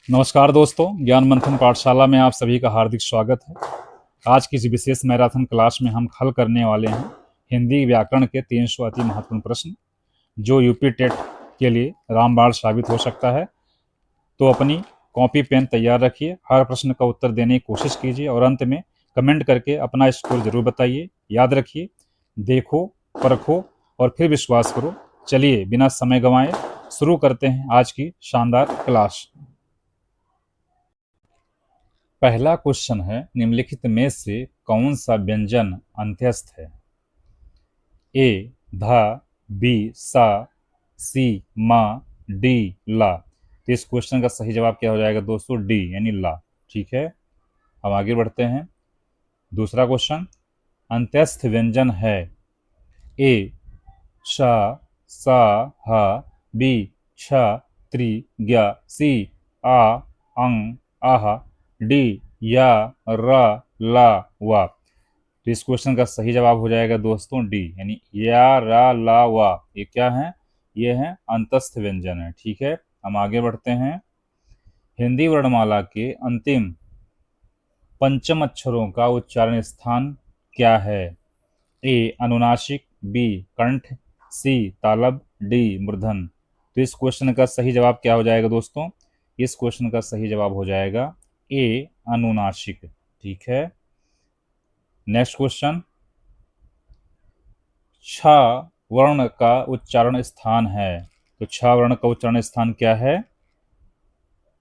नमस्कार दोस्तों, ज्ञान मंथन पाठशाला में आप सभी का हार्दिक स्वागत है। आज की इस विशेष मैराथन क्लास में हम हल करने वाले हैं हिंदी व्याकरण के 300 अति महत्वपूर्ण प्रश्न, जो यूपी टेट के लिए रामबाण साबित हो सकता है। तो अपनी कॉपी पेन तैयार रखिए, हर प्रश्न का उत्तर देने की कोशिश कीजिए और अंत में कमेंट करके अपना स्कोर जरूर बताइए। याद रखिए, देखो, परखो और फिर विश्वास करो। चलिए बिना समय गंवाए शुरू करते हैं आज की शानदार क्लास। पहला क्वेश्चन है, निम्नलिखित में से कौन सा व्यंजन अंत्यस्थ है? ए धा, बी सा, सी मा, डी ला। तो इस क्वेश्चन का सही जवाब क्या हो जाएगा दोस्तों? डी यानी ला। ठीक है, अब आगे बढ़ते हैं। दूसरा क्वेश्चन, अंत्यस्थ व्यंजन है ए शा, सा, हा, बी छ, त्रि, ज्ञ, सी आ, अंग, आहा, डी या, रा, ला, वा। तो इस क्वेश्चन का सही जवाब हो जाएगा दोस्तों डी यानी या, रा, ला, वा। ये क्या है? ये है अंतस्थ व्यंजन है। ठीक है, हम आगे बढ़ते हैं। हिंदी वर्णमाला के अंतिम पंचम अक्षरों का उच्चारण स्थान क्या है? ए अनुनासिक, बी कंठ, सी तालब, डी मूर्धन। तो इस क्वेश्चन का सही जवाब क्या हो जाएगा दोस्तों? इस क्वेश्चन का सही जवाब हो जाएगा ए अनुनासिक। ठीक है, नेक्स्ट क्वेश्चन, छ वर्ण का उच्चारण स्थान है। तो छ वर्ण का उच्चारण स्थान क्या है?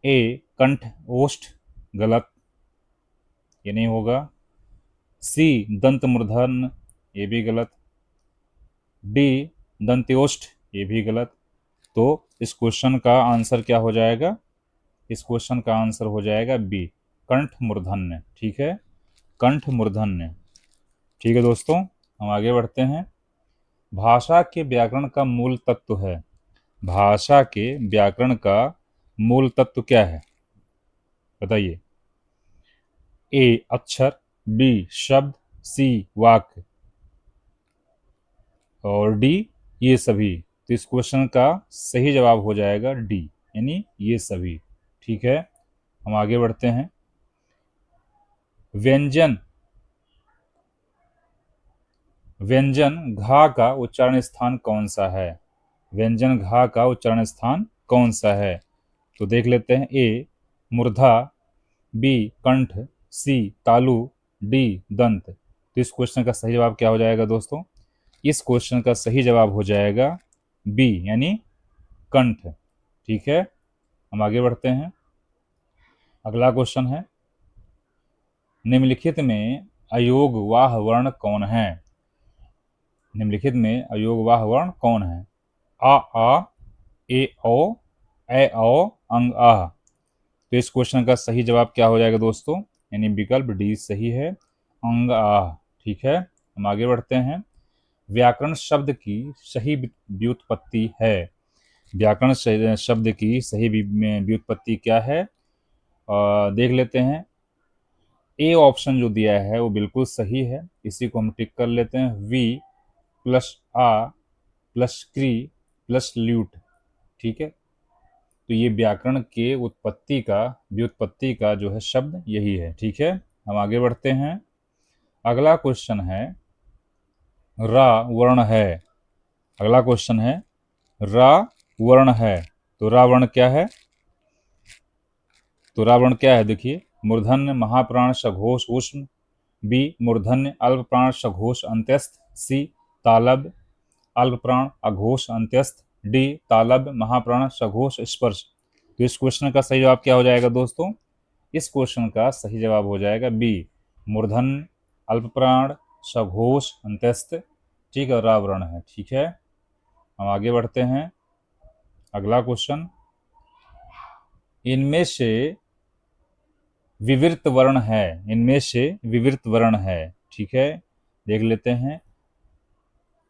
ए कंठ ओष्ठ, गलत, ये नहीं होगा। सी दंत मूर्धन, ये भी गलत। डी दंत्योष्ठ, ये भी गलत। तो इस क्वेश्चन का आंसर क्या हो जाएगा? इस क्वेश्चन का आंसर हो जाएगा बी कंठ मूर्धन्य। ठीक है, कंठ मूर्धन्य। ठीक है दोस्तों, हम आगे बढ़ते हैं। भाषा के व्याकरण का मूल तत्व है। भाषा के व्याकरण का मूल तत्व क्या है? बताइए। ए अक्षर, बी शब्द, सी वाक्य और डी ये सभी। तो इस क्वेश्चन का सही जवाब हो जाएगा डी यानी ये सभी। ठीक है, हम आगे बढ़ते हैं। व्यंजन व्यंजन घा का उच्चारण स्थान कौन सा है? व्यंजन घा का उच्चारण स्थान कौन सा है? तो देख लेते हैं। ए मूर्धा, बी कंठ, सी तालु, डी दंत। तो इस क्वेश्चन का सही जवाब क्या हो जाएगा दोस्तों? इस क्वेश्चन का सही जवाब हो जाएगा बी यानी कंठ। ठीक है, हम आगे बढ़ते हैं। अगला क्वेश्चन है, निम्नलिखित में अयोगवाह वर्ण कौन है? निम्नलिखित में अयोगवाह वर्ण कौन है? आ, ए ओ, ए औ, अंग आह। तो इस क्वेश्चन का सही जवाब क्या हो जाएगा दोस्तों? यानी विकल्प डी सही है, अंग आह। ठीक है, हम आगे बढ़ते हैं। व्याकरण शब्द की सही व्युत्पत्ति है। व्याकरण शब्द की सही व्युत्पत्ति क्या है? देख लेते हैं। ए ऑप्शन जो दिया है वो बिल्कुल सही है, इसी को हम टिक कर लेते हैं। वी प्लस आ प्लस क्री प्लस ल्यूट। ठीक है, तो ये व्याकरण के उत्पत्ति का व्युत्पत्ति का जो है शब्द यही है। ठीक है, हम आगे बढ़ते हैं। अगला क्वेश्चन है, रा वर्ण है। अगला क्वेश्चन है, रा वर्ण है। तो रा वर्ण क्या है? तो रा वर्ण क्या है? देखिए, मूर्धन्य महाप्राण सघोष ऊष्म, बी मूर्धन्य अल्प प्राण सघोष अंत्यस्थ, सी तालब अल्प प्राण अघोष अंत्यस्थ, डी तालब महाप्राण सघोष स्पर्श। तो इस क्वेश्चन का सही जवाब क्या हो जाएगा दोस्तों? इस क्वेश्चन का सही जवाब हो जाएगा बी मूर्धन्य अल्प प्राण सघोष अंत्यस्थ। ठीक है, रावरण है। ठीक है, हम आगे बढ़ते हैं। अगला क्वेश्चन, इनमें से विवृत वर्ण है। इनमें से विवृत वर्ण है। ठीक है, देख लेते हैं।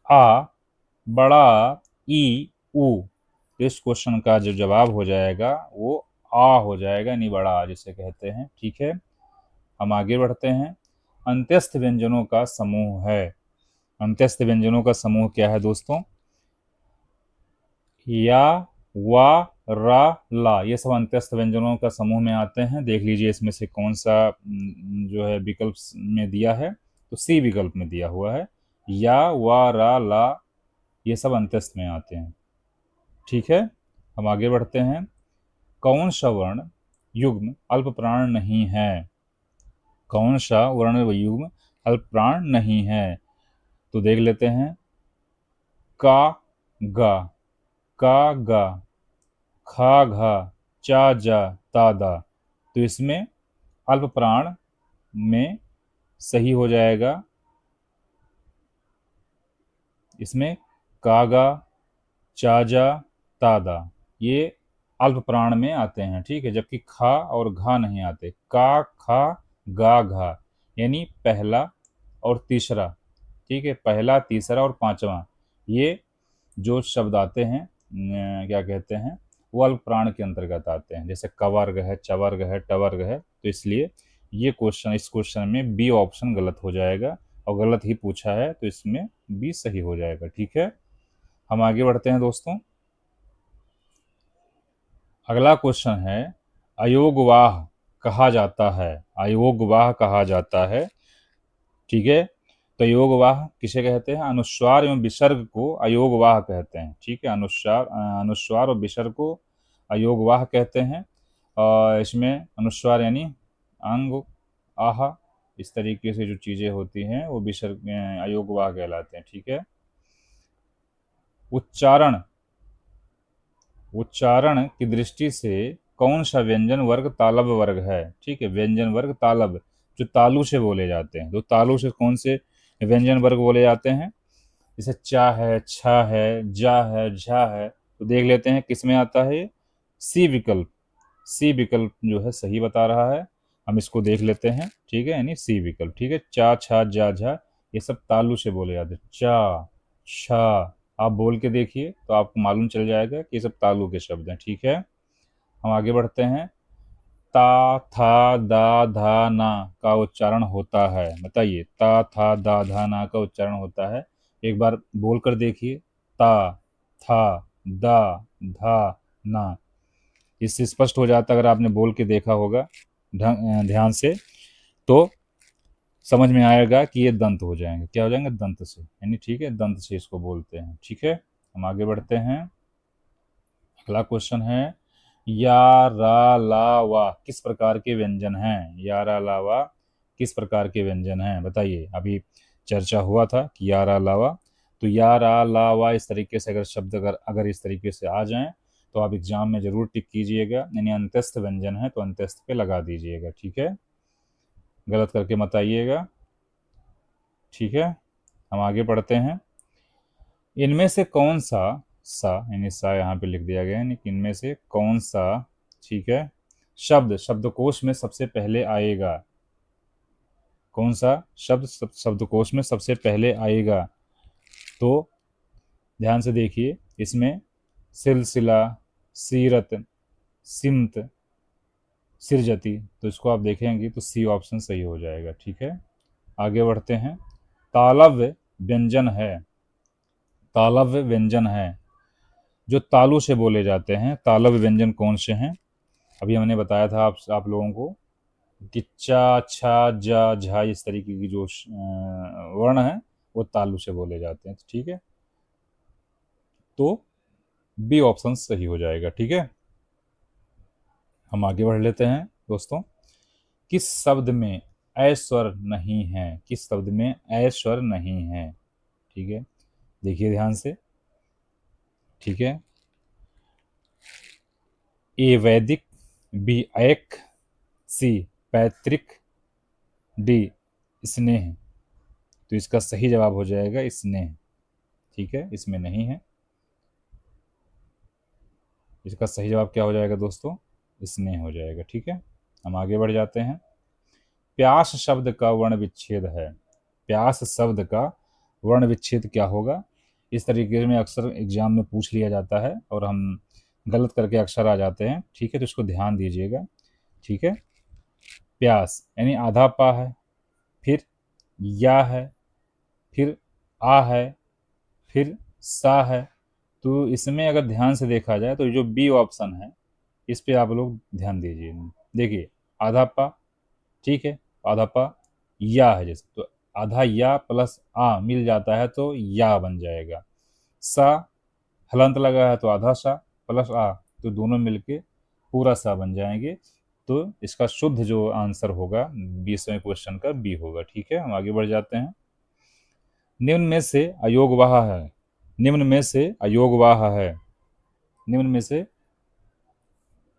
आ बड़ा ई उ। तो इस क्वेश्चन का जो जवाब हो जाएगा वो आ हो जाएगा, यानी बड़ा आ जिसे कहते हैं। ठीक है, हम आगे बढ़ते हैं। अंत्यस्थ व्यंजनों का समूह है। अंत्यस्थ व्यंजनों का समूह क्या है दोस्तों? या, वा, रा, ला, ये सब अंत्यस्थ व्यंजनों का समूह में आते हैं। देख लीजिए इसमें से कौन सा जो है विकल्प में दिया है, तो सी विकल्प में दिया हुआ है। या, वा, रा, ला, ये सब अंत्यस्थ में आते हैं। ठीक है, हम आगे बढ़ते हैं। कौन सा वर्ण युग्म अल्प प्राण नहीं है? कौन सा वर्ण व युग्म अल्प प्राण नहीं है? तो देख लेते हैं। का, गा, का, गा, खा, घा, चा, जा, ता, दा। तो इसमें अल्प प्राण में सही हो जाएगा, इसमें कागा, चाजा, तादा, ये अल्प प्राण में आते हैं। ठीक है, जबकि खा और घा नहीं आते। का, खा, गा, घा, यानी पहला और तीसरा। ठीक है, पहला, तीसरा और पांचवा, ये जो शब्द आते हैं क्या कहते हैं, वो अल्प प्राण के अंतर्गत आते हैं। जैसे कवर्ग है, चवर्ग है, टवर्ग है। तो इसलिए ये क्वेश्चन, इस क्वेश्चन में बी ऑप्शन गलत हो जाएगा, और गलत ही पूछा है तो इसमें बी सही हो जाएगा। ठीक है, हम आगे बढ़ते हैं दोस्तों। अगला क्वेश्चन है, अयोगवाह कहा जाता है। अयोगवाह कहा जाता है। ठीक है, तो अयोगवाह किसे कहते हैं? अनुस्वार एवं विसर्ग को अयोगवाह कहते हैं। ठीक है, अनुस्वार और विसर्ग को अयोगवाह कहते हैं। और इसमें अनुस्वार यानी अंग, आह, इस तरीके से जो चीज़ें होती हैं वो विसर्ग अयोगवाह कहलाते हैं। ठीक है, उच्चारण, उच्चारण की दृष्टि से कौन सा व्यंजन वर्ग तालब वर्ग है? ठीक है, व्यंजन वर्ग तालब, जो तालु से बोले जाते हैं। तो तालु से कौन से व्यंजन वर्ग बोले जाते हैं? जैसे चा है, छा है, जा है, झा है। तो देख लेते हैं किस में आता है। सी विकल्प, सी विकल्प जो है सही बता रहा है। हम इसको देख लेते हैं। ठीक है, यानी सी विकल्प। ठीक है, चा, छा, जा, झा, ये सब तालु से बोले जाते हैं। चा, छा, आप बोल के देखिए तो आपको मालूम चल जाएगा कि ये सब तालु के शब्द हैं। ठीक है, हम आगे बढ़ते हैं। ता, था, दा, धा, ना का उच्चारण होता है। बताइए, ता, था, दा, धा, ना का उच्चारण होता है। एक बार बोल कर देखिए। ता, था, दा, धा, ना। इससे स्पष्ट हो जाता है, अगर आपने बोल के देखा होगा ध्यान से, तो समझ में आएगा कि ये दंत हो जाएंगे। क्या हो जाएंगे? दंत से, यानी ठीक है, दंत से इसको बोलते हैं। ठीक है, हम आगे बढ़ते हैं। अगला क्वेश्चन है, या, रा, ला, वा किस प्रकार के व्यंजन हैं? या, रा, ला, वा किस प्रकार के व्यंजन हैं? बताइए, अभी चर्चा हुआ था कि या, रा, ला, वा। तो या, रा, ला, वा इस तरीके से अगर शब्द अगर इस तरीके से आ जाएं तो आप एग्जाम में जरूर टिक कीजिएगा। यानी अंत्यस्थ व्यंजन है तो अंत्यस्थ पे लगा दीजिएगा। ठीक है, गलत करके मत आइएगा। ठीक है, हम आगे पढ़ते हैं। इनमें से कौन सा, सा यानी सा यहाँ पे लिख दिया गया है, यानी कि इनमें से कौन सा, ठीक है, शब्द शब्दकोश में सबसे पहले आएगा? कौन सा शब्द शब्दकोश में सबसे पहले आएगा? तो ध्यान से देखिए, इसमें सिलसिला, सीरत, सिमत, सिरजती, तो इसको आप देखेंगे तो सी ऑप्शन सही हो जाएगा। ठीक है, आगे बढ़ते हैं। तालव्य व्यंजन है, तालव्य व्यंजन है जो तालु से बोले जाते हैं। तालव्य व्यंजन कौन से हैं? अभी हमने बताया था आप लोगों को कि चा, छा, जा, झा इस तरीके की जो वर्ण है वो तालु से बोले जाते हैं। ठीक है, तो बी ऑप्शन सही हो जाएगा। ठीक है, हम आगे बढ़ लेते हैं दोस्तों। किस शब्द में ऐ स्वर नहीं है? किस शब्द में ऐ स्वर नहीं है? ठीक है, देखिए ध्यान से। ठीक है, ए वैदिक, बी ऐक, सी पैतृक, डी स्नेह। तो इसका सही जवाब हो जाएगा स्नेह। ठीक है, इसमें नहीं है। इसका सही जवाब क्या हो जाएगा दोस्तों? स्नेह हो जाएगा। ठीक है, हम आगे बढ़ जाते हैं। प्यास शब्द का वर्ण विच्छेद है। प्यास शब्द का वर्ण विच्छेद क्या होगा? इस तरीके में अक्सर एग्जाम में पूछ लिया जाता है और हम गलत करके अक्सर आ जाते हैं। ठीक है, तो इसको ध्यान दीजिएगा। ठीक है, प्यास यानी आधा पा है, फिर या है, फिर आ है, फिर सा है, तो इसमें अगर ध्यान से देखा जाए तो जो बी ऑप्शन है इस पे आप लोग ध्यान दीजिए। देखिए आधा पा, ठीक है, आधा पा या है जैसे, तो आधा या प्लस आ मिल जाता है तो या बन जाएगा। सा हलंत लगा है तो आधा सा प्लस आ, तो दोनों मिलके पूरा सा बन जाएंगे। तो इसका शुद्ध जो आंसर होगा 20वें क्वेश्चन का बी होगा। ठीक है, हम आगे बढ़ जाते हैं। निम्न में से अयोगवाह है, निम्न में से अयोगवाह है, निम्न में से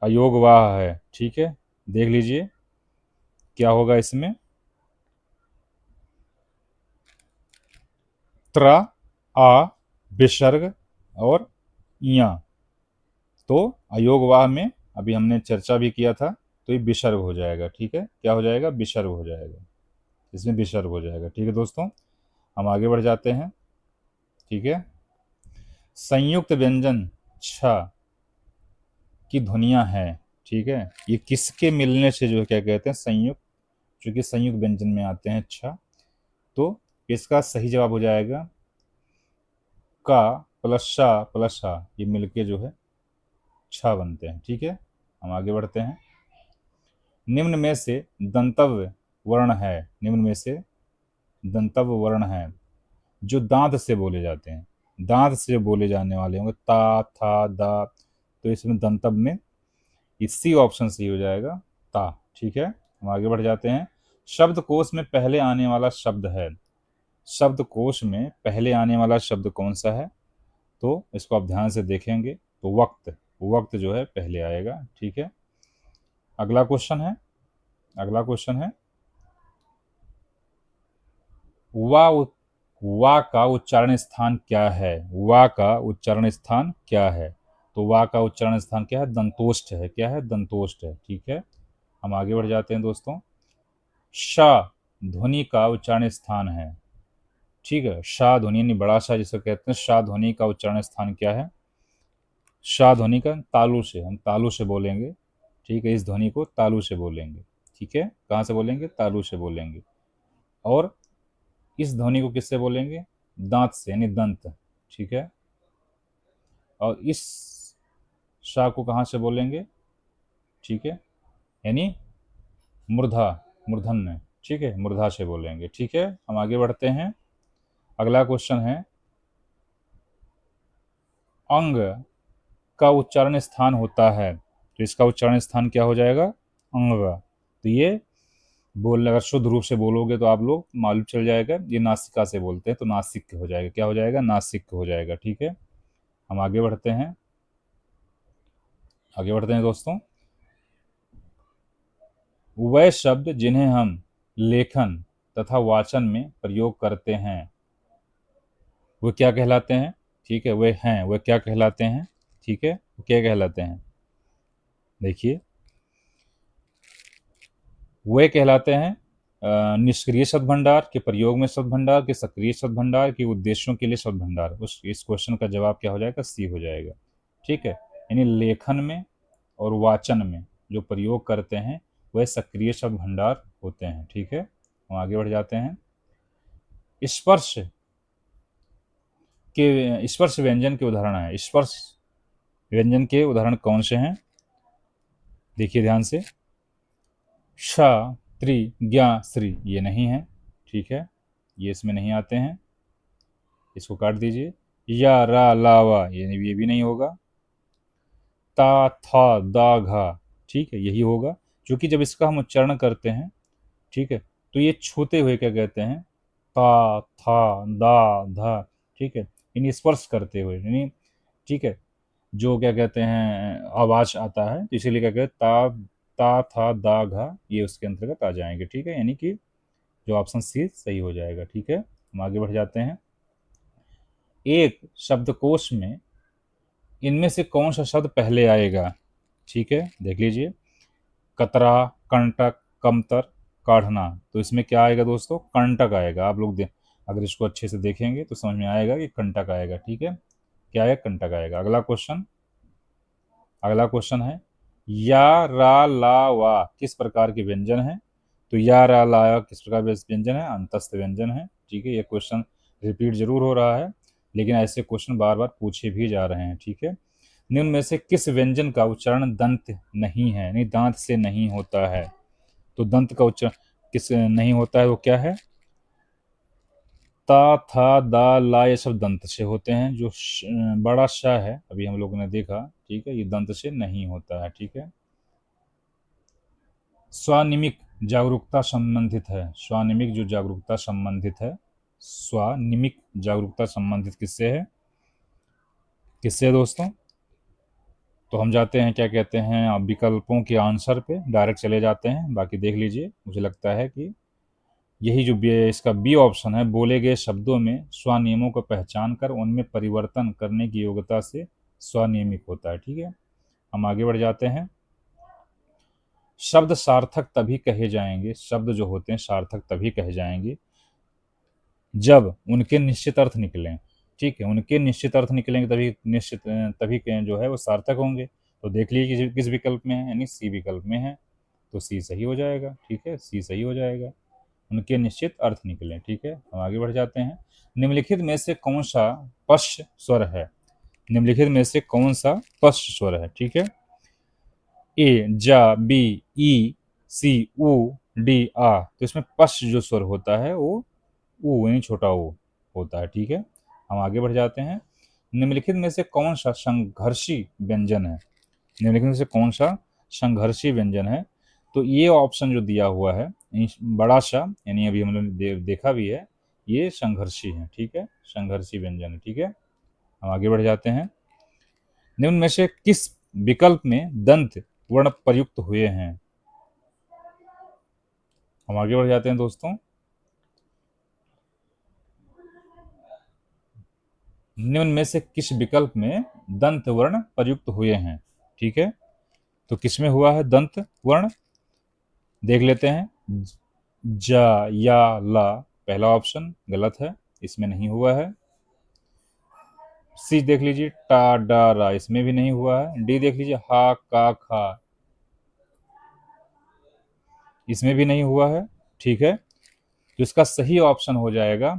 अयोगवाह है, ठीक है, देख लीजिए क्या होगा इसमें। त्र, आ, विसर्ग और इया। तो अयोगवाह में अभी हमने चर्चा भी किया था, तो ये विसर्ग हो जाएगा। ठीक है, क्या हो जाएगा, विसर्ग हो जाएगा, इसमें विसर्ग हो जाएगा। ठीक है दोस्तों, हम आगे बढ़ जाते हैं। ठीक है, संयुक्त व्यंजन छ की ध्वनियां हैं। ठीक है, ये किसके मिलने से जो है क्या कहते हैं, संयुक्त, चूंकि संयुक्त व्यंजन में आते हैं छ, तो इसका सही जवाब हो जाएगा का प्लस शा प्लस शा, ये मिलके जो है छ बनते हैं। ठीक है, हम आगे बढ़ते हैं। निम्न में से दंतव्य वर्ण है, निम्न में से दंतव्य वर्ण है जो दांत से बोले जाते हैं, दांत से बोले जाने वाले होंगे ता था दा, तो इसमें दंतव्य में इसी ऑप्शन से ही हो जाएगा ता। ठीक है, हम आगे बढ़ जाते हैं। शब्दकोश में पहले आने वाला शब्द है, शब्दकोश में पहले आने वाला शब्द कौन सा है, तो इसको आप ध्यान से देखेंगे तो वक्त, वक्त जो है पहले आएगा। ठीक है, अगला क्वेश्चन है, अगला क्वेश्चन है वा, वा का उच्चारण स्थान क्या है, वा का उच्चारण स्थान क्या है, तो वा का उच्चारण स्थान क्या है, दंतोष्ठ है, क्या है, दंतोष्ठ है। ठीक है, हम आगे बढ़ जाते हैं दोस्तों। शा ध्वनि का उच्चारण स्थान है, ठीक है, शा ध्वनि यानी बड़ा सा जिसे कहते हैं, शा ध्वनि का उच्चारण स्थान क्या है, शा ध्वनि का तालु से, हम तालु से बोलेंगे। ठीक है, इस ध्वनि को तालु से बोलेंगे। ठीक है, कहाँ से बोलेंगे, तालु से बोलेंगे। और इस ध्वनि को किससे बोलेंगे, दांत से यानी दंत। ठीक है, और इस शा को कहाँ से बोलेंगे, ठीक है, यानी मूर्धा, मूर्धन्य। ठीक है, मूर्धा से बोलेंगे। ठीक है, हम आगे बढ़ते हैं। अगला क्वेश्चन है अंग का उच्चारण स्थान होता है, तो इसका उच्चारण स्थान क्या हो जाएगा, अंग। तो ये बोल, अगर शुद्ध रूप से बोलोगे तो आप लोग मालूम चल जाएगा, ये नासिका से बोलते हैं, तो नासिक हो जाएगा, क्या हो जाएगा, नासिक हो जाएगा। ठीक है, हम आगे बढ़ते हैं, आगे बढ़ते हैं दोस्तों। वह शब्द जिन्हें हम लेखन तथा वाचन में प्रयोग करते हैं वो क्या कहलाते हैं, ठीक है, वे हैं, वे क्या कहलाते हैं, ठीक है, वो क्या कहलाते हैं, देखिए वे कहलाते हैं निष्क्रिय शब्द भंडार के प्रयोग में शब्द भंडार के, सक्रिय शब्द भंडार के उद्देश्यों के लिए शब्द भंडार। उस इस क्वेश्चन का जवाब क्या हो जाएगा, सी हो जाएगा। ठीक है, यानी लेखन में और वाचन में जो प्रयोग करते हैं वह सक्रिय शब्द भंडार होते हैं। ठीक है, हम आगे बढ़ जाते हैं। स्पर्श के, स्पर्श व्यंजन के उदाहरण है, स्पर्श व्यंजन के उदाहरण कौन से हैं, देखिए ध्यान से। श, त्रि, ज्ञा, श्री, ये नहीं है। ठीक है, ये इसमें नहीं आते हैं, इसको काट दीजिए। या, रा, ला, वा, ये भी नहीं होगा। ता, था, दा, घा, ठीक है, यही होगा, क्योंकि जब इसका हम उच्चारण करते हैं, ठीक है, तो ये छूते हुए क्या कहते हैं, ता, था, दा, धा, ठीक है, यानी स्पर्श करते हुए, यानी ठीक है, जो क्या कहते हैं आवाज आता है, तो इसीलिए क्या कहते हैं ता, ता था दा घा, ये उसके अंतर्गत आ जाएंगे। ठीक है, यानी कि जो ऑप्शन सी सही हो जाएगा। ठीक है, हम आगे बढ़ जाते हैं। एक शब्दकोश में इनमें से कौन सा शब्द पहले आएगा, ठीक है, देख लीजिए। कतरा, कंटक, कमतर, काढ़ना, तो इसमें क्या आएगा दोस्तों, कंटक आएगा। आप लोग अगर इसको अच्छे से देखेंगे तो समझ में आएगा कि कंटक आएगा। ठीक है, क्या है, कंटक आएगा। अगला क्वेश्चन, अगला क्वेश्चन है या, रा, ला, वा किस प्रकार के व्यंजन है, तो या, रा, ला, वा किस प्रकार के व्यंजन है, अंतस्थ व्यंजन है। ठीक है, ये क्वेश्चन रिपीट जरूर हो रहा है, लेकिन ऐसे क्वेश्चन बार बार पूछे भी जा रहे हैं। ठीक है, निम्न में से किस व्यंजन का उच्चारण दंत नहीं है, यानी दांत से नहीं होता है? तो दंत का उच्चारण किस नहीं होता है, वो क्या है? ता, था, दा, ला, ये सब दंत से होते हैं। जो बड़ा श है, अभी हम लोगों ने देखा, ठीक है, ये दंत से नहीं होता है। ठीक है, स्वानिमिक जागरूकता संबंधित है। स्वानिमिक जो जागरूकता संबंधित है, स्वानिमिक जागरूकता संबंधित किससे है? किससे है दोस्तों? तो हम जाते हैं, क्या कहते हैं, अब विकल्पों के आंसर पे डायरेक्ट चले जाते हैं। बाकी देख लीजिए, मुझे लगता है कि यही जो इसका बी ऑप्शन है, बोले गए शब्दों में स्वनियमों को पहचान कर उनमें परिवर्तन करने की योग्यता से स्वनियमिक होता है। ठीक है, हम आगे बढ़ जाते हैं। शब्द सार्थक तभी कहे जाएंगे, शब्द जो होते हैं सार्थक तभी कहे जाएंगे जब उनके निश्चित अर्थ निकलें। ठीक है, उनके निश्चित अर्थ निकलेंगे तभी निश्चित तभी जो है वो सार्थक होंगे। तो देख लीजिए किस विकल्प में है, यानी सी विकल्प में है, तो सी सही हो जाएगा। ठीक है, सी सही हो जाएगा, उनके निश्चित अर्थ निकले। ठीक है, हम आगे बढ़ जाते हैं। निम्नलिखित में से कौन सा पश्च स्वर है? निम्नलिखित में से कौन सा पश्च स्वर है? ठीक है, ए, जा, बी, ई, सी, उ, डी, आ। तो इसमें पश्च जो स्वर होता है वो ऊ, यानी छोटा ऊ होता है। ठीक है, हम आगे बढ़ जाते हैं। निम्नलिखित में से कौन सा संघर्षी व्यंजन है? निम्नलिखित में से कौन सा संघर्षी व्यंजन है? तो ये ऑप्शन जो दिया हुआ है, बड़ा सा, यानी अभी हम लोग ने देखा भी है, ये संघर्षी है। ठीक है, संघर्षी व्यंजन है। ठीक है, हम आगे बढ़ जाते हैं। निम्न में से किस विकल्प में दंत वर्ण प्रयुक्त हुए हैं? हम आगे बढ़ जाते हैं दोस्तों। निम्न में से किस विकल्प में दंत वर्ण प्रयुक्त हुए हैं? ठीक है, तो किसमें हुआ है दंत वर्ण? देख लेते हैं। जा, या, ला, पहला ऑप्शन गलत है, इसमें नहीं हुआ है। सी देख लीजिए, टा, डा, रा, इसमें भी नहीं हुआ है। डी देख लीजिए, हा, का, खा, इसमें भी नहीं हुआ है। ठीक है, तो इसका सही ऑप्शन हो जाएगा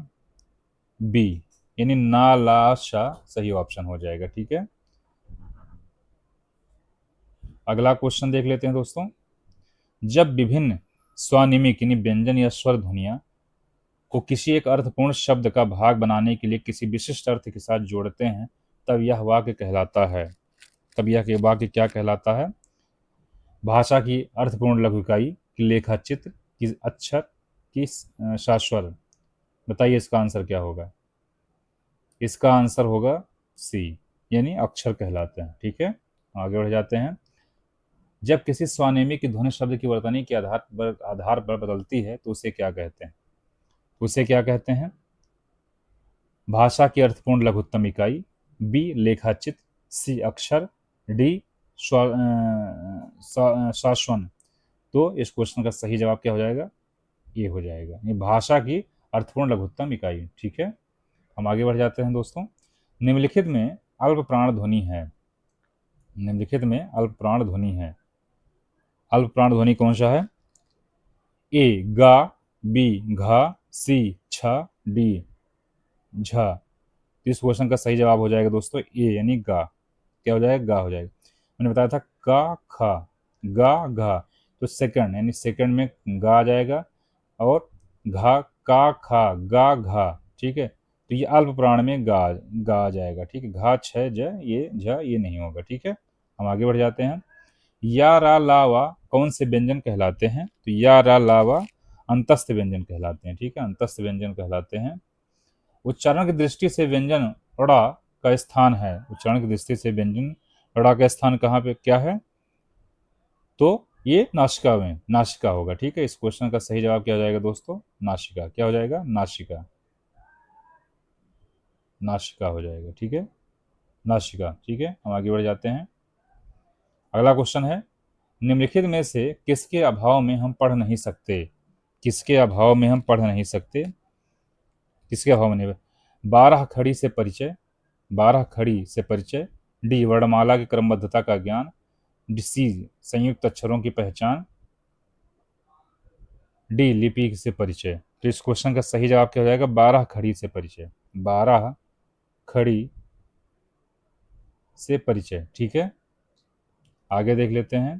बी, यानी ना, ला, शा सही ऑप्शन हो जाएगा। ठीक है, अगला क्वेश्चन देख लेते हैं दोस्तों। जब विभिन्न स्वनिमिक यानी व्यंजन या स्वर ध्वनियां को किसी एक अर्थपूर्ण शब्द का भाग बनाने के लिए किसी विशिष्ट अर्थ के साथ जोड़ते हैं, तब यह वाक्य कहलाता है। तब यह वाक्य क्या कहलाता है? भाषा की अर्थपूर्ण लघु इकाई, की लेखा चित्र, की अक्षर, की शाश्वर। बताइए इसका आंसर क्या होगा? इसका आंसर होगा सी, यानी अक्षर कहलाते हैं। ठीक है, आगे बढ़ जाते हैं। जब किसी स्वनिमी की ध्वनि शब्द की वर्तनी के आधार पर बदलती है तो उसे क्या कहते हैं? उसे क्या कहते हैं? भाषा की अर्थपूर्ण लघुत्तम इकाई, बी लेखाचित्र, सी अक्षर, डी शाश्वन। तो इस क्वेश्चन का सही जवाब क्या हो जाएगा? ये हो जाएगा, ये भाषा की अर्थपूर्ण लघुत्तम इकाई। ठीक है, हम आगे बढ़ जाते हैं दोस्तों। निम्नलिखित में अल्प प्राण ध्वनि है। निम्नलिखित में अल्प प्राण ध्वनि है। अल्प प्राण ध्वनि कौन सा है? ए गा, बी घा, सी छ, डी झा। इस क्वेश्चन का सही जवाब हो जाएगा दोस्तों ए, यानी गा। क्या हो जाएगा? गा हो जाएगा। मैंने बताया था का, खा, गा, घा, तो सेकंड, यानी सेकंड में गा आ जाएगा, और घा, का, खा, गा, घा। ठीक है, तो ये अल्प प्राण में गा गा आ जाएगा। ठीक है, घा, छ, ज, ये झ, ये नहीं होगा। ठीक है, हम आगे बढ़ जाते हैं। या, रा, लावा कौन से व्यंजन कहलाते हैं? तो या, रा, लावा अंतस्थ व्यंजन कहलाते हैं। ठीक है, अंतस्थ व्यंजन कहलाते हैं। उच्चारण की दृष्टि से व्यंजन ड़ा का स्थान है। उच्चारण की दृष्टि से व्यंजन ड़ा का स्थान कहाँ पे क्या है? तो ये नासिका में, नासिका होगा। ठीक है, इस क्वेश्चन का सही जवाब क्या हो जाएगा दोस्तों? नासिका। क्या हो जाएगा? नासिका। नासिका हो जाएगा। ठीक है, नासिका। ठीक है, हम आगे बढ़ जाते हैं। अगला क्वेश्चन है, निम्नलिखित में से किसके अभाव में हम पढ़ नहीं सकते? किसके अभाव में हम पढ़ नहीं सकते? किसके अभाव में नहीं? 12 खड़ी से परिचय, 12 खड़ी से परिचय, डी वर्णमाला की क्रमबद्धता का ज्ञान, डी सी संयुक्त अक्षरों की पहचान, डी लिपि से परिचय। तो इस क्वेश्चन का सही जवाब क्या हो जाएगा? 12 खड़ी से परिचय। 12 खड़ी से परिचय। ठीक है, आगे देख लेते हैं।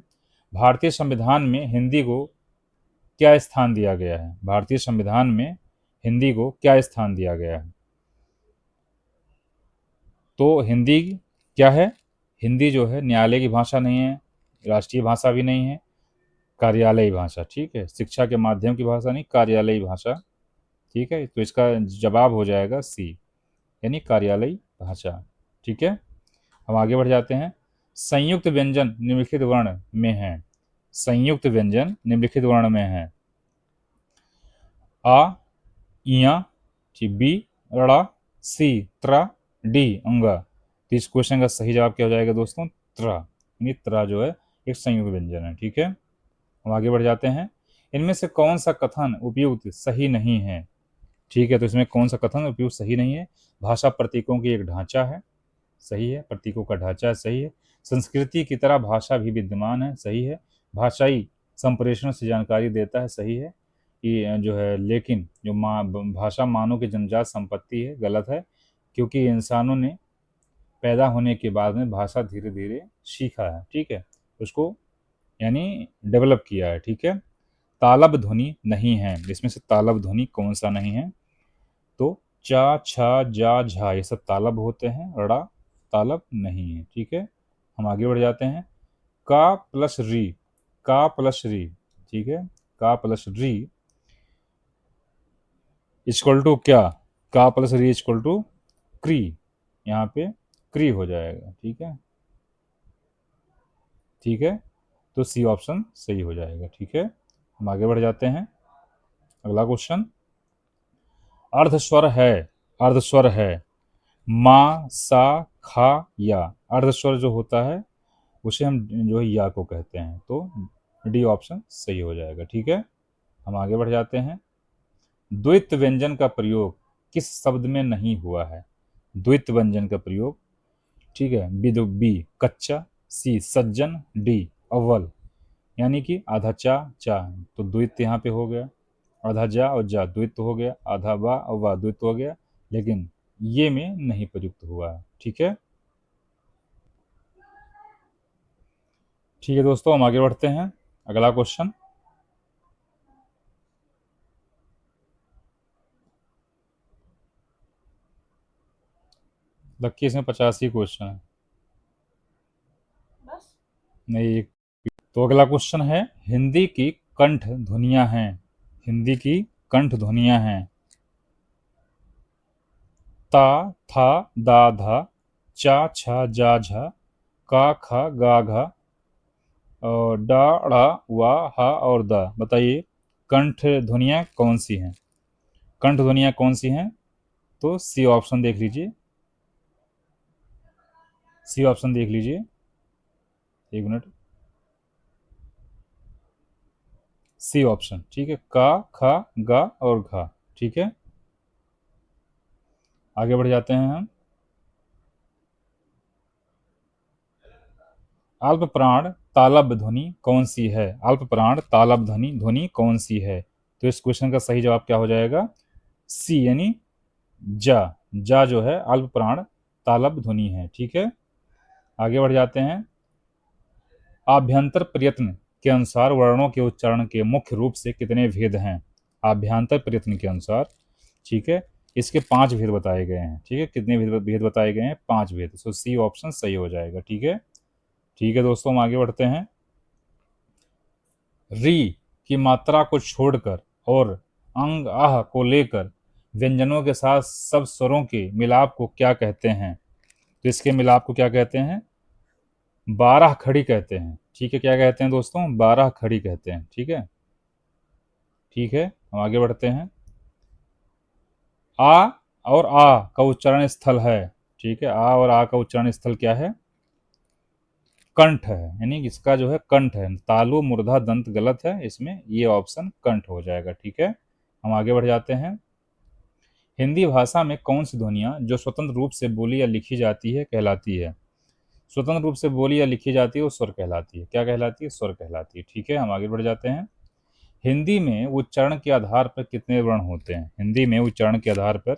भारतीय संविधान में हिंदी को क्या स्थान दिया गया है? भारतीय संविधान में हिंदी को क्या स्थान दिया गया है? तो हिंदी क्या है? हिंदी जो है न्यायालय की भाषा नहीं है, राष्ट्रीय भाषा भी नहीं है, कार्यालयी भाषा। ठीक है, शिक्षा के माध्यम की भाषा नहीं, कार्यालयी भाषा। ठीक है, तो इसका जवाब हो जाएगा सी, यानी कार्यालयी भाषा। ठीक है, हम आगे बढ़ जाते हैं। संयुक्त व्यंजन निम्नलिखित वर्ण में है। संयुक्त व्यंजन निम्नलिखित वर्ण में है। आ, इया, बी, ड़ा, सी, त्रा, डी, अंगा। तो इस क्वेश्चन का सही जवाब क्या हो जाएगा दोस्तों? त्रा, यानी त्रा जो है एक संयुक्त व्यंजन है। ठीक है, हम आगे बढ़ जाते हैं। इनमें से कौन सा कथन उपयुक्त सही नहीं है? ठीक है, तो इसमें कौन सा कथन उपयुक्त सही नहीं है? भाषा प्रतीकों की एक ढांचा है, सही है, प्रतीकों का ढांचा है, सही है। संस्कृति की तरह भाषा भी विद्यमान है, सही है। भाषाई संप्रेषण से जानकारी देता है, सही है। ये जो है, लेकिन जो भाषा मानव की जन्मजात संपत्ति है, गलत है, क्योंकि इंसानों ने पैदा होने के बाद में भाषा धीरे धीरे सीखा है। ठीक है, उसको यानी डेवलप किया है। ठीक है, तालब ध्वनि नहीं है। इसमें से तालब ध्वनि कौन सा नहीं है? तो चा, छा, जा, झा ये सब तालब होते हैं, ड़ा तालब नहीं है। ठीक है, हम आगे बढ़ जाते हैं। का प्लस री, का प्लस री। ठीक है, का प्लस री इक्वल टू क्या? का प्लस री इक्वल टू क्री, यहाँ पे क्री हो जाएगा। ठीक है, ठीक है, तो सी ऑप्शन सही हो जाएगा। ठीक है, हम आगे बढ़ जाते हैं। अगला क्वेश्चन, अर्धस्वर है, अर्धस्वर है, मा, सा, खा, या। अर्धस्वर जो होता है उसे हम जो है या को कहते हैं, तो डी ऑप्शन सही हो जाएगा। ठीक है, हम आगे बढ़ जाते हैं। द्वित्व व्यंजन का प्रयोग किस शब्द में नहीं हुआ है? द्वित्व व्यंजन का प्रयोग, ठीक है, बी कच्चा, सी सज्जन, डी अव्वल, यानी कि आधा चा, तो द्वित्व यहाँ पे हो गया, आधा जा और जा द्वित्व हो गया, आधा वा और वा द्वित्व हो गया, लेकिन ये में नहीं प्रयुक्त हुआ है। ठीक है, ठीक है दोस्तों, हम आगे बढ़ते हैं। अगला क्वेश्चन, देखिए इसमें 85 क्वेश्चन है, नहीं एक। तो अगला क्वेश्चन है, हिंदी की कंठ ध्वनियां हैं, हिंदी की कंठ ध्वनियां हैं। ता, था, दा, धा, चा, छा, जा, झा, का, खा, गा, घा, और डा, ड़ा, वा, हा और दा। बताइए कंठ ध्वनियां कौन सी हैं? कंठ ध्वनियां कौन सी हैं? तो सी ऑप्शन देख लीजिए, सी ऑप्शन देख लीजिए, एक मिनट, सी ऑप्शन। ठीक है, का, खा, गा और घा। ठीक है, आगे बढ़ जाते हैं हम। अल्प प्राण तालब ध्वनि कौन सी है? अल्प प्राण तालब ध्वनि ध्वनि कौन सी है? तो इस क्वेश्चन का सही जवाब क्या हो जाएगा? सी, यानी जा। जा जो है अल्प प्राण तालब ध्वनि है। ठीक है, आगे बढ़ जाते हैं। आभ्यंतर प्रयत्न के अनुसार वर्णों के उच्चारण के मुख्य रूप से कितने भेद हैं? आभ्यंतर प्रयत्न के अनुसार, ठीक है, इसके 5 भेद बताए गए हैं। ठीक है, कितने भेद बताए गए हैं? 5 भेद। सो सी ऑप्शन सही हो जाएगा। ठीक है, ठीक है दोस्तों, हम आगे बढ़ते हैं। री की मात्रा को छोड़कर और अंग आह को लेकर व्यंजनों के साथ सब स्वरों के मिलाप को क्या कहते हैं? तो इसके मिलाप को क्या कहते हैं? 12 खड़ी कहते हैं। ठीक है, क्या कहते हैं दोस्तों? 12 खड़ी कहते हैं। ठीक है, ठीक है, हम आगे बढ़ते हैं। आ और आ का उच्चारण स्थल है। ठीक है, आ और आ का उच्चारण स्थल क्या है? कंठ है, यानी इसका जो है कंठ है। तालु मूर्धा दंत गलत है, इसमें ये ऑप्शन कंठ हो जाएगा। ठीक है, हम आगे बढ़ जाते हैं। हिंदी भाषा में कौन सी ध्वनियाँ जो स्वतंत्र रूप से बोली या लिखी जाती है कहलाती है? स्वतंत्र रूप से बोली या लिखी जाती है वो स्वर कहलाती है। क्या कहलाती है? स्वर कहलाती है। ठीक है, हम आगे बढ़ जाते हैं। हिंदी में उच्चारण के आधार पर कितने वर्ण होते हैं? हिंदी में उच्चारण के आधार पर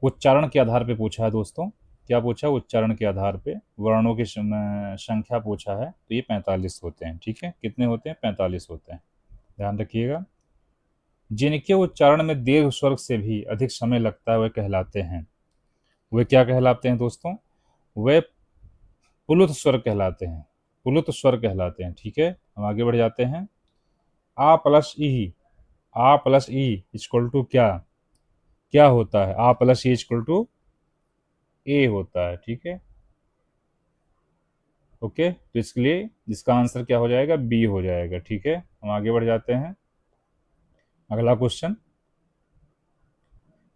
उच्चारण के आधार पे पूछा है दोस्तों। क्या पूछा? उच्चारण के आधार पे वर्णों की संख्या पूछा है, तो ये 45 होते हैं। ठीक है, कितने होते हैं? 45 होते हैं, ध्यान रखिएगा। जिनके उच्चारण में दीर्घ स्वर से भी अधिक समय लगता है वे कहलाते हैं, वे क्या कहलाते हैं दोस्तों? वे पुलुत स्वर कहलाते हैं, पुलुत स्वर कहलाते हैं। ठीक है, हम आगे बढ़ जाते हैं। आ प्लस ई, आ प्लस ई इक्वल टू क्या? क्या होता है? आ प्लस ई इक्वल टू ए होता है। ठीक है, ओके, तो इसके लिए इसका आंसर क्या हो जाएगा? बी हो जाएगा। ठीक है, हम आगे बढ़ जाते हैं। अगला क्वेश्चन,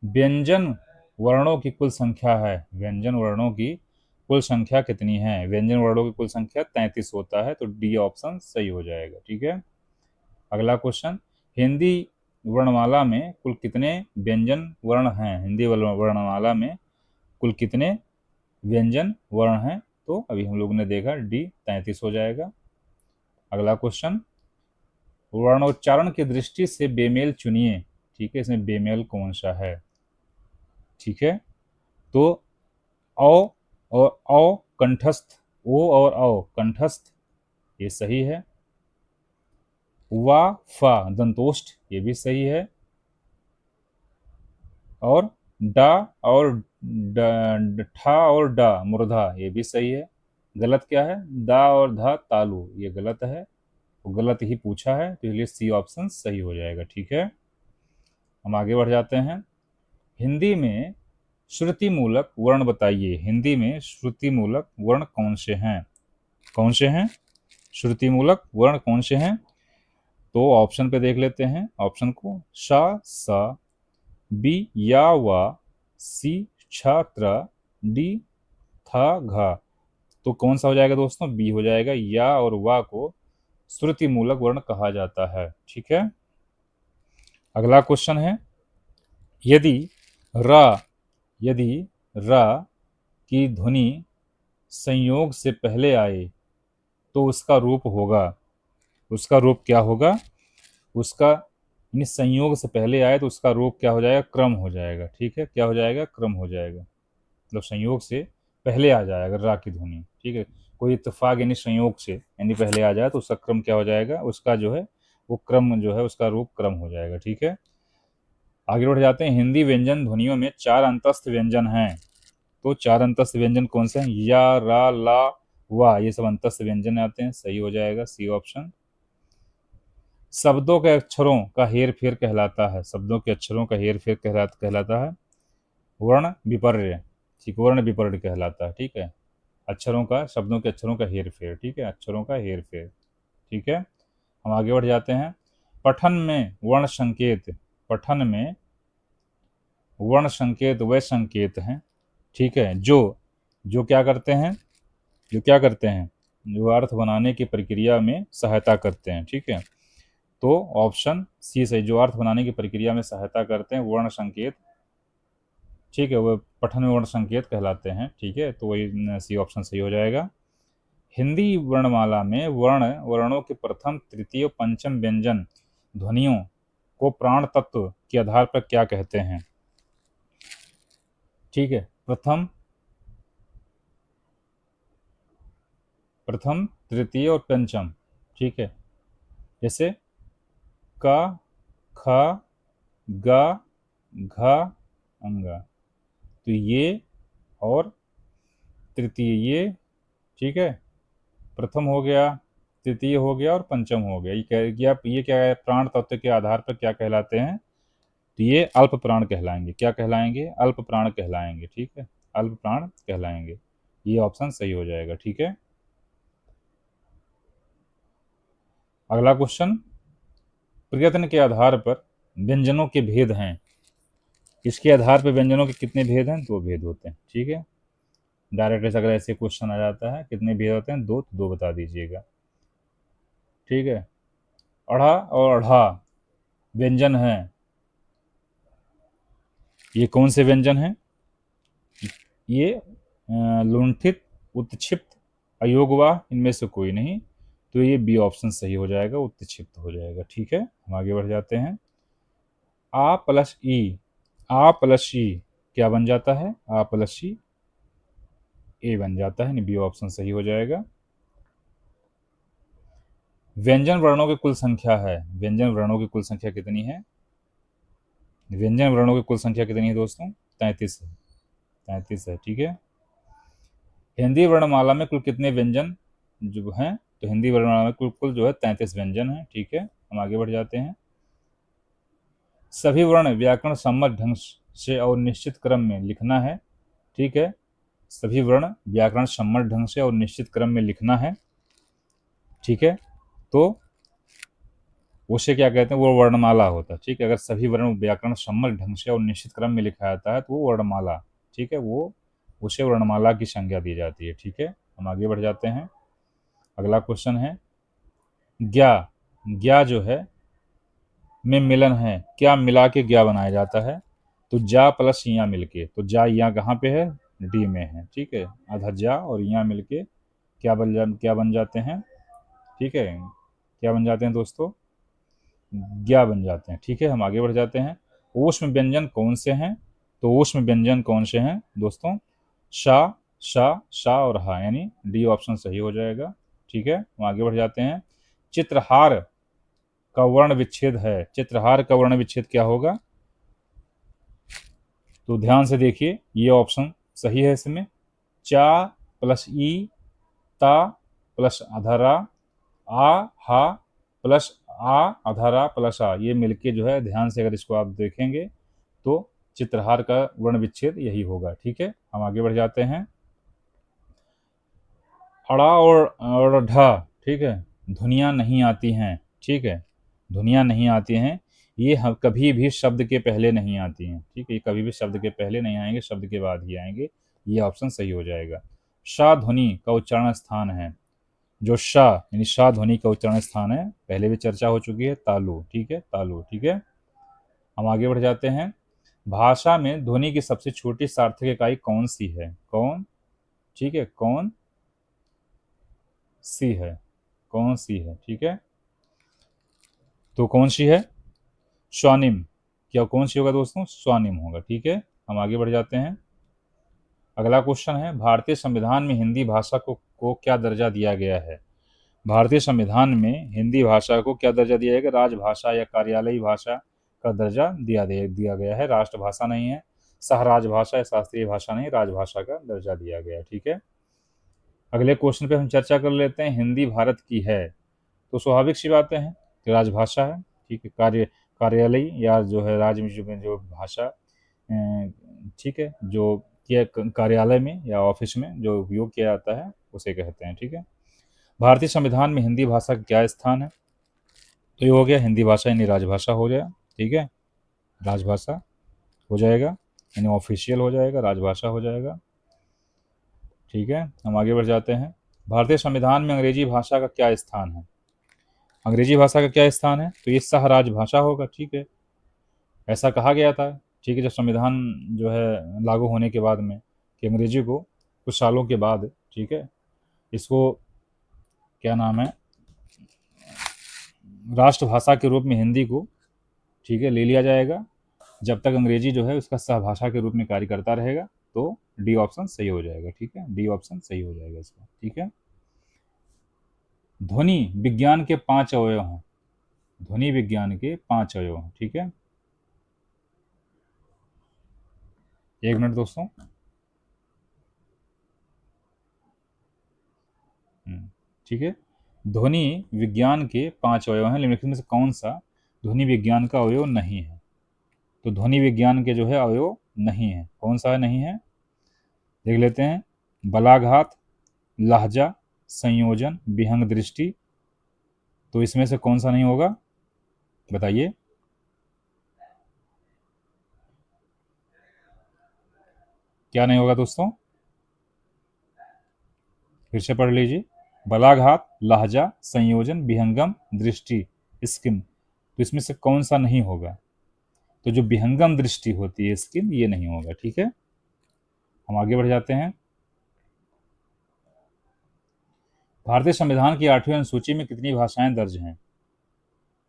व्यंजन वर्णों की कुल संख्या है, व्यंजन वर्णों की कुल संख्या कितनी है? व्यंजन वर्णों की कुल संख्या 33 होता है, तो डी ऑप्शन सही हो जाएगा। ठीक है, अगला क्वेश्चन, हिंदी वर्णमाला में कुल कितने व्यंजन वर्ण हैं? हिंदी वर्णमाला में कुल कितने व्यंजन वर्ण हैं? तो अभी हम लोग ने देखा डी 33 हो जाएगा। अगला क्वेश्चन, वर्णोच्चारण की दृष्टि से बेमेल चुनिए। ठीक है, इसमें बेमेल कौन सा है? ठीक है, तो औ और औ कंठस्थ, ओ और औ कंठस्थ, ये सही है। वा फा दंतोष्ठ, ये भी सही है। और डा और ठा और डा मूर्धा, ये भी सही है। गलत क्या है? दा और धा तालु, ये गलत है, वो गलत ही पूछा है, तो इसलिए सी ऑप्शन सही हो जाएगा। ठीक है, हम आगे बढ़ जाते हैं। हिंदी में श्रुति मूलक वर्ण बताइए। हिंदी में श्रुति मूलक वर्ण कौन से हैं? कौन से हैं श्रुति मूलक वर्ण? कौन से हैं? तो ऑप्शन पे देख लेते हैं ऑप्शन को। शा सा, बी या वा, सी छात्र, डी था घा। तो कौन सा हो जाएगा दोस्तों? बी हो जाएगा। या और वा को श्रुति मूलक वर्ण कहा जाता है। ठीक है, अगला क्वेश्चन है, यदि रा यदि रा की ध्वनि संयोग से पहले आए तो उसका रूप होगा, उसका रूप क्या होगा? उसका यानी संयोग से पहले आए तो उसका रूप क्या हो जाएगा? क्रम हो जाएगा। ठीक है, क्या हो जाएगा? क्रम हो जाएगा, मतलब संयोग से पहले आ जाएगा रा की ध्वनि। ठीक है, कोई इत्तेफाक यानी संयोग से यानी पहले आ जाए तो उसका क्रम क्या हो जाएगा? उसका जो है वो क्रम जो है उसका रूप क्रम हो जाएगा। ठीक है, आगे बढ़ जाते हैं। हिंदी व्यंजन ध्वनियों में 4 अंतस्थ व्यंजन हैं, तो 4 अंतस्थ व्यंजन कौन से हैं? या, रा, ला, वा, ये सब अंतस्थ व्यंजन आते हैं, सही हो जाएगा सी ऑप्शन। शब्दों के अक्षरों का हेर फेर कहलाता है, शब्दों के अक्षरों का हेर फेर कहलाता है वर्ण विपर्य। ठीक, वर्ण विपर्य कहलाता है। ठीक है, अक्षरों का, शब्दों के अक्षरों का हेर फेर। ठीक है, अक्षरों का हेर फेर। ठीक है, हम आगे बढ़ जाते हैं। पठन में वर्ण संकेत, पठन में वर्ण संकेत वे संकेत हैं, ठीक है, जो जो क्या करते हैं? जो क्या करते हैं? जो अर्थ बनाने की प्रक्रिया में सहायता करते हैं। ठीक है, तो ऑप्शन सी से, जो अर्थ बनाने की प्रक्रिया में सहायता करते हैं वर्ण संकेत, ठीक है, वो पठन में वर्ण संकेत कहलाते हैं। ठीक है, तो वही सी ऑप्शन सही हो जाएगा। हिंदी वर्णमाला में वर्णों के प्रथम, तृतीय, पंचम व्यंजन ध्वनियों को प्राण तत्व के आधार पर क्या कहते हैं? ठीक है, प्रथम, तृतीय और पंचम। ठीक है, जैसे का, खा, गा, घा, अंगा, तो ये और तृतीय, ये, ठीक है, प्रथम हो गया, तृतीय हो गया और पंचम हो गया। ये क्या है? प्राण तत्व के आधार पर क्या कहलाते हैं? तो ये अल्प प्राण कहलाएंगे। क्या कहलाएंगे? अल्प प्राण कहलाएंगे। ठीक है, अल्प प्राण कहलाएंगे, ये ऑप्शन सही हो जाएगा। ठीक है, अगला क्वेश्चन, प्रयत्न के आधार पर व्यंजनों के भेद हैं। इसके आधार पर व्यंजनों के कितने भेद हैं? 2 भेद होते हैं। ठीक है, डायरेक्ट अगर ऐसे क्वेश्चन आ जाता है कितने भेद होते हैं? 2, तो 2 बता दीजिएगा। ठीक है, अढ़ा और अढ़ा व्यंजन है, ये कौन से व्यंजन हैं? ये लुंठित, उत्क्षिप्त, अयोगवाह, इनमें से कोई नहीं, तो ये बी ऑप्शन सही हो जाएगा, उत्क्षिप्त हो जाएगा। ठीक है, हम आगे बढ़ जाते हैं। आ प्लस ई, आ प्लस ई क्या बन जाता है, आ प्लस सी ए बन जाता है, बी ऑप्शन सही हो जाएगा। व्यंजन वर्णों की कुल संख्या है, व्यंजन वर्णों की कुल संख्या कितनी है, व्यंजन वर्णों की कुल संख्या कितनी है दोस्तों, 33 है, 33 है, ठीक है। हिंदी वर्णमाला में कुल कितने व्यंजन जो हैं, तो हिंदी वर्णमाला में कुल कुल जो है 33 व्यंजन हैं, ठीक है। हम आगे बढ़ जाते हैं। सभी वर्ण व्याकरण सम्मत ढंग से और निश्चित क्रम में लिखना है, ठीक है। सभी वर्ण व्याकरण सम्मत ढंग से और निश्चित क्रम में लिखना है, ठीक है। तो उसे क्या कहते हैं, वो वर्णमाला होता है, ठीक है। अगर सभी वर्ण व्याकरण सम्मत ढंग से और निश्चित क्रम में लिखा जाता है तो वो वर्णमाला, ठीक है, वो उसे वर्णमाला की संज्ञा दी जाती है, ठीक है। हम आगे बढ़ जाते हैं। अगला क्वेश्चन है ज्ञा, ज्ञा जो है में मिलन है, क्या मिला के ज्ञा बनाया जाता है, तो जा प्लस या मिलके, तो जा या कहाँ पे है, डी में है, ठीक है। आधा जा और या मिलके क्या बन जाते हैं, ठीक है, क्या बन जाते हैं दोस्तों, ज्ञा बन जाते हैं, ठीक है। हम आगे बढ़ जाते हैं। ऊष्म व्यंजन कौन से हैं, तो ऊष्म व्यंजन कौन से हैं दोस्तों, शा, शा और हा, यानी डी ऑप्शन सही हो जाएगा, ठीक है। हम आगे बढ़ जाते हैं। चित्रहार का वर्ण विच्छेद है, चित्रहार का वर्ण विच्छेद क्या होगा, तो ध्यान से देखिए, ये ऑप्शन सही है इसमें, चा प्लस ई, ता प्लस अधरा, आ हा प्लस आ अधरा प्लस आ, ये मिलके जो है, ध्यान से अगर इसको आप देखेंगे तो चित्रहार का वर्ण विच्छेद यही होगा, ठीक है। हम आगे बढ़ जाते हैं। अड़ा और ढा, ठीक है, ध्वनियाँ नहीं आती हैं, ठीक है, ध्वनियाँ नहीं आती हैं, ये हम कभी भी शब्द के पहले नहीं आती हैं, ठीक है, ये कभी भी शब्द के पहले नहीं आएंगे, शब्द के बाद ही आएंगे, ये ऑप्शन सही हो जाएगा। शा ध्वनि का उच्चारण स्थान है, जो शा यानी शा ध्वनि का उच्चारण स्थान है, पहले भी चर्चा हो चुकी है, तालु, ठीक है, तालु, ठीक है। हम आगे बढ़ जाते हैं। भाषा में ध्वनि की सबसे छोटी सार्थक इकाई कौन सी है, कौन, ठीक है, कौन सी है, कौन सी है, ठीक है, तो कौन सी है, स्वनिम, क्या कौन सी होगा दोस्तों, स्वनिम होगा, ठीक है। हम आगे बढ़ जाते हैं। अगला क्वेश्चन है भारतीय संविधान में हिंदी भाषा को क्या दर्जा दिया गया है, भारतीय संविधान में हिंदी भाषा को क्या दर्जा दिया गया, राजभाषा या कार्यालयी भाषा का दर्जा दिया गया है, राष्ट्रभाषा नहीं है, सह राजभाषा या शास्त्रीय भाषा नहीं, राजभाषा का दर्जा दिया गया है, ठीक है। अगले क्वेश्चन पे हम चर्चा कर लेते हैं, हिंदी भारत की है, तो स्वाभाविक सी बातें हैं कि राजभाषा है, ठीक है, कार्यालय या जो है राज्य में जो भाषा, ठीक है, जो कार्यालय में या ऑफिस में जो उपयोग किया जाता है उसे कहते हैं, ठीक है। भारतीय संविधान में हिंदी भाषा का क्या स्थान है, तो ये हो गया हिंदी भाषा यानी राजभाषा हो जाए, ठीक है, राजभाषा हो जाएगा यानी ऑफिशियल हो जाएगा, राजभाषा हो जाएगा, ठीक है। हम आगे बढ़ जाते हैं। भारतीय संविधान में अंग्रेजी भाषा का क्या स्थान है, अंग्रेजी भाषा का क्या स्थान है, तो ये सह राजभाषा होगा, ठीक है, ऐसा कहा गया था, ठीक है, जब संविधान जो है लागू होने के बाद में, कि अंग्रेजी को कुछ सालों के बाद, ठीक है, इसको क्या नाम है, राष्ट्रभाषा के रूप में हिंदी को, ठीक है, ले लिया जाएगा, जब तक अंग्रेजी जो है उसका सहभाषा के रूप में कार्य करता रहेगा, तो डी ऑप्शन सही हो जाएगा, ठीक है, डी ऑप्शन सही हो जाएगा इसका, ठीक है। ध्वनि विज्ञान के 5 अवयव हैं, ध्वनि विज्ञान के 5 अवयव हैं, ठीक है, एक मिनट दोस्तों। ठीक है, ध्वनि विज्ञान के 5 अवयव हैं, निम्नलिखित में से कौन सा ध्वनि विज्ञान का अवयव नहीं है, तो ध्वनि विज्ञान के जो है अवयव नहीं है, कौन सा है नहीं है, देख लेते हैं। बलाघात, लहजा, संयोजन, विहंग दृष्टि, तो इसमें से कौन सा नहीं होगा, बताइए, क्या नहीं होगा दोस्तों, फिर से पढ़ लीजिए। बलाघात, लहजा, संयोजन, विहंगम, दृष्टि, स्किम, तो इसमें से कौन सा नहीं होगा, तो जो विहंगम दृष्टि होती है, स्किम, ये नहीं होगा, ठीक है। हम आगे बढ़ जाते हैं। भारतीय संविधान की 8वीं अनुसूची में कितनी भाषाएं दर्ज हैं,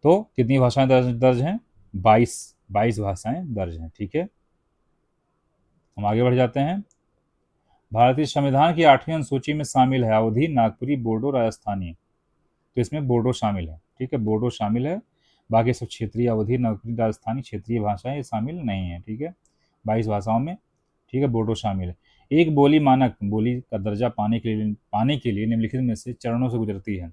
तो कितनी भाषाएं दर्ज हैं, 22 भाषाएं दर्ज हैं, ठीक है। हम आगे बढ़ जाते हैं। भारतीय संविधान की 8वीं अनुसूची में शामिल है अवधी, नागपुरी, बोडो, राजस्थानी। तो इसमें बोडो शामिल है, ठीक है, बोडो शामिल है। बाकी सब क्षेत्रीय, अवधी, नागपुरी, राजस्थानी क्षेत्रीय भाषाएं ये शामिल नहीं है, ठीक है। 22 भाषाओं में, ठीक है, बोडो शामिल है। एक बोली मानक बोली का दर्जा पाने के लिए निम्नलिखित में से चरणों से गुजरती है।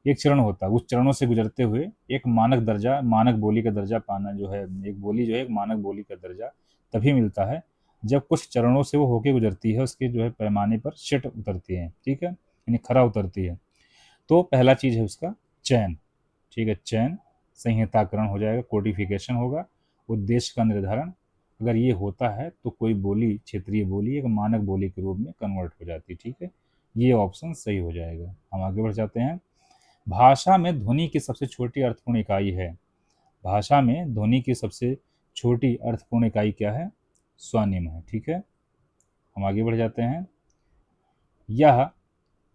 एक चरण होता है, उस चरणों से गुजरते हुए एक मानक बोली का दर्जा पाना जो है, एक बोली जो है एक मानक बोली का दर्जा तभी मिलता है जब कुछ चरणों से वो होके गुजरती है, उसके जो है पैमाने पर शिट उतरती है, ठीक है, यानी खरा उतरती है। तो पहला चीज है उसका चयन, ठीक है, चयन, संहिताकरण हो जाएगा, कोडिफिकेशन होगा, उद्देश्य का निर्धारण। अगर ये होता है तो कोई बोली, क्षेत्रीय बोली एक मानक बोली के रूप में कन्वर्ट हो जाती है, ठीक है। ये ऑप्शन सही हो जाएगा। हम आगे बढ़ जाते हैं। भाषा में ध्वनि की सबसे छोटी अर्थपूर्ण इकाई है। भाषा में ध्वनि की सबसे छोटी अर्थपूर्ण इकाई क्या है? स्वनिम है, ठीक है। हम आगे बढ़ जाते हैं। यह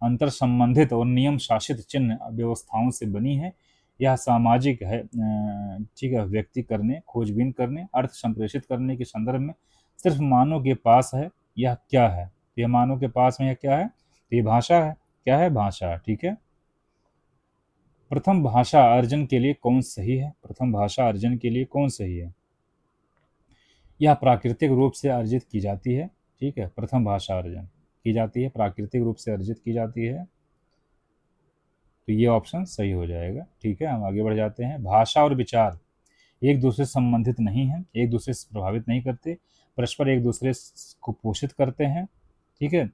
अंतर संबंधित और नियम शासित चिन्ह व्यवस्थाओं से बनी है। यह सामाजिक है, ठीक है, व्यक्ति करने, खोजबीन करने, अर्थ संप्रेषित करने के संदर्भ में सिर्फ मानव के पास है। यह क्या है? यह मानव के पास में यह क्या है? तो ये भाषा है। क्या है? भाषा, ठीक है। प्रथम भाषा अर्जन के लिए कौन सही है? प्रथम भाषा अर्जन के लिए कौन सही है? यह प्राकृतिक रूप से अर्जित की जाती है, ठीक है। प्रथम भाषा अर्जन की जाती है, प्राकृतिक रूप से अर्जित की जाती है, तो ये ऑप्शन सही हो जाएगा, ठीक है। हम आगे बढ़ जाते हैं। भाषा और विचार एक दूसरे से संबंधित नहीं है, एक दूसरे से प्रभावित नहीं करते, परस्पर एक दूसरे को पोषित करते हैं, ठीक है,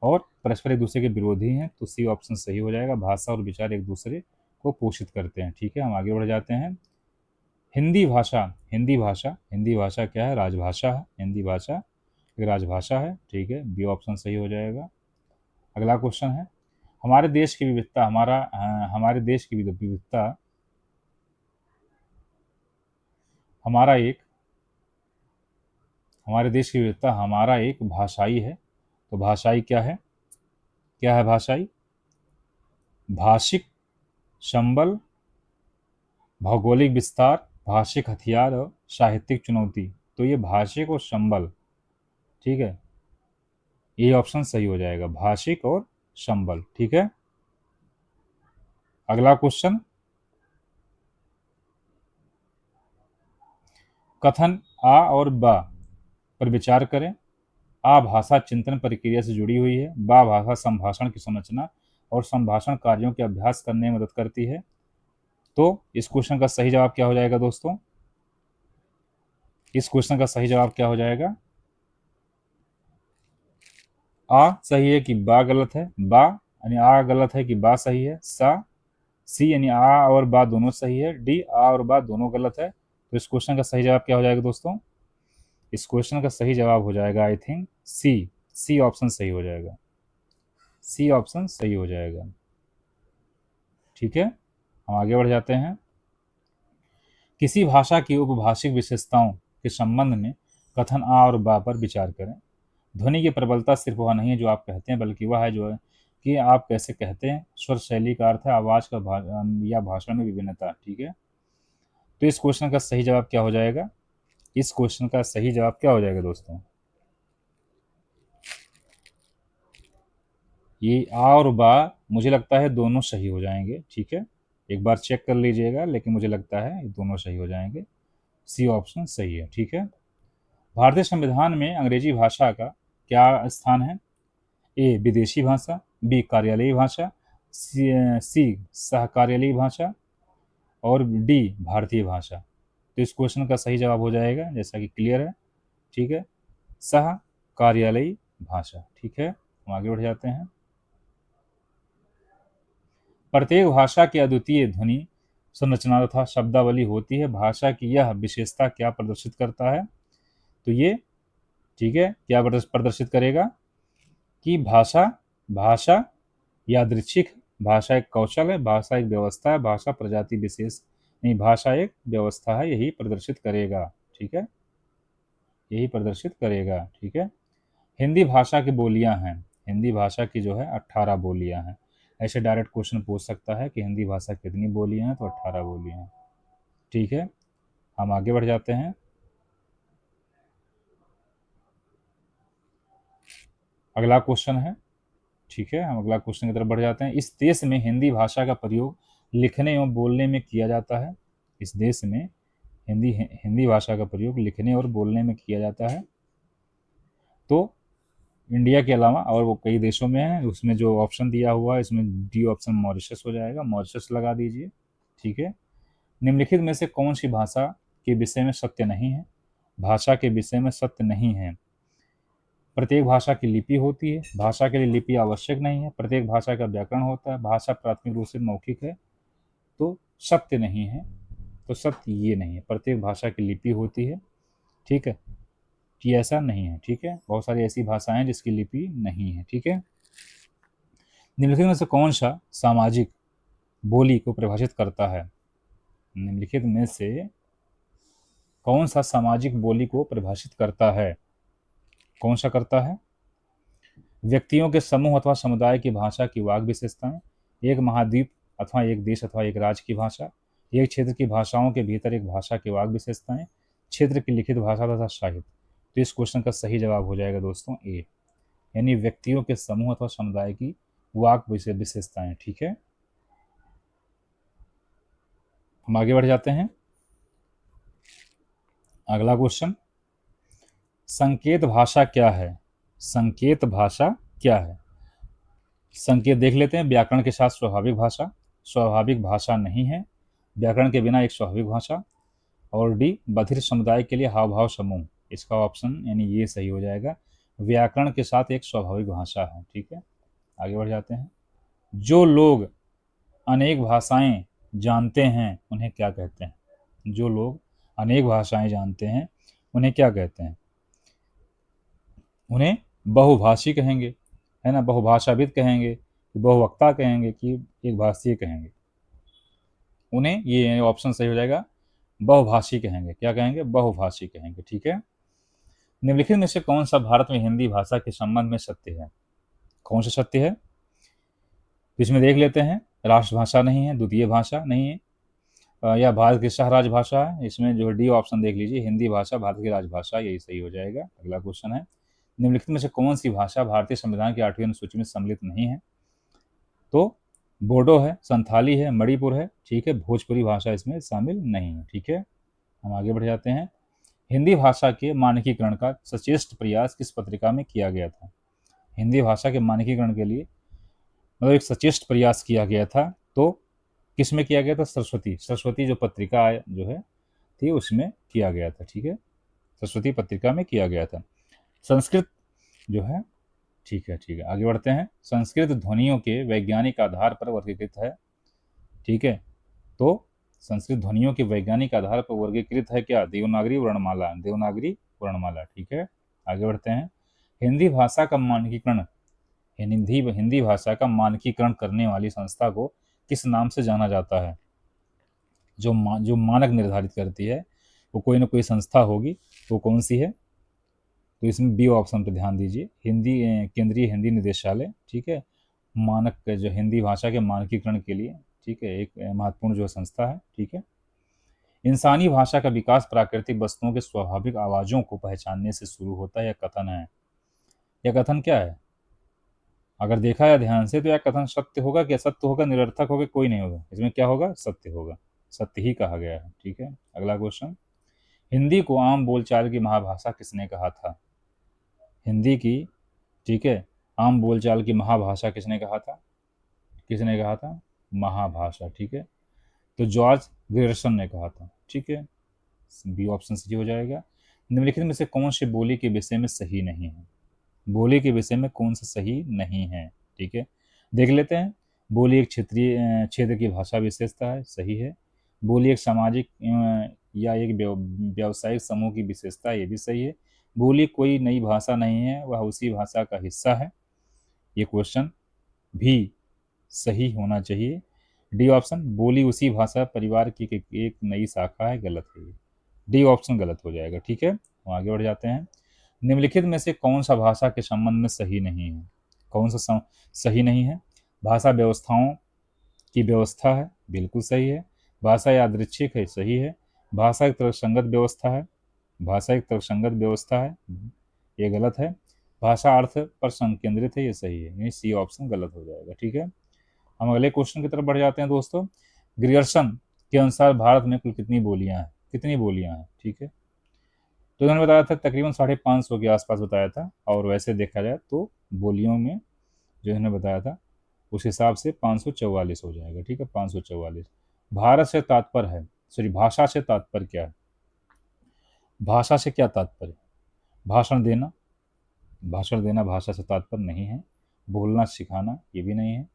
और परस्पर एक दूसरे के विरोधी हैं, तो सी ऑप्शन सही हो जाएगा। भाषा और विचार एक दूसरे को पोषित करते हैं, ठीक है। हम आगे बढ़ जाते हैं। हिंदी भाषा, हिंदी भाषा क्या है? राजभाषा है। हिंदी भाषा एक राजभाषा है, ठीक है, बी ऑप्शन सही हो जाएगा। अगला क्वेश्चन है, हमारे देश की विविधता हमारे देश की विविधता हमारा एक हमारे देश की विविधता हमारा एक भाषाई है। तो भाषाई क्या है? क्या है भाषाई? भाषिक संबल, भौगोलिक विस्तार, भाषिक हथियार और साहित्यिक चुनौती। तो ये भाषिक और संबल, ठीक है, ये ऑप्शन सही हो जाएगा, भाषिक और संबल, ठीक है। अगला क्वेश्चन, कथन आ और बा पर विचार करें। आ भाषा चिंतन प्रक्रिया से जुड़ी हुई है। बा भाषा संभाषण की संरचना और संभाषण कार्यों के अभ्यास करने में मदद करती है। तो इस क्वेश्चन का सही जवाब क्या हो जाएगा दोस्तों? इस क्वेश्चन का सही जवाब क्या हो जाएगा? आ सही है कि बा गलत है? बा यानी आ गलत है कि बा सही है? सी यानी आ और बा दोनों सही है। डी आ और बा दोनों गलत है। तो इस क्वेश्चन का सही जवाब क्या हो जाएगा दोस्तों? इस क्वेश्चन का सही जवाब हो जाएगा आई थिंक सी ऑप्शन सही हो जाएगा। सी ऑप्शन सही हो जाएगा, ठीक है। हम आगे बढ़ जाते हैं। किसी भाषा की उपभाषिक विशेषताओं के संबंध में कथन आ और बा पर विचार करें। ध्वनि की प्रबलता सिर्फ वह नहीं है जो आप कहते हैं, बल्कि वह है जो है कि आप कैसे कहते हैं। स्वर शैली का अर्थ है आवाज का या भाषण में विभिन्नता, ठीक है। तो इस क्वेश्चन का सही जवाब क्या हो जाएगा? इस क्वेश्चन का सही जवाब क्या हो जाएगा दोस्तों? ये आ और बा मुझे लगता है दोनों सही हो जाएंगे, ठीक है। एक बार चेक कर लीजिएगा, लेकिन मुझे लगता है ये दोनों सही हो जाएंगे। सी ऑप्शन सही है, ठीक है। भारतीय संविधान में अंग्रेजी भाषा का क्या स्थान है? ए विदेशी भाषा, बी कार्यालयी भाषा, सी सहकार्यालयी भाषा और डी भारतीय भाषा। तो इस क्वेश्चन का सही जवाब हो जाएगा, जैसा कि क्लियर है, ठीक है, सह कार्यालयी भाषा, ठीक है। हम आगे बढ़ जाते हैं। प्रत्येक भाषा की अद्वितीय ध्वनि संरचना तथा शब्दावली होती है। भाषा की यह विशेषता क्या प्रदर्शित करता है? तो ये, ठीक है, क्या प्रदर्शित करेगा कि भाषा भाषा यादृच्छिक, भाषा एक कौशल है, भाषा एक व्यवस्था है, भाषा प्रजाति विशेष नहीं, भाषा एक व्यवस्था है, यही प्रदर्शित करेगा, ठीक है, यही प्रदर्शित करेगा, ठीक है। हिंदी भाषा की बोलियां हैं, हिंदी भाषा की जो है 18 बोलियां हैं। ऐसे डायरेक्ट क्वेश्चन पूछ सकता है कि हिंदी भाषा कितनी बोलियां हैं, तो 18 बोलियां हैं, ठीक है। हम आगे बढ़ जाते हैं। अगला क्वेश्चन है, ठीक है, हम अगला क्वेश्चन की तरफ बढ़ जाते हैं। इस देश में हिंदी भाषा का प्रयोग लिखने एवं बोलने में किया जाता है। इस देश में हिंदी भाषा का प्रयोग लिखने और बोलने में किया जाता है। तो इंडिया के अलावा और वो कई देशों में है, उसमें जो ऑप्शन दिया हुआ है इसमें डी ऑप्शन मॉरिशस हो जाएगा, मॉरिशस लगा दीजिए, ठीक है। निम्नलिखित में से कौन सी भाषा के विषय में सत्य नहीं है? भाषा के विषय में सत्य नहीं है। प्रत्येक भाषा की लिपि होती है, भाषा के लिए लिपि आवश्यक नहीं है। प्रत्येक भाषा का व्याकरण होता है, भाषा प्राथमिक रूप से मौखिक है। तो सत्य नहीं है, तो सत्य ये नहीं है, प्रत्येक भाषा की लिपि होती है, ठीक है, कि ऐसा नहीं है, ठीक है। बहुत सारी ऐसी भाषाएं जिसकी लिपि नहीं है, ठीक है। निम्नलिखित में से कौन सा सामाजिक बोली को परिभाषित करता है? निम्नलिखित में से कौन सा सामाजिक बोली को परिभाषित करता है? कौन सा करता है? व्यक्तियों के समूह अथवा समुदाय की भाषा की वाक विशेषताएं, एक महाद्वीप अथवा एक देश अथवा एक राज्य की भाषा, एक क्षेत्र की भाषाओं के भीतर एक भाषा की वाक विशेषताएं, क्षेत्र की लिखित भाषा तथा साहित्य। तो इस क्वेश्चन का सही जवाब हो जाएगा दोस्तों ए, यानी व्यक्तियों के समूह अथवा समुदाय की वाक विशेषताएं, ठीक है। हम आगे बढ़ जाते हैं। अगला क्वेश्चन, संकेत भाषा क्या है? संकेत भाषा क्या है? संकेत देख लेते हैं। व्याकरण के साथ स्वाभाविक भाषा, स्वाभाविक भाषा नहीं है। व्याकरण के बिना एक स्वाभाविक भाषा। और डी, बधिर समुदाय के लिए हाव भाव समूह। इसका ऑप्शन यानी ये सही हो जाएगा, व्याकरण के साथ एक स्वाभाविक भाषा है, ठीक है। आगे बढ़ जाते हैं। जो लोग अनेक भाषाएं जानते हैं उन्हें क्या कहते हैं? जो लोग अनेक भाषाएं जानते हैं उन्हें क्या कहते हैं? उन्हें बहुभाषी कहेंगे, है ना, बहुभाषाविद कहेंगे, बहुवक्ता कहेंगे कि एक भाषीय कहेंगे। उन्हें ये ऑप्शन सही हो जाएगा, बहुभाषी कहेंगे। क्या कहेंगे? बहुभाषी कहेंगे, ठीक है। निम्नलिखित में से कौन सा भारत में हिंदी भाषा के संबंध में सत्य है? कौन सा सत्य है? इसमें देख लेते हैं। राष्ट्रभाषा नहीं है, द्वितीय भाषा नहीं है, या भारत की सह राजभाषा है। इसमें जो डी ऑप्शन देख लीजिए, हिंदी भाषा भारत की राजभाषा, यही सही हो जाएगा। अगला क्वेश्चन है, निम्नलिखित में से कौन सी भाषा भारतीय संविधान की 8वीं अनुसूची में सम्मिलित नहीं है? तो बोडो है, संथाली है, मणिपुर है, ठीक है, भोजपुरी भाषा इसमें शामिल नहीं है, ठीक है। हम आगे बढ़ जाते हैं। हिंदी भाषा के मानकीकरण का सचेष्ट प्रयास किस पत्रिका में किया गया था? हिंदी भाषा के मानकीकरण के लिए मतलब एक सचेष्ट प्रयास किया गया था, तो किस में किया गया था? सरस्वती जो पत्रिका जो है थी उसमें किया गया था, ठीक है, सरस्वती पत्रिका में किया गया था। संस्कृत जो है, ठीक है, ठीक है, आगे बढ़ते हैं। संस्कृत ध्वनियों के वैज्ञानिक आधार पर वर्गीकृत है, ठीक है। तो संस्कृत ध्वनियों के वैज्ञानिक आधार पर वर्गीकृत है क्या? देवनागरी वर्णमाला, देवनागरी वर्णमाला, ठीक है। आगे बढ़ते हैं। हिंदी भाषा का मानकीकरण, हिंदी भाषा का मानकीकरण करने वाली संस्था को किस नाम से जाना जाता है? जो मानक निर्धारित करती है वो कोई ना कोई संस्था होगी, वो कौन सी है? तो इसमें बी ऑप्शन पर ध्यान दीजिए, केंद्रीय हिंदी निदेशालय, ठीक है। मानक जो हिंदी भाषा के मानकीकरण के लिए, ठीक है, एक महत्वपूर्ण जो संस्था है, ठीक है। इंसानी भाषा का विकास प्राकृतिक वस्तुओं के स्वाभाविक आवाज़ों को पहचानने से शुरू होता है, यह कथन है। यह कथन क्या है? अगर देखा है ध्यान से तो यह कथन सत्य होगा कि असत्य होगा, निरर्थक होगा, कोई नहीं होगा। इसमें क्या होगा? सत्य होगा, सत्य ही कहा गया है, ठीक है। अगला क्वेश्चन, हिंदी को आम बोलचाल की महाभाषा किसने कहा था? हिंदी की, ठीक है, आम बोलचाल की महाभाषा किसने कहा था? किसने कहा था? महाभाषा, ठीक है। तो जॉर्ज ग्रियर्सन ने कहा था, ठीक है। बी ऑप्शन सही हो जाएगा। निम्नलिखित में से कौन सी बोली के विषय में सही नहीं है? बोली के विषय में कौन सा सही नहीं है, ठीक है, देख लेते हैं। बोली एक क्षेत्रीय क्षेत्र की भाषा विशेषता है, सही है। बोली एक सामाजिक या एक व्यावसायिक समूह की विशेषता है, ये भी सही है। बोली कोई नई भाषा नहीं है, वह उसी भाषा का हिस्सा है, ये क्वेश्चन भी सही होना चाहिए। डी ऑप्शन, बोली उसी भाषा परिवार की एक नई शाखा है, गलत है। डी ऑप्शन गलत हो जाएगा, ठीक है। हम आगे बढ़ जाते हैं। निम्नलिखित में से कौन सा भाषा के संबंध में सही नहीं है? कौन सा सही नहीं है? भाषा व्यवस्थाओं की व्यवस्था है, बिल्कुल सही है। भाषा यादृच्छिक है, सही है। भाषा एक तर्कसंगत व्यवस्था है, भाषा एक तर्कसंगत व्यवस्था है, ये गलत है। भाषा अर्थ पर संकेंद्रित है, ये सही है, यानी सी ऑप्शन गलत हो जाएगा। ठीक है, हम अगले क्वेश्चन की तरफ बढ़ जाते हैं दोस्तों। ग्रियर्सन के अनुसार भारत में कुल कितनी बोलियां हैं, कितनी बोलियां हैं? ठीक है, तो इन्होंने बताया था तकरीबन 550 के आसपास बताया था, और वैसे देखा जाए तो बोलियों में जो इन्होंने बताया था उस हिसाब से 544 हो जाएगा। ठीक है, 544। भारत से तात्पर्य है, सॉरी, भाषा से तात्पर्य क्या है? भाषा से क्या तात्पर्य? भाषण देना, भाषण देना भाषा से तात्पर्य नहीं है। बोलना सिखाना, ये भी नहीं है।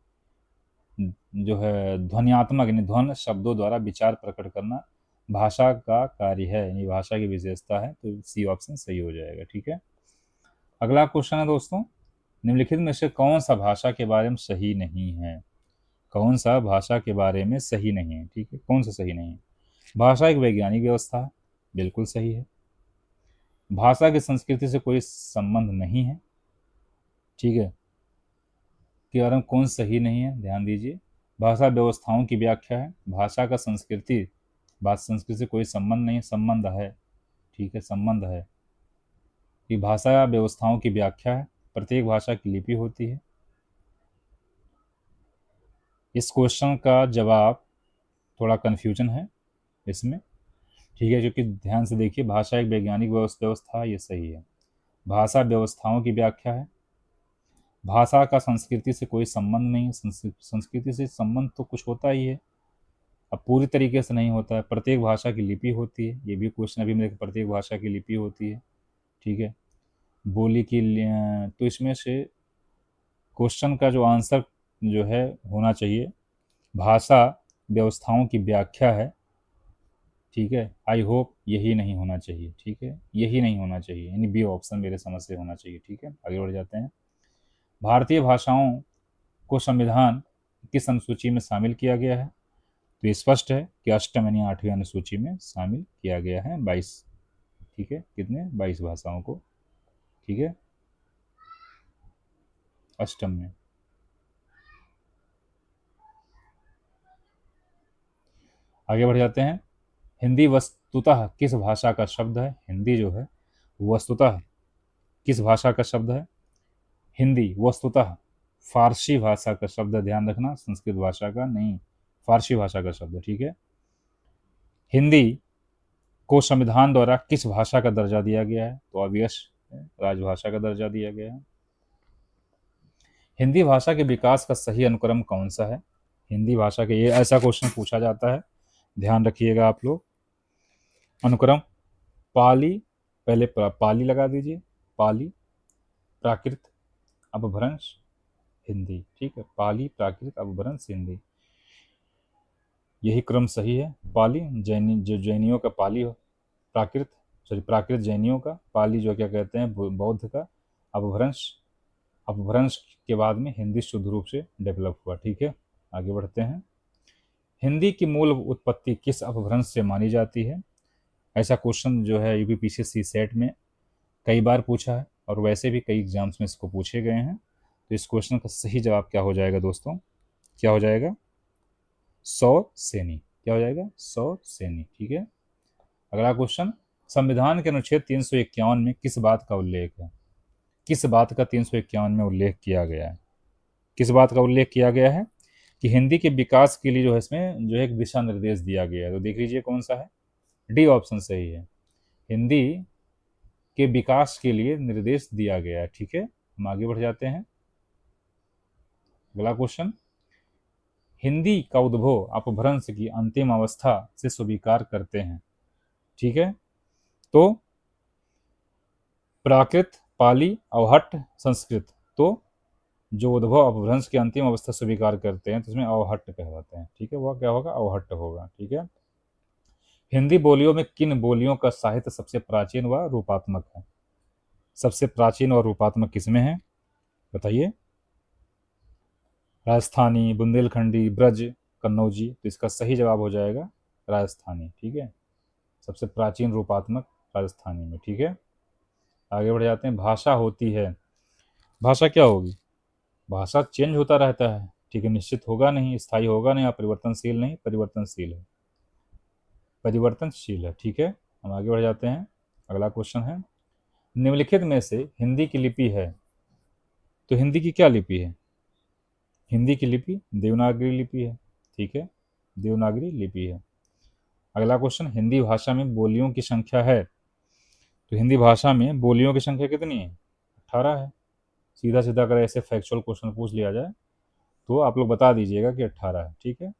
जो है ध्वन्यात्मक, यानी ध्वन शब्दों द्वारा विचार प्रकट करना भाषा का कार्य है, यानी भाषा की विशेषता है, तो सी ऑप्शन सही हो जाएगा। ठीक है, अगला क्वेश्चन है दोस्तों, निम्नलिखित में से कौन सा भाषा के बारे में सही नहीं है? कौन सा भाषा के बारे में सही नहीं है? ठीक है, कौन सा सही नहीं है? भाषा एक वैज्ञानिक व्यवस्था है, बिल्कुल सही है। भाषा की संस्कृति से कोई संबंध नहीं है। ठीक है, के बारे में कौन सही नहीं है, ध्यान दीजिए। भाषा व्यवस्थाओं की व्याख्या है, भाषा का संस्कृति, बात संस्कृति से कोई संबंध नहीं, संबंध है। ठीक है, संबंध है। कि भाषा व्यवस्थाओं की व्याख्या है, प्रत्येक भाषा की लिपि होती है। इस क्वेश्चन का जवाब थोड़ा कन्फ्यूजन है इसमें। ठीक है, क्योंकि ध्यान से देखिए, भाषा एक वैज्ञानिक व्यवस्था, ये सही है। भाषा व्यवस्थाओं की व्याख्या है, भाषा का संस्कृति से कोई संबंध नहीं, संस्कृति से संबंध तो कुछ होता ही है, अब पूरी तरीके से नहीं होता है। प्रत्येक भाषा की लिपि होती है, ये भी क्वेश्चन अभी मेरे, प्रत्येक भाषा की लिपि होती है। ठीक है, बोली की तो इसमें से क्वेश्चन का जो आंसर जो है होना चाहिए, भाषा व्यवस्थाओं की व्याख्या है। ठीक है, आई होप यही नहीं होना चाहिए। ठीक है, यही नहीं होना चाहिए, यानी बी ऑप्शन मेरे समझ से होना चाहिए। ठीक है, आगे बढ़ जाते हैं। भारतीय भाषाओं को संविधान किस अनुसूची में शामिल किया गया है? तो ये स्पष्ट है कि अष्टम यानी 8वीं अनुसूची में शामिल किया गया है, 22। ठीक है, कितने? 22 भाषाओं को। ठीक है, अष्टम में। आगे बढ़ जाते हैं। हिंदी वस्तुतः किस भाषा का शब्द है? हिंदी जो है वस्तुतः किस भाषा का शब्द है? हिंदी वस्तुतः फारसी भाषा का शब्द है, ध्यान रखना, संस्कृत भाषा का नहीं, फारसी भाषा का शब्द है। ठीक है, हिंदी को संविधान द्वारा किस भाषा का दर्जा दिया गया है? तो ऑब्वियस राजभाषा का दर्जा दिया गया है। हिंदी भाषा के विकास का सही अनुक्रम कौन सा है? हिंदी भाषा के, ये ऐसा क्वेश्चन पूछा जाता है, ध्यान रखिएगा आप लोग। अनुक्रम, पाली, पहले पाली लगा दीजिए, पाली, प्राकृत, अपभ्रंश, हिंदी। ठीक है, पाली, प्राकृत, अपभ्रंश, हिंदी, यही क्रम सही है। पाली जैनी, जो जैनियों का पाली हो, प्राकृत, सॉरी, प्राकृत जैनियों का, पाली जो क्या कहते हैं बौद्ध का, अपभ्रंश, अपभ्रंश के बाद में हिंदी शुद्ध रूप से डेवलप हुआ। ठीक है, आगे बढ़ते हैं। हिंदी की मूल उत्पत्ति किस अपभ्रंश से मानी जाती है? ऐसा क्वेश्चन जो है यूपीपीसीएससी सेट में कई बार पूछा है, और वैसे भी कई एग्जाम्स में इसको पूछे गए हैं। तो इस क्वेश्चन का सही जवाब क्या हो जाएगा दोस्तों? क्या हो जाएगा? सौसेनी। क्या हो जाएगा? सौसेनी। ठीक है, अगला क्वेश्चन, संविधान के अनुच्छेद 351 में किस बात का उल्लेख है? किस बात का 351 में उल्लेख किया गया है? किस बात का उल्लेख किया गया है? कि हिंदी के विकास के लिए जो है इसमें जो है एक दिशा निर्देश दिया गया है, तो देख लीजिए कौन सा है। डी ऑप्शन सही है, हिंदी के विकास के लिए निर्देश दिया गया है। ठीक है, हम आगे बढ़ जाते हैं। अगला क्वेश्चन, हिंदी का उद्भव अपभ्रंश की अंतिम अवस्था से स्वीकार करते हैं। ठीक है, तो प्राकृत, पाली, अवहट्ट, संस्कृत, तो जो उद्भव अपभ्रंश की अंतिम अवस्था स्वीकार करते हैं तो इसमें अवहट्ट कहलाते हैं। ठीक है, वह क्या होगा? अवहट्ट होगा। ठीक है, हिंदी बोलियों में किन बोलियों का साहित्य सबसे प्राचीन व रूपात्मक है? सबसे प्राचीन और रूपात्मक किसमें है, बताइए? राजस्थानी, बुंदेलखंडी, ब्रज, कन्नौजी, तो इसका सही जवाब हो जाएगा राजस्थानी। ठीक है, सबसे प्राचीन रूपात्मक राजस्थानी में। ठीक है, आगे बढ़ जाते हैं। भाषा होती है, भाषा क्या होगी? भाषा चेंज होता रहता है। ठीक है, निश्चित होगा नहीं, स्थायी होगा नहीं, परिवर्तनशील नहीं, परिवर्तनशील है, परिवर्तनशील है। ठीक है, हम आगे बढ़ जाते हैं। अगला क्वेश्चन है, निम्नलिखित में से हिंदी की लिपि है, तो हिंदी की क्या लिपि है? हिंदी की लिपि देवनागरी लिपि है। ठीक है, देवनागरी लिपि है। अगला क्वेश्चन, हिंदी भाषा में बोलियों की संख्या है, तो हिंदी भाषा में बोलियों की संख्या कितनी है? 18 है। सीधा सीधा अगर ऐसे फैक्चुअल क्वेश्चन पूछ लिया जाए तो आप लोग बता दीजिएगा कि 18 है। ठीक है,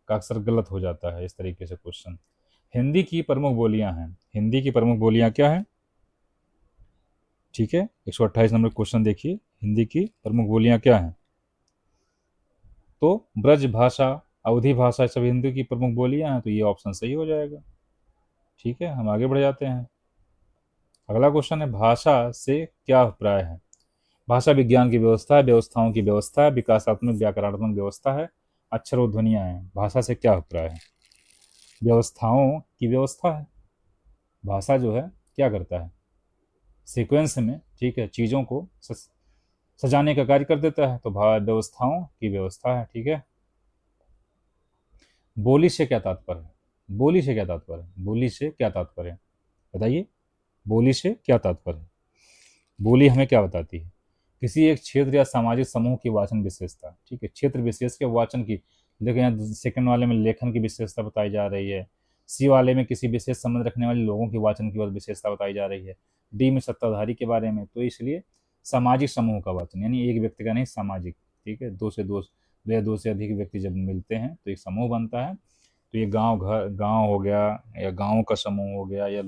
का अक्सर गलत हो जाता है इस तरीके से क्वेश्चन। हिंदी की प्रमुख बोलियां हैं, हिंदी की प्रमुख बोलियां क्या है? ठीक है, 128 नंबर क्वेश्चन देखिए, हिंदी की प्रमुख बोलियां क्या हैं? तो ब्रज भाषा, अवधी भाषा सब हिंदी की प्रमुख बोलियां हैं, तो ये ऑप्शन सही हो जाएगा। ठीक है, हम आगे बढ़ जाते हैं। अगला क्वेश्चन है, भाषा से क्या अभिप्राय है? भाषा विज्ञान की व्यवस्था है, व्यवस्थाओं की व्यवस्था है, विकासात्मक व्याकरणात्मक व्यवस्था है, अक्षर और ध्वनियां हैं। भाषा से क्या अभिप्राय है? व्यवस्थाओं की व्यवस्था है। भाषा जो है क्या करता है? सीक्वेंस में, ठीक है, चीज़ों को सजाने का कार्य कर देता है, तो व्यवस्थाओं की व्यवस्था है। ठीक है, बोली से क्या तात्पर्य है? बोली से क्या तात्पर्य है? बोली से क्या तात्पर्य है? बताइए, बोली से क्या तात्पर्य है? बोली हमें क्या बताती है? किसी एक क्षेत्र या सामाजिक समूह की वाचन विशेषता। ठीक है, क्षेत्र विशेष के वाचन की। देखिए यहाँ सेकंड वाले में लेखन की विशेषता बताई जा रही है, सी वाले में किसी विशेष संबंध रखने वाले लोगों की वाचन की विशेषता बताई जा रही है, डी में सत्ताधारी के बारे में, तो इसलिए सामाजिक समूह का वाचन, यानी एक व्यक्ति का नहीं, सामाजिक। ठीक है, दो या दो से अधिक व्यक्ति जब मिलते हैं तो एक समूह बनता है। तो ये गांव हो गया, या गांवों का समूह हो गया, या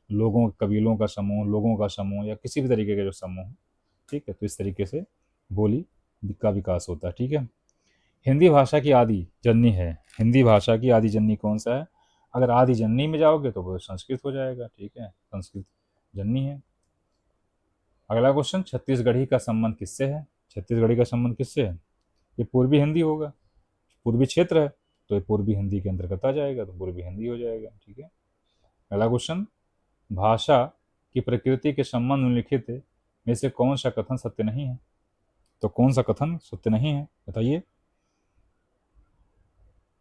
लोगों कबीलों का समूह, लोगों का समूह, या किसी भी तरीके का जो समूह है। ठीक है, तो इस तरीके से बोली का विकास होता है। ठीक है, हिंदी भाषा की आदि जननी है, हिंदी भाषा की आदि जननी कौन सा है? अगर आदि जननी में जाओगे तो वो संस्कृत हो जाएगा। ठीक है, संस्कृत जननी है। अगला क्वेश्चन, छत्तीसगढ़ी का संबंध किससे है? छत्तीसगढ़ी का संबंध किससे है? ये पूर्वी हिंदी होगा, पूर्वी क्षेत्र है, तो ये पूर्वी हिंदी के अंतर्गत आ जाएगा, तो पूर्वी हिंदी हो जाएगा। ठीक है, अगला क्वेश्चन, भाषा की प्रकृति के संबंध में लिखित में से कौन सा कथन सत्य नहीं है? तो कौन सा कथन सत्य नहीं है, बताइए।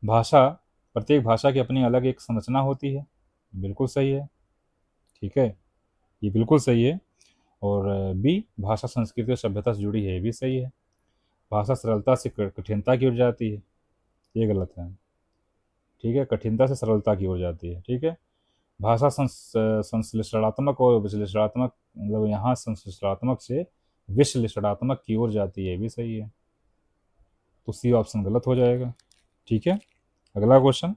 भाषा, प्रत्येक भाषा की अपनी अलग एक संरचना होती है, बिल्कुल सही है। ठीक है, ये बिल्कुल सही है। और बी, भाषा संस्कृति और सभ्यता से जुड़ी है, ये भी सही है। भाषा सरलता से कठिनता की ओर जाती है, ये गलत है। ठीक है, कठिनता से सरलता की ओर जाती है। ठीक है, भाषा संश्लेषणात्मक और विश्लेषणात्मक, मतलब यहाँ संश्लेषणात्मक से विश्लेषणात्मक की ओर जाती है, ये भी सही है। तो सी ऑप्शन गलत हो जाएगा। ठीक है, अगला क्वेश्चन,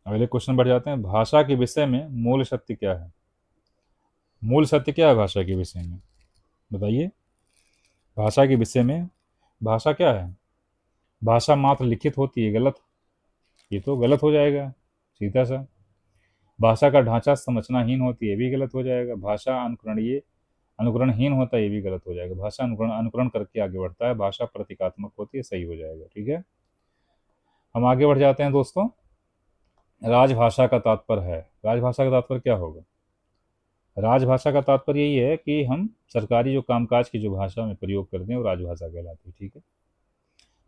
अगले क्वेश्चन बढ़ जाते हैं। भाषा के विषय में मूल सत्य क्या है? मूल सत्य क्या है भाषा के विषय में, बताइए। भाषा के विषय में, भाषा क्या है? भाषा मात्र लिखित होती है, गलत। ये तो गलत हो जाएगा सीधा सा। भाषा का ढांचा संरचनाहीन होती है, ये भी गलत हो जाएगा। भाषा अनुकरणहीन होता है, ये भी गलत हो जाएगा। भाषा अनुकरण करके आगे बढ़ता है, भाषा प्रतीकात्मक होती है, सही हो जाएगा। ठीक है, हम आगे बढ़ जाते हैं दोस्तों। राजभाषा का तात्पर्य है, राजभाषा का तात्पर्य क्या होगा? राजभाषा का तात्पर्य यही है कि हम सरकारी जो कामकाज की जो भाषा में प्रयोग करते हैं वो राजभाषा कहलाती है। ठीक है,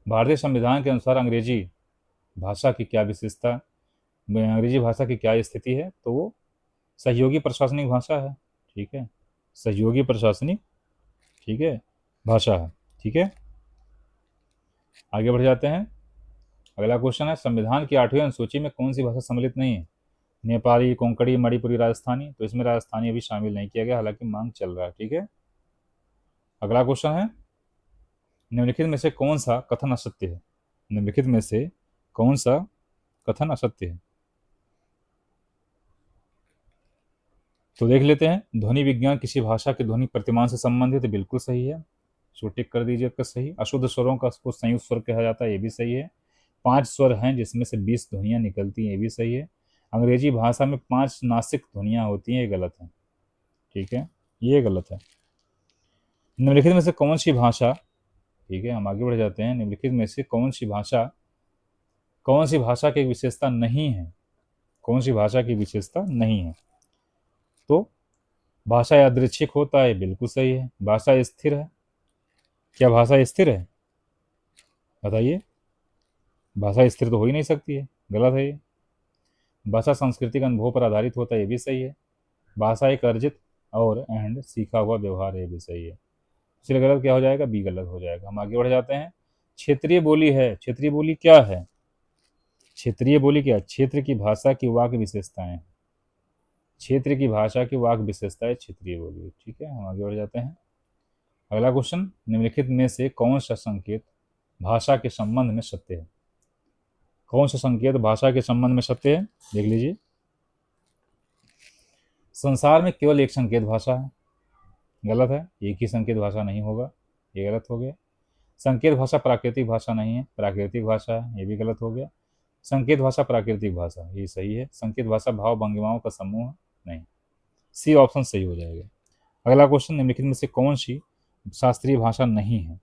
भारतीय संविधान के अनुसार अंग्रेजी भाषा की क्या विशेषता, अंग्रेजी भाषा की क्या स्थिति है? तो वो सहयोगी प्रशासनिक भाषा है। ठीक है, सहयोगी प्रशासनिक, ठीक है, भाषा है। ठीक है, आगे बढ़ जाते हैं। अगला क्वेश्चन है, संविधान की 8वीं अनुसूची में कौन सी भाषा सम्मिलित नहीं है? नेपाली, कोंकणी, मणिपुरी, राजस्थानी, तो इसमें राजस्थानी अभी शामिल नहीं किया गया, हालांकि मांग चल रहा है। ठीक है, अगला क्वेश्चन है, निम्नलिखित में से कौन सा कथन असत्य है? निम्नलिखित में से कौन सा कथन असत्य है? तो देख लेते हैं। ध्वनि विज्ञान किसी भाषा के ध्वनि प्रतिमान से संबंधित है, बिल्कुल सही है, सो टिक कर दीजिए इसका सही। अशुद्ध स्वरों का को संयुक्त स्वर कहा जाता है, ये भी सही है। 5 स्वर हैं जिसमें से 20 ध्वनियां निकलती हैं, ये भी सही है। अंग्रेजी भाषा में 5 नासिक ध्वनियां होती हैं, ये गलत है। ठीक है, ये गलत है। निम्नलिखित में से कौन सी भाषा, ठीक है, हम आगे बढ़ जाते हैं। निम्नलिखित में से कौन सी भाषा की विशेषता नहीं है? कौन सी भाषा की विशेषता नहीं है? तो भाषा यादृच्छिक होता है, बिल्कुल सही है। भाषा स्थिर है, क्या भाषा स्थिर है, बताइए। भाषा स्थिर तो हो ही नहीं सकती है, गलत है ये। भाषा सांस्कृतिक अनुभव पर आधारित होता है, ये भी सही है। भाषा एक अर्जित और एंड सीखा हुआ व्यवहार, ये भी सही है। इसलिए गलत क्या हो जाएगा, बी गलत हो जाएगा। हम आगे बढ़ जाते हैं। क्षेत्रीय बोली है, क्षेत्रीय बोली क्या है? क्षेत्रीय बोली क्या है? क्षेत्र की भाषा की वाक्य विशेषताएं, क्षेत्र की भाषा की वाक्य विशेषताएं क्षेत्रीय बोली। ठीक है, हम आगे बढ़ जाते हैं। अगला क्वेश्चन, निम्नलिखित में से कौन सा संकेत भाषा के संबंध में सत्य है? कौन सा संकेत भाषा के संबंध में सत्य है? देख लीजिए। संसार में केवल एक संकेत भाषा है, गलत है। एक ही संकेत भाषा नहीं होगा, ये गलत हो गया। संकेत भाषा प्राकृतिक भाषा नहीं है, प्राकृतिक भाषा है, ये भी गलत हो गया। संकेत भाषा प्राकृतिक भाषा, ये सही है। संकेत भाषा भाव भंगिमाओं का समूह है, नहीं। सी ऑप्शन सही हो जाएगा। अगला क्वेश्चन, निम्नलिखित में से कौन सी शास्त्रीय भाषा नहीं है?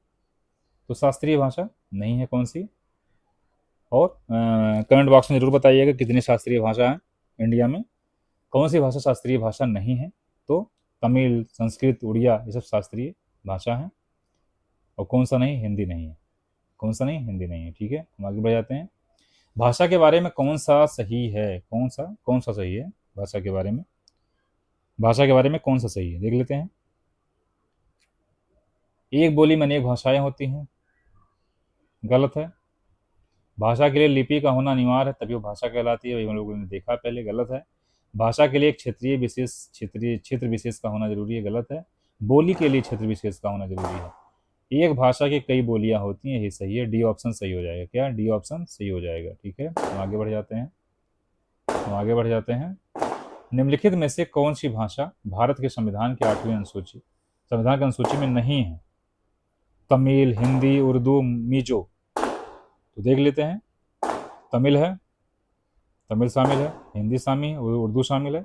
तो शास्त्रीय भाषा नहीं है कौन सी? और कमेंट बॉक्स में जरूर बताइएगा कितनी शास्त्रीय भाषा है इंडिया में। कौन सी भाषा शास्त्रीय भाषा नहीं है? तो तमिल, संस्कृत, उड़िया, ये सब शास्त्रीय भाषा है। और कौन सा नहीं? हिंदी नहीं है। कौन सा नहीं? हिंदी नहीं है। ठीक है, हम आगे बढ़ जाते हैं। भाषा के बारे में कौन सा सही है? कौन सा सही है भाषा के बारे में? भाषा के बारे में कौन सा सही है, देख लेते हैं। एक बोली में अनेक भाषाएं होती हैं, गलत है। भाषा के लिए लिपि का होना अनिवार्य है, तभी वो भाषा कहलाती है, वही हम लोगों ने देखा पहले, गलत है। भाषा के लिए एक क्षेत्रीय क्षेत्र विशेष का होना जरूरी है, गलत है। बोली के लिए क्षेत्र विशेष का होना जरूरी है। एक भाषा की कई बोलियां होती हैं, ये सही है। डी ऑप्शन सही हो जाएगा। क्या? डी ऑप्शन सही हो जाएगा। ठीक है, हम आगे बढ़ जाते हैं। निम्नलिखित में से कौन सी भाषा भारत के संविधान के 8वीं अनुसूची, संविधान की अनुसूची में नहीं है? तमिल, हिंदी, उर्दू, मिजो। तो देख लेते हैं। तमिल है, तमिल शामिल है, हिंदी शामिल है, उर्दू शामिल है,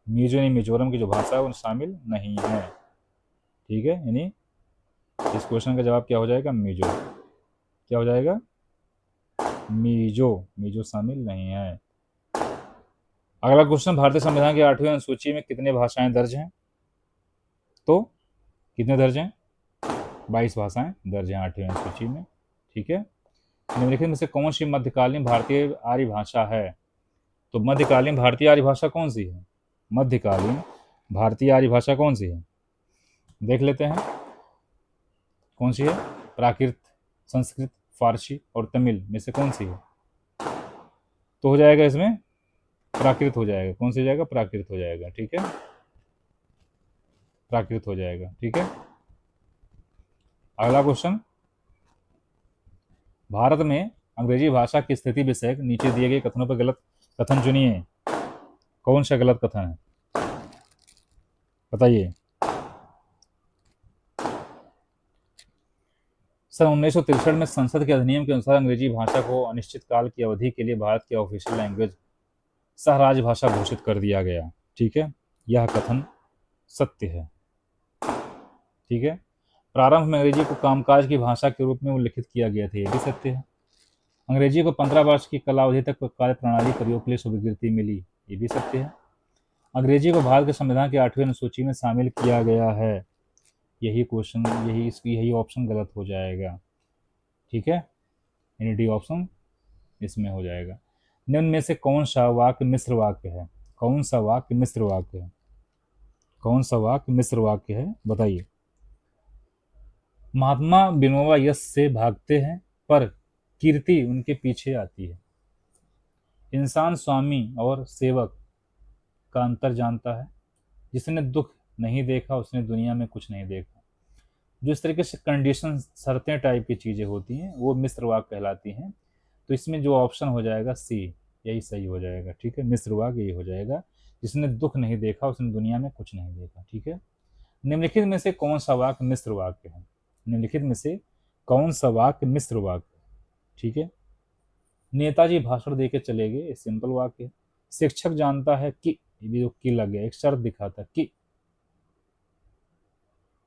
मिजो यानी मिजोरम की जो भाषा है वो शामिल नहीं है। ठीक है, यानी इस क्वेश्चन का जवाब क्या हो जाएगा? मिजो। क्या हो जाएगा? मिजो शामिल नहीं है। अगला क्वेश्चन, भारतीय संविधान की 8वीं अनुसूची में कितने भाषाएं दर्ज हैं? तो कितने दर्ज हैं? 22 भाषाएं दर्ज हैं 8वीं अनुसूची में। ठीक है, निम्नलिखित में से कौन सी मध्यकालीन भारतीय आर्य भाषा है? तो मध्यकालीन भारतीय आर्य भाषा कौन सी है? मध्यकालीन भारतीय आर्य भाषा कौन सी है, देख लेते हैं। कौन सी है? प्राकृत, संस्कृत, फारसी और तमिल में से कौन सी है? तो हो जाएगा इसमें प्राकृत हो जाएगा। कौन सी हो जाएगा? प्राकृत हो जाएगा। ठीक है, प्राकृत हो जाएगा। ठीक है, अगला क्वेश्चन, भारत में अंग्रेजी भाषा की स्थिति विषयक नीचे दिए गए कथनों पर गलत कथन चुनिए। कौन सा गलत कथन है, बताइए। सन 1963 में संसद के अधिनियम के अनुसार अंग्रेजी भाषा को अनिश्चित काल की अवधि के लिए भारत की ऑफिशियल लैंग्वेज, सह राजभाषा घोषित कर दिया गया। ठीक है, यह कथन सत्य है। ठीक है, प्रारंभ में अंग्रेजी को कामकाज की भाषा के रूप में उल्लिखित किया गया था, यह भी सत्य है। अंग्रेजी को 15 वर्ष की कालावधि तक कार्य प्रणाली प्रयोग के लिए स्वीकृति मिली, ये भी सत्य है। अंग्रेजी को भारत के संविधान की 8वीं अनुसूची में शामिल किया गया है, यही क्वेश्चन, यही ऑप्शन गलत हो जाएगा। ठीक है, यानी डी ऑप्शन इसमें हो जाएगा। निम्न में से कौन सा वाक्य मिश्र वाक्य है? कौन सा वाक्य मिश्र वाक्य है? कौन सा वाक्य मिश्र वाक्य है, बताइए। महात्मा विनोबा यश से भागते हैं पर कीर्ति उनके पीछे आती है। इंसान स्वामी और सेवक का अंतर जानता है। जिसने दुख नहीं देखा उसने दुनिया में कुछ नहीं देखा। जो इस तरीके से कंडीशन, शर्तें टाइप की चीज़ें होती हैं वो मिश्र वाक्य कहलाती हैं। तो इसमें जो ऑप्शन हो जाएगा सी, यही सही हो जाएगा। ठीक है, मिश्र वाक्य यही हो जाएगा। जिसने दुख नहीं देखा उसने दुनिया में कुछ नहीं देखा। ठीक है, निम्नलिखित में से कौन सा वाक्य मिश्र वाक्य है? निम्नलिखित में से कौन सा वाक्य मिश्र वाक्य? ठीक है, नेताजी भाषण दे के चले गए, सिंपल वाक्य है। शिक्षक जानता है कि, ये भी जो की लग गया, एक शर्त दिखाता कि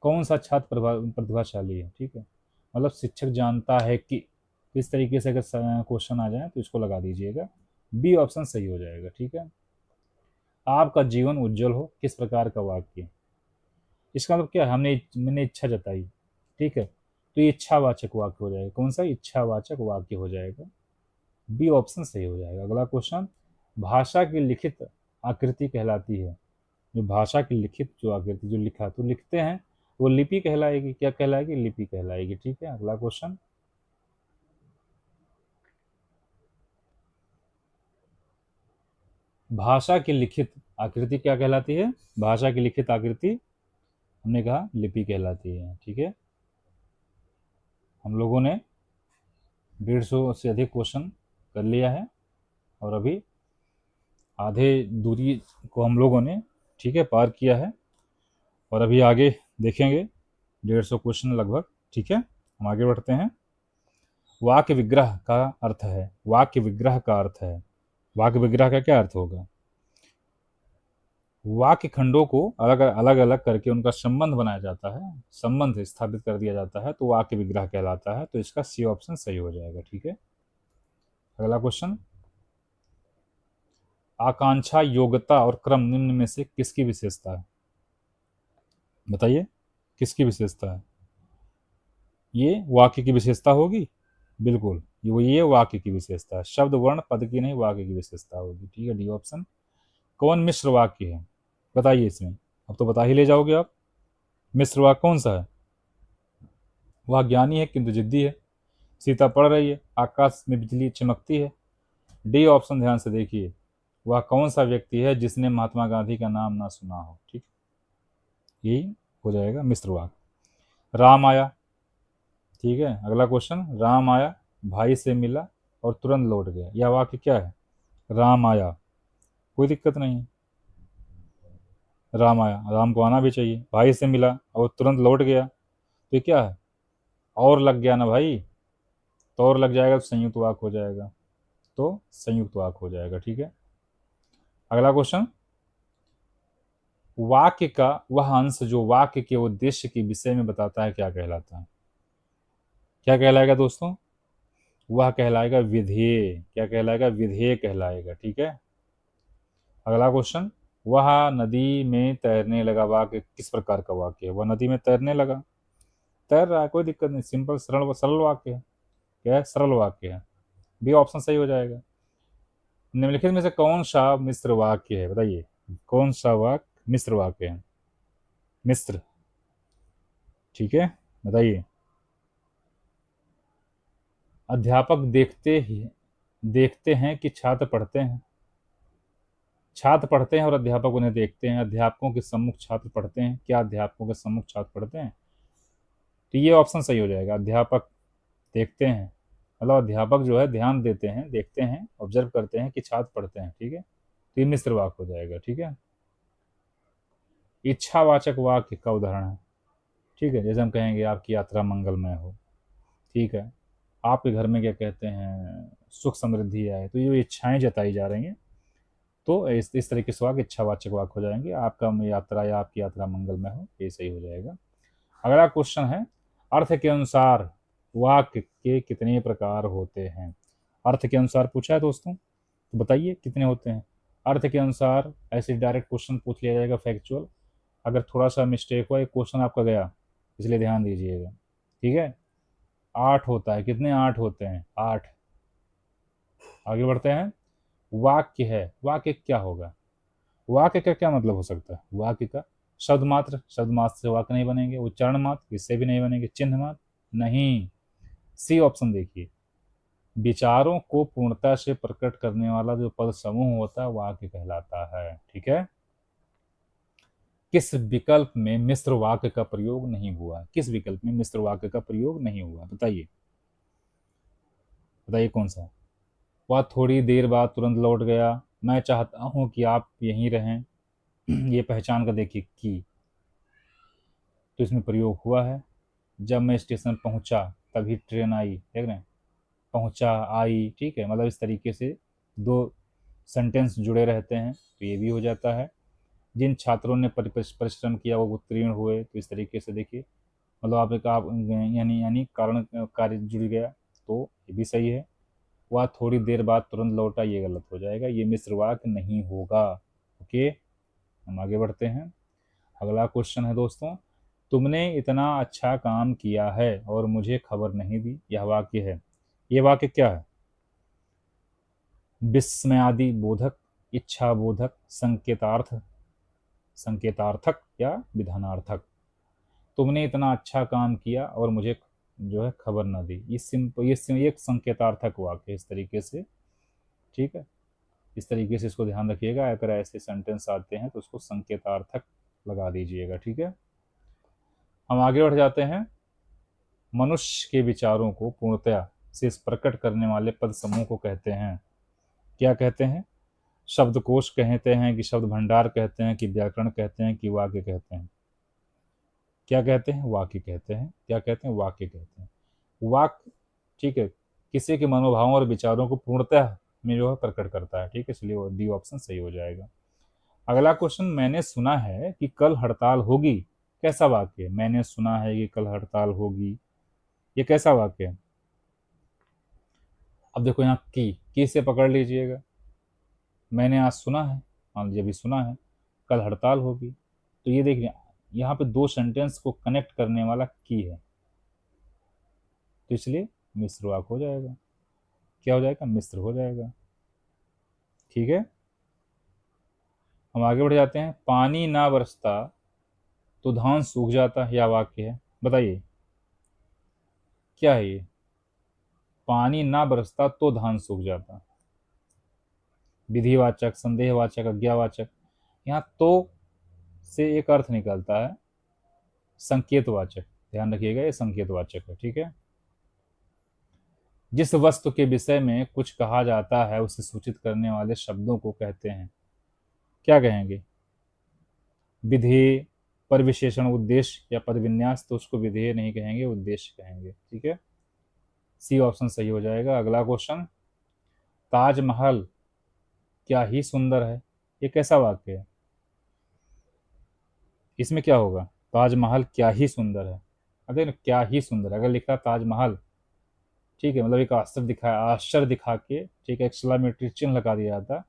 कौन सा छात्र प्रतिभाशाली है। ठीक है, मतलब शिक्षक जानता है कि, इस तरीके से अगर क्वेश्चन आ जाए तो इसको लगा दीजिएगा, बी ऑप्शन सही हो जाएगा। ठीक है, आपका जीवन उज्जवल हो, किस प्रकार का वाक्य? इसका मतलब क्या है? मैंने इच्छा जताई। ठीक है, तो ये इच्छावाचक वाक्य हो जाएगा। कौन सा? इच्छावाचक वाक्य हो जाएगा, बी ऑप्शन सही हो जाएगा। अगला क्वेश्चन, भाषा की लिखित आकृति कहलाती है। जो भाषा की लिखित जो आकृति जो लिखा तो लिखते हैं वो लिपि कहलाएगी। क्या कहलाएगी? लिपि कहलाएगी। ठीक है, अगला क्वेश्चन। भाषा की लिखित आकृति क्या कहलाती है? भाषा की लिखित आकृति हमने कहा लिपि कहलाती है। ठीक है, हम लोगों ने 150 से अधिक क्वेश्चन कर लिया है और अभी आधे दूरी को हम लोगों ने, ठीक है, पार किया है और अभी आगे देखेंगे 150 क्वेश्चन लगभग। ठीक है, हम आगे बढ़ते हैं। वाक्य विग्रह का अर्थ है, वाक्य विग्रह का अर्थ है, वाक्य विग्रह का क्या अर्थ होगा? वाक्य खंडों को अलग अलग अलग करके उनका संबंध बनाया जाता है, संबंध स्थापित कर दिया जाता है, तो वाक्य विग्रह कहलाता है। तो इसका सी ऑप्शन सही हो जाएगा। ठीक है, अगला क्वेश्चन। आकांक्षा, योग्यता और क्रम निम्न में से किसकी विशेषता है? बताइए, किसकी विशेषता है? ये वाक्य की विशेषता होगी, बिल्कुल ये वाक्य की विशेषता है। शब्द वर्ण पद की नहीं, वाक्य की विशेषता होगी। ठीक है, डी ऑप्शन। कौन मिश्र वाक्य है? बताइए इसमें, अब तो बता ही ले जाओगे आप। मिश्र वाक्य कौन सा है? वह ज्ञानी है किंतु जिद्दी है, सीता पढ़ रही है, आकाश में बिजली चमकती है। डी ऑप्शन ध्यान से देखिए, वह कौन सा व्यक्ति है जिसने महात्मा गांधी का नाम ना सुना हो? ठीक, यही हो जाएगा मिश्र वाक्य। राम आया, ठीक है, अगला क्वेश्चन। राम आया, भाई से मिला और तुरंत लौट गया, यह वाक्य क्या है? राम आया, कोई दिक्कत नहीं, राम आया, राम को आना भी चाहिए, भाई से मिला और तुरंत लौट गया, तो ये क्या है? और लग गया ना भाई, तो और लग जाएगा तो संयुक्त वाक्य हो जाएगा, तो संयुक्त वाक्य हो जाएगा। ठीक है, अगला क्वेश्चन। वाक्य का वह अंश जो वाक्य के उद्देश्य के विषय में बताता है क्या कहलाता है? क्या कहलाएगा दोस्तों? वह कहलाएगा विधेय। क्या कहलाएगा? विधेय कहलाएगा। ठीक है, अगला क्वेश्चन। वह नदी में तैरने लगा, वाक्य किस प्रकार का वाक्य है? वह नदी में तैरने लगा, तैर रहा है, कोई दिक्कत नहीं, सिंपल सरल सरल वाक्य है। क्या है? सरल वाक्य है, बी ऑप्शन सही हो जाएगा। निम्नलिखित में से कौन सा मिश्र वाक्य है? बताइए, कौन सा वाक्य मिश्र वाक्य है? मिश्र, ठीक है, बताइए। अध्यापक देखते हैं कि छात्र पढ़ते हैं, छात्र पढ़ते हैं और अध्यापक उन्हें देखते हैं। अध्यापकों के सम्मुख छात्र पढ़ते हैं, क्या अध्यापकों के सम्मुख छात्र पढ़ते हैं? तो ये ऑप्शन सही हो जाएगा। अध्यापक देखते हैं, मतलब अध्यापक जो है ध्यान देते हैं, देखते हैं, ऑब्जर्व करते हैं कि छात्र पढ़ते हैं। ठीक है, तो ये मिश्र वाक्य हो जाएगा। ठीक है, इच्छावाचक वाक्य का उदाहरण है। ठीक है, जैसे हम कहेंगे आपकी यात्रा मंगलमय हो। ठीक है, आपके घर में क्या कहते हैं, सुख समृद्धि आए, तो ये इच्छाएं जताई जा रही हैं, तो इस तरीके से वाक्य इच्छावाचक वाक्य हो जाएंगे। आपका यात्रा या आपकी यात्रा मंगलमय हो, ये सही हो जाएगा। अगला क्वेश्चन है, अर्थ के अनुसार वाक्य के कितने प्रकार होते हैं? अर्थ के अनुसार पूछा है दोस्तों, तो बताइए कितने होते हैं? अर्थ के अनुसार ऐसे डायरेक्ट क्वेश्चन पूछ लिया जाएगा, फैक्चुअल। अगर थोड़ा सा मिस्टेक हो, एक क्वेश्चन आपका गया, इसलिए ध्यान दीजिएगा। ठीक है, 8 होता है। कितने? 8 होते हैं, 8। आगे बढ़ते हैं। वाक्य है, वाक्य क्या होगा? वाक्य का क्या मतलब हो सकता है? वाक्य का शब्द मात्र, शब्द मात्र से वाक्य नहीं बनेंगे। उच्चारण मात्र, इससे भी नहीं बनेंगे। चिन्ह मात्र नहीं। सी ऑप्शन देखिए, विचारों को पूर्णता से प्रकट करने वाला जो पद समूह होता है वाक्य कहलाता है। ठीक है, किस विकल्प में मिश्र वाक्य का प्रयोग नहीं हुआ? किस विकल्प में मिश्र वाक्य का प्रयोग नहीं हुआ? बताइए, बताइए कौन सा? वह थोड़ी देर बाद तुरंत लौट गया, मैं चाहता हूं कि आप यहीं रहें, ये पहचान कर देखिए कि, तो इसमें प्रयोग हुआ है। जब मैं स्टेशन पहुंचा तभी ट्रेन आई, देख रहे हैं, पहुंचा, आई। ठीक है, मतलब इस तरीके से दो सेंटेंस जुड़े रहते हैं, तो ये भी हो जाता है। जिन छात्रों ने परिश्रम किया वो उत्तीर्ण हुए, तो इस तरीके से देखिए, मतलब आप एक आप यानी कारण कार्य जुड़ गया, तो ये भी सही है। वह थोड़ी देर बाद तुरंत लौटा, ये गलत हो जाएगा, ये मिश्र वाक्य नहीं होगा। ओके, हम आगे बढ़ते हैं। अगला क्वेश्चन है दोस्तों, तुमने इतना अच्छा काम किया है और मुझे खबर नहीं दी, यह वाक्य है। ये वाक्य क्या है? विस्मयादि बोधक, इच्छा बोधक, संकेतार्थ, संकेतार्थक या विधानार्थक। तुमने इतना अच्छा काम किया और मुझे जो है खबर ना दी, ये एक संकेतार्थक वाक्य है इस तरीके से। ठीक है, इस तरीके से इसको ध्यान रखिएगा, अगर ऐसे सेंटेंस आते हैं तो उसको संकेतार्थक लगा दीजिएगा। ठीक है, हम आगे बढ़ जाते हैं। मनुष्य के विचारों को पूर्णतया से प्रकट करने वाले पद समूह को कहते हैं, क्या कहते हैं? शब्दकोश कहते हैं कि शब्द भंडार कहते हैं कि व्याकरण कहते हैं कि वाक्य कहते हैं? क्या कहते हैं? वाक्य कहते हैं। क्या कहते हैं? वाक्य कहते हैं। वाक्य, ठीक है, किसी के मनोभावों और विचारों को पूर्णतः में जो है प्रकट करता है। ठीक है, इसलिए वो डी ऑप्शन सही हो जाएगा। अगला क्वेश्चन, मैंने सुना है कि कल हड़ताल होगी, कैसा वाक्य है? मैंने सुना है कि कल हड़ताल होगी, ये कैसा वाक्य है? अब देखो यहाँ की से पकड़ लीजिएगा। मैंने आज सुना है, मान लीजिए अभी सुना है कल हड़ताल होगी, तो ये देखिए यहाँ पे दो सेंटेंस को कनेक्ट करने वाला की है, तो इसलिए मिश्र वाक्य हो जाएगा। क्या हो जाएगा? मिश्र हो जाएगा। ठीक है, हम आगे बढ़ जाते हैं। पानी ना बरसता तो धान सूख जाता, या वाक्य है, बताइए क्या है ये? पानी ना बरसता तो धान सूख जाता, विधिवाचक, संदेहवाचक, अज्ञावाचक। यहाँ तो से एक अर्थ निकलता है संकेतवाचक, ध्यान रखिएगा ये संकेतवाचक है। ठीक है, जिस वस्तु के विषय में कुछ कहा जाता है उसे सूचित करने वाले शब्दों को कहते हैं, क्या कहेंगे? विधेय, परिविशेषण, उद्देश्य या पदविन्यास, तो उसको विधेय नहीं कहेंगे, उद्देश्य कहेंगे। ठीक है, सी ऑप्शन सही हो जाएगा। अगला क्वेश्चन, ताजमहल क्या ही सुंदर है, ये कैसा वाक्य है? इसमें क्या होगा? ताजमहल क्या ही सुंदर है। अब देखो क्या ही सुंदर, अगर लिखा ताजमहल, ठीक है, मतलब एक आश्चर्य दिखा के, ठीक है, एक्सक्लेमेटरी चिन्ह लगा दिया जाता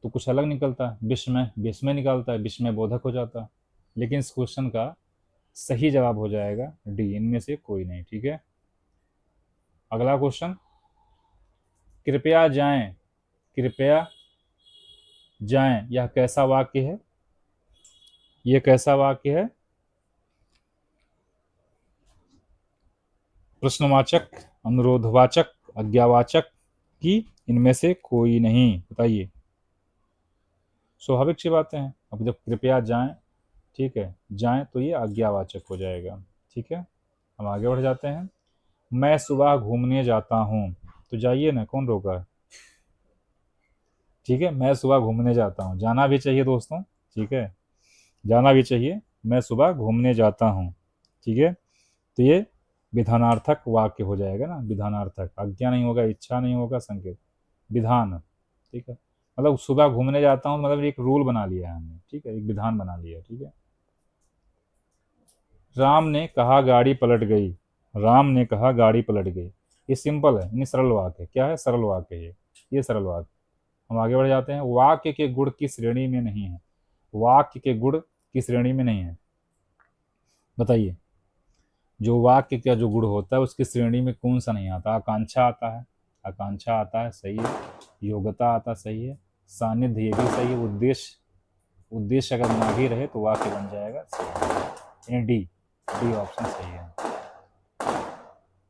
तो कुछ अलग निकलता, विस्मय निकलता है, विस्मय बोधक हो जाता। लेकिन इस क्वेश्चन का सही जवाब हो जाएगा डी, इनमें से कोई नहीं। ठीक है, अगला क्वेश्चन, कृपया जाएं, कृपया जाएं, यह कैसा वाक्य है? यह कैसा वाक्य है? प्रश्नवाचक, अनुरोधवाचक, आज्ञावाचक की इनमें से कोई नहीं, बताइए। स्वाभाविक सी बातें हैं। अब जब कृपया जाएं, ठीक है, जाएं तो ये आज्ञावाचक हो जाएगा। ठीक है, हम आगे बढ़ जाते हैं। मैं सुबह घूमने जाता हूँ, तो जाइए ना, कौन रोका है? ठीक है, मैं सुबह घूमने जाता हूँ, जाना भी चाहिए दोस्तों। ठीक है, जाना भी चाहिए, मैं सुबह घूमने जाता हूँ। ठीक है, तो ये विधानार्थक वाक्य हो जाएगा ना, विधानार्थक। आज्ञा नहीं होगा, इच्छा नहीं होगा, संकेत, विधान। ठीक है, मतलब सुबह घूमने जाता हूँ, मतलब एक रूल बना लिया है हमने। ठीक है, एक विधान बना लिया। ठीक है, राम ने कहा गाड़ी पलट गई, राम ने कहा गाड़ी पलट गई, ये सिंपल है, यानी सरल वाक्य है। क्या है? सरल वाक्य है ये सरल वाक्य। हम आगे बढ़ जाते हैं। वाक्य के गुण की श्रेणी में नहीं है, वाक्य के गुण की श्रेणी में नहीं है, बताइए। जो वाक्य का जो गुण होता है उसकी श्रेणी में कौन सा नहीं आता? आकांक्षा आता है, आकांक्षा आता है, सही है। योग्यता आता, सही है। सानिध्य, ये भी सही है। उद्देश्य, उद्देश्य अगर ना भी रहे तो वाक्य बन जाएगा, सही है। डी, डी ऑप्शन सही है।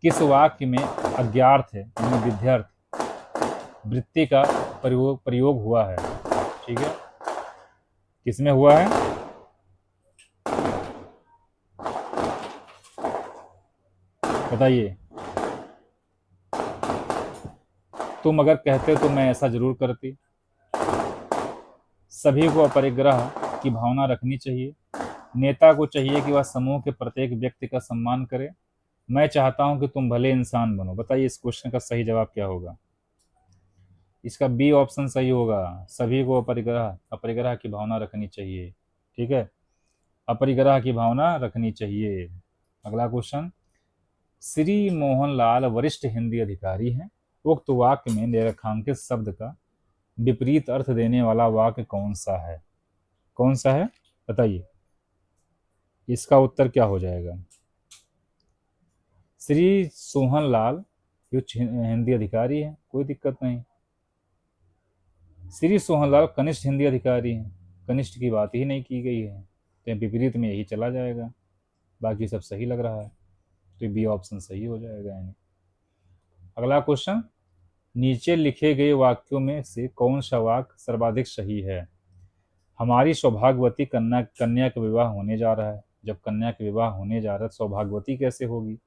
किस वाक्य में अज्ञार्थ है, यानी विध्यर्थ वृत्ति का प्रयोग हुआ है? ठीक है, किसमें हुआ है? बताइए। तुम अगर कहते तो मैं ऐसा जरूर करती। सभी को अपरिग्रह की भावना रखनी चाहिए। नेता को चाहिए कि वह समूह के प्रत्येक व्यक्ति का सम्मान करे। मैं चाहता हूं कि तुम भले इंसान बनो। बताइए इस क्वेश्चन का सही जवाब क्या होगा? इसका बी ऑप्शन सही होगा। सभी को अपरिग्रह अपरिग्रह की भावना रखनी चाहिए। ठीक है, अपरिग्रह की भावना रखनी चाहिए। अगला क्वेश्चन, श्री मोहनलाल वरिष्ठ हिंदी अधिकारी हैं, उक्त वाक्य में निरखांकित शब्द का विपरीत अर्थ देने वाला वाक्य कौन सा है? कौन सा है, बताइए। इसका उत्तर क्या हो जाएगा? श्री सोहनलाल उच्च हिंदी अधिकारी है, कोई दिक्कत नहीं। श्री सोहनलाल कनिष्ठ हिंदी अधिकारी हैं, कनिष्ठ की बात ही नहीं की गई है, तो विपरीत में यही चला जाएगा, बाकी सब सही लग रहा है, तो बी ऑप्शन सही हो जाएगा यानी। अगला क्वेश्चन, नीचे लिखे गए वाक्यों में से कौन सा वाक्य सर्वाधिक सही है? हमारी सौभाग्यवती कन्या कन्या का विवाह होने जा रहा है। जब कन्या का विवाह होने जा रहा है, सौभाग्यवती कैसे होगी?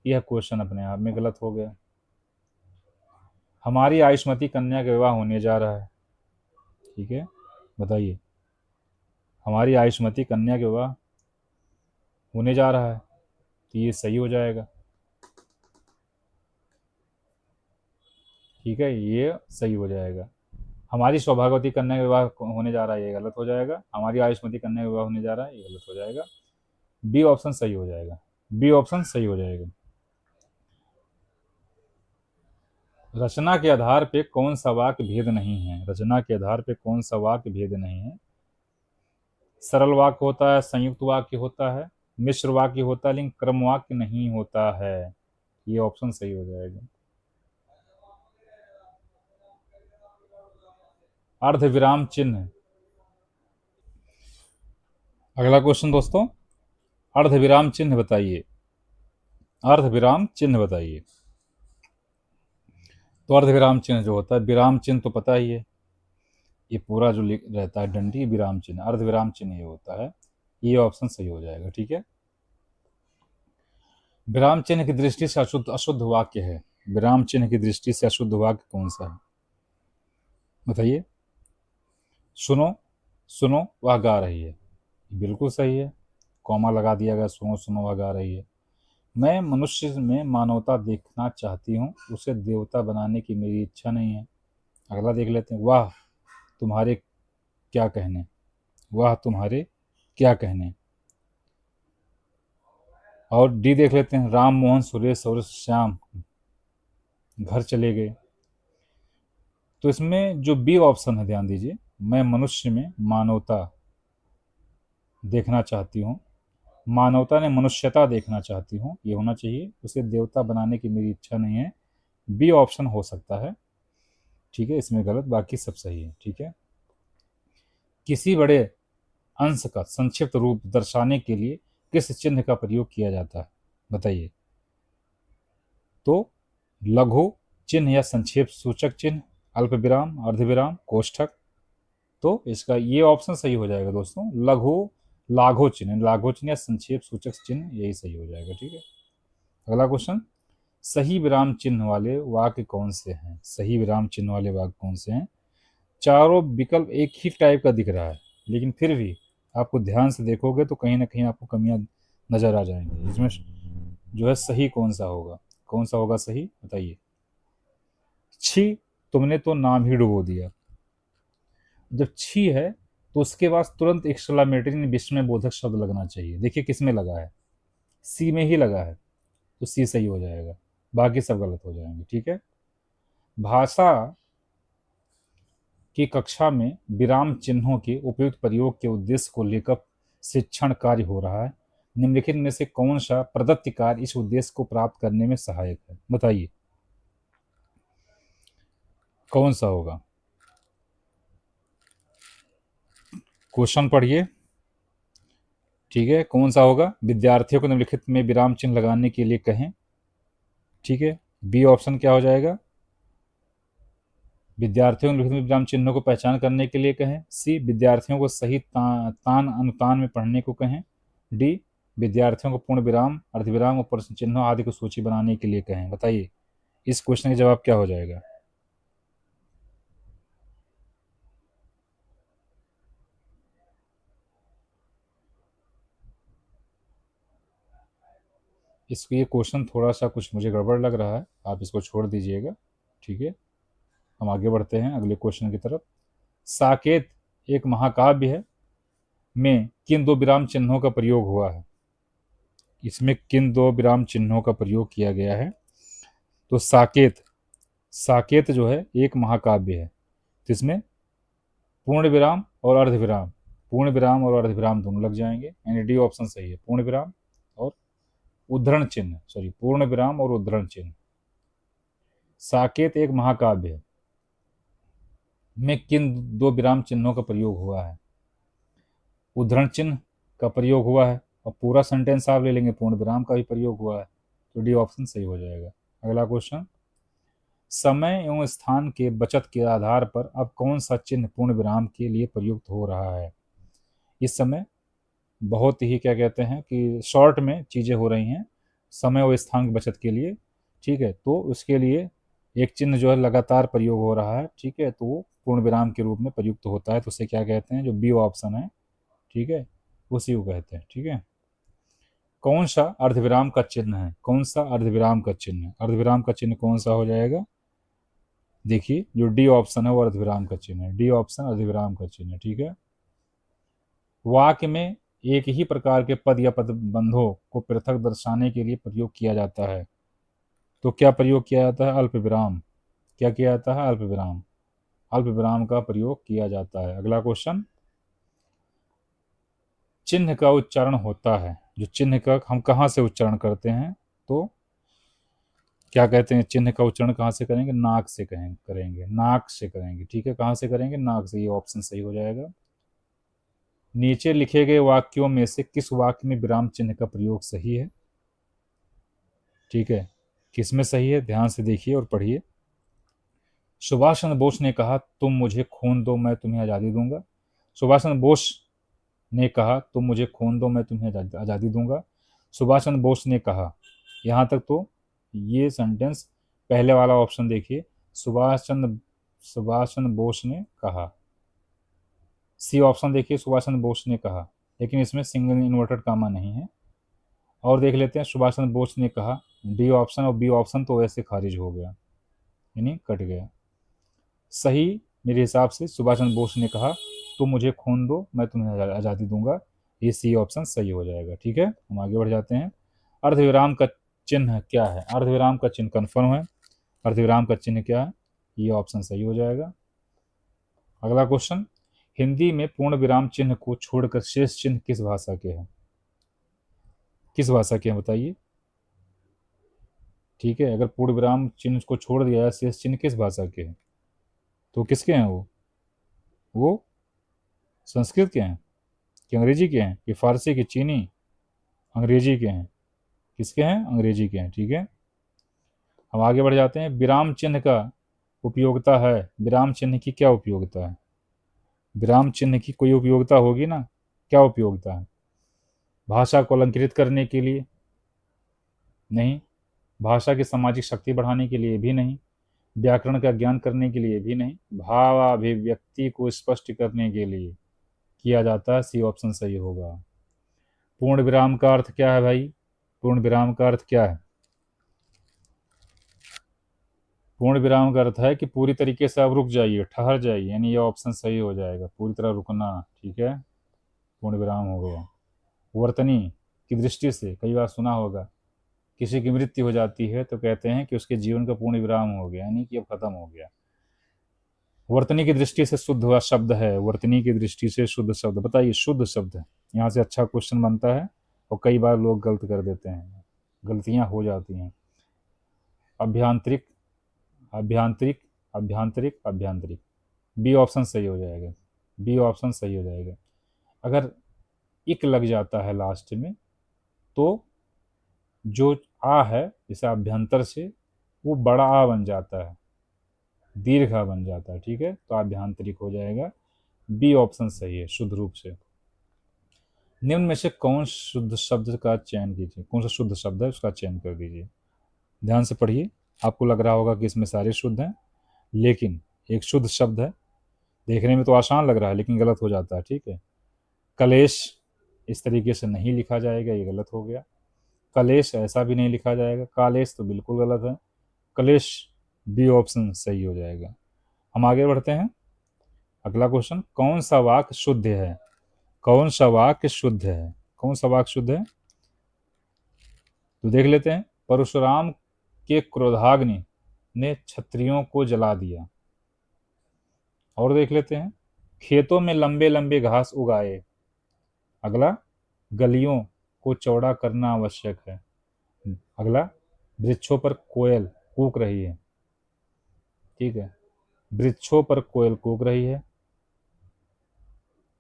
यह क्वेश्चन अपने आप में गलत हो गया। हमारी आयुष्मती कन्या का विवाह होने जा रहा है, ठीक है, बताइए, हमारी आयुष्मती कन्या का विवाह होने जा रहा है, तो ये सही हो जाएगा, ठीक है, ये सही हो जाएगा। हमारी सौभाग्यवती कन्या का विवाह होने जा रहा है, ये गलत हो जाएगा। हमारी आयुष्मती कन्या का विवाह होने जा रहा है, ये गलत हो जाएगा। बी ऑप्शन सही हो जाएगा, बी ऑप्शन सही हो जाएगा। रचना के आधार पे कौन सा वाक्य भेद नहीं है? रचना के आधार पे कौन सा वाक्य भेद नहीं है? सरल वाक्य होता है, संयुक्त वाक्य होता है, मिश्र वाक्य होता है, लेकिन क्रम वाक्य नहीं होता है। ये ऑप्शन सही हो जाएगा। अर्ध विराम चिन्ह। अगला क्वेश्चन दोस्तों, अर्ध विराम चिन्ह बताइए, अर्ध विराम चिन्ह बताइए। तो अर्ध विराम चिन्ह जो होता है, विराम चिन्ह तो पता ही है, ये पूरा जो रहता है डंडी, विराम चिन्ह, अर्ध विराम चिन्ह ये होता है। ये ऑप्शन सही हो जाएगा, ठीक है। विराम चिन्ह की दृष्टि से अशुद्ध अशुद्ध वाक्य है। विराम चिन्ह की दृष्टि से अशुद्ध वाक्य कौन सा है, बताइए। सुनो सुनो वह गा रही है, बिल्कुल सही है, कॉमा लगा दिया गया, सुनो सुनो वह गा रही है। मैं मनुष्य में मानवता देखना चाहती हूँ, उसे देवता बनाने की मेरी इच्छा नहीं है। अगला देख लेते हैं, वाह तुम्हारे क्या कहने, वाह तुम्हारे क्या कहने। और डी देख लेते हैं, राम मोहन सुरेश और श्याम घर चले गए। तो इसमें जो बी ऑप्शन है, ध्यान दीजिए, मैं मनुष्य में मानवता देखना चाहती हूँ, मानवता ने मनुष्यता देखना चाहती हूँ, ये होना चाहिए, उसे देवता बनाने की मेरी इच्छा नहीं है। बी ऑप्शन हो सकता है, ठीक है, इसमें गलत, बाकी सब सही है, ठीक है। किसी बड़े अंश का संक्षिप्त रूप दर्शाने के लिए किस चिन्ह का प्रयोग किया जाता है, बताइए। तो लघु चिन्ह या संक्षेप सूचक चिन्ह, अल्प विराम, अर्धविराम, कोष्ठक। तो इसका ये ऑप्शन सही हो जाएगा दोस्तों, लघु लाघो चिन्ह, लाघो चिन्ह या संक्षेप सूचक चिन्ह, यही सही हो जाएगा, ठीक है। अगला क्वेश्चन, सही विराम चिन्ह वाले वाक्य कौन से हैं? सही विराम चिन्ह वाले वाक्य कौन से हैं? चारों विकल्प एक ही टाइप का दिख रहा है, लेकिन फिर भी आपको ध्यान से देखोगे तो कहीं ना कहीं आपको कमियां नजर आ जाएंगी। इसमें जो है सही कौन सा होगा, कौन सा होगा सही, बताइए। छी तुमने तो नाम ही डुबो दिया। जब छी है तो उसके बाद तुरंत एक्सक्लामेटरी विस्मय बोधक शब्द लगना चाहिए। देखिए किस में लगा है, सी में ही लगा है, तो सी सही हो जाएगा, बाकी सब गलत हो जाएंगे, ठीक है। भाषा की कक्षा में विराम चिन्हों के उपयुक्त प्रयोग के उद्देश्य को लेकर शिक्षण कार्य हो रहा है। निम्नलिखित में से कौन सा प्रदत्त कार्य इस उद्देश्य को प्राप्त करने में सहायक है, बताइए, कौन सा होगा। क्वेश्चन पढ़िए, ठीक है, कौन सा होगा। विद्यार्थियों को निम्नलिखित में विराम चिन्ह लगाने के लिए कहें, ठीक है। बी ऑप्शन क्या हो जाएगा, विद्यार्थियों को निम्नलिखित में विराम चिन्हों को पहचान करने के लिए कहें। सी विद्यार्थियों को सही तान अनुतान में पढ़ने को कहें। डी विद्यार्थियों को पूर्ण विराम, अर्धविराम और प्रश्न चिन्हों आदि को सूची बनाने के लिए कहें, बताइए इस क्वेश्चन का जवाब क्या हो जाएगा। इसको ये क्वेश्चन थोड़ा सा कुछ मुझे गड़बड़ लग रहा है, आप इसको छोड़ दीजिएगा, ठीक है। हम आगे बढ़ते हैं अगले क्वेश्चन की तरफ। साकेत एक महाकाव्य है में किन दो विराम चिन्हों का प्रयोग हुआ है? इसमें किन दो विराम चिन्हों का प्रयोग किया गया है? तो साकेत, साकेत जो है एक महाकाव्य है, जिसमें पूर्ण विराम और अर्धविराम, पूर्ण विराम और अर्धविराम दोनों लग जाएंगे, यानी डी ऑप्शन सही है, पूर्ण विराम और उद्धरण चिन्ह, सॉरी पूर्ण विराम और उद्धरण चिन्ह। साकेत एक महाकाव्य है में किन दो विराम चिन्हों का प्रयोग हुआ है? उद्धरण चिन्ह का प्रयोग हुआ है, और पूरा सेंटेंस आप ले लेंगे पूर्ण विराम का भी प्रयोग हुआ है, तो डी ऑप्शन सही हो जाएगा। अगला क्वेश्चन, समय एवं स्थान के बचत के आधार पर अब कौन सा चिन्ह पूर्ण विराम के लिए प्रयुक्त हो रहा है। इस समय बहुत ही क्या कहते हैं कि शॉर्ट में चीज़ें हो रही हैं समय और स्थान की बचत के लिए, ठीक है, तो उसके लिए एक चिन्ह जो है लगातार प्रयोग हो रहा है, ठीक है, तो वो पूर्ण विराम के रूप में प्रयुक्त होता है, तो उसे क्या कहते हैं, जो बी ऑप्शन है, ठीक है, उसी को कहते हैं। ठीक है, कौन सा अर्धविराम का चिन्ह है, कौन सा अर्धविराम का चिन्ह है, अर्धविराम का चिन्ह कौन सा हो जाएगा, देखिए जो डी ऑप्शन है वो अर्धविराम का चिन्ह है, डी ऑप्शन अर्धविराम का चिन्ह है। ठीक है, वाक्य में एक ही प्रकार के पद या पदबंधों को पृथक दर्शाने के लिए प्रयोग किया जाता है, तो क्या प्रयोग किया जाता है, अल्प विराम, क्या किया जाता है, अल्प विराम, अल्प विराम का प्रयोग किया जाता है। अगला क्वेश्चन, चिन्ह का उच्चारण होता है, जो चिन्ह का हम कहाँ से उच्चारण करते हैं, तो क्या कहते हैं, चिन्ह का उच्चारण कहाँ से करेंगे, नाक से करेंगे, नाक से करेंगे। ठीक है, कहाँ से करेंगे, नाक से, ये ऑप्शन सही हो जाएगा। नीचे लिखे गए वाक्यों में से किस वाक्य में विराम चिन्ह का प्रयोग सही है, ठीक है, किस में सही है, ध्यान से देखिए और पढ़िए। सुभाष चंद्र बोस ने कहा तुम मुझे खून दो मैं तुम्हें आज़ादी दूंगा, सुभाष चंद्र बोस ने कहा तुम मुझे खून दो मैं तुम्हें आज़ादी दूंगा, सुभाष चंद्र बोस ने कहा, यहाँ तक तो ये सेंटेंस, पहले वाला ऑप्शन देखिए, सुभाष चंद्र बोस ने कहा, सी ऑप्शन देखिए, सुभाष चंद्र बोस ने कहा, लेकिन इसमें सिंगल इन्वर्टेड कामा नहीं है। और देख लेते हैं, सुभाष चंद्र बोस ने कहा, डी ऑप्शन और बी ऑप्शन तो वैसे खारिज हो गया, यानी कट गया। सही मेरे हिसाब से सुभाष चंद्र बोस ने कहा तुम मुझे खून दो मैं तुम्हें आज़ादी दूंगा, ये सी ऑप्शन सही हो जाएगा। ठीक है, हम आगे बढ़ जाते हैं। अर्धविराम का चिन्ह क्या है, अर्धविराम का चिन्ह कन्फर्म है, अर्धविराम का चिन्ह क्या है, ये ऑप्शन सही हो जाएगा। अगला क्वेश्चन, हिंदी में पूर्ण विराम चिन्ह को छोड़कर शेष चिन्ह किस भाषा के हैं, किस भाषा के हैं बताइए। ठीक है, अगर पूर्ण विराम चिन्ह को छोड़ दिया है, शेष चिन्ह किस भाषा के हैं, तो किसके हैं वो संस्कृत के हैं कि अंग्रेजी के हैं कि फारसी के, चीनी, अंग्रेजी के हैं, किसके हैं, अंग्रेजी के हैं। ठीक है, हम आगे बढ़ जाते हैं। विराम चिन्ह का उपयोगिता है, विराम चिन्ह की क्या उपयोगिता है, विराम चिन्ह की कोई उपयोगिता होगी ना, क्या उपयोगिता है, भाषा को अलंकृत करने के लिए नहीं, भाषा की सामाजिक शक्ति बढ़ाने के लिए भी नहीं, व्याकरण का ज्ञान करने के लिए भी नहीं, भावाभिव्यक्ति को स्पष्ट करने के लिए किया जाता है, सी ऑप्शन सही होगा। पूर्ण विराम का अर्थ क्या है भाई, पूर्ण विराम का अर्थ क्या है, पूर्ण विराम का अर्थ है कि पूरी तरीके से आप रुक जाइए, ठहर जाइए, यानी ये ऑप्शन सही हो जाएगा, पूरी तरह रुकना। ठीक है, पूर्ण विराम हो गया। वर्तनी की दृष्टि से कई बार सुना होगा, किसी की मृत्यु हो जाती है तो कहते हैं कि उसके जीवन का पूर्ण विराम हो गया, यानी कि अब खत्म हो गया। वर्तनी की दृष्टि से शुद्ध हुआ शब्द है, वर्तनी की दृष्टि से शुद्ध शब्द, बताइए शुद्ध शब्द है, यहाँ से अच्छा क्वेश्चन बनता है, और कई बार लोग गलत कर देते हैं, गलतियां हो जाती हैं। अभ्यांतरिक, अभ्यांतरिक, अभ्यांतरिक, अभ्यांतरिक, बी ऑप्शन सही हो जाएगा, बी ऑप्शन सही हो जाएगा। अगर इक लग जाता है लास्ट में, तो जो आ है जैसे अभ्यंतर से, वो बड़ा आ बन जाता है, दीर्घ आ बन जाता है। ठीक है, तो अभ्यांतरिक हो जाएगा, बी ऑप्शन सही है शुद्ध रूप से। निम्न में से कौन शुद्ध शब्द का चयन कीजिए, कौन सा शुद्ध शब्द है उसका चयन कर दीजिए, ध्यान से पढ़िए। आपको लग रहा होगा कि इसमें सारे शुद्ध हैं, लेकिन एक शुद्ध शब्द है, देखने में तो आसान लग रहा है लेकिन गलत हो जाता है। ठीक है, कलेश इस तरीके से नहीं लिखा जाएगा, ये गलत हो गया। कलेश ऐसा भी नहीं लिखा जाएगा, कालेश तो बिल्कुल गलत है, कलेश बी ऑप्शन सही हो जाएगा। हम आगे बढ़ते हैं। अगला क्वेश्चन, कौन सा वाक्य शुद्ध है, कौन सा वाक्य शुद्ध है, कौन सा वाक्य शुद्ध है, तो देख लेते हैं। परशुराम के क्रोधाग्नि ने क्षत्रियों को जला दिया, और देख लेते हैं। खेतों में लंबे लंबे घास उगाए, अगला गलियों को चौड़ा करना आवश्यक है, अगला वृक्षों पर कोयल कूक रही है। ठीक है, वृक्षों पर कोयल कूक रही है,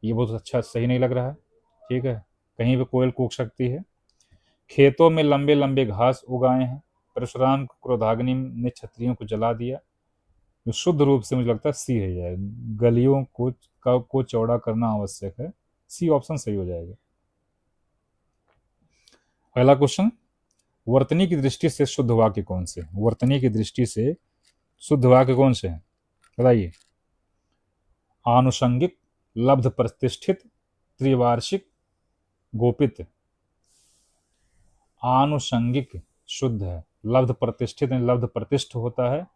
ये बहुत अच्छा सही नहीं लग रहा है। ठीक है, कहीं भी कोयल कूक सकती है। खेतों में लंबे लंबे घास उगाए हैं। परशुराम को क्रोधाग्नि ने क्षत्रियों को जला दिया। जो शुद्ध रूप से मुझे लगता है सी है यार, गलियों को चौड़ा करना आवश्यक है। सी ऑप्शन सही हो जाएगा। अगला क्वेश्चन, वर्तनी की दृष्टि से शुद्ध वाक्य कौन से हैं? वर्तनी की दृष्टि से शुद्ध वाक्य कौन से हैं, बताइए। आनुषंगिक, लब्ध प्रतिष्ठित, त्रिवार्षिक, गोपित। आनुषंगिक शुद्ध है, लब्ध प्रतिष्ठित नहीं, लब्ध प्रतिष्ठ होता है,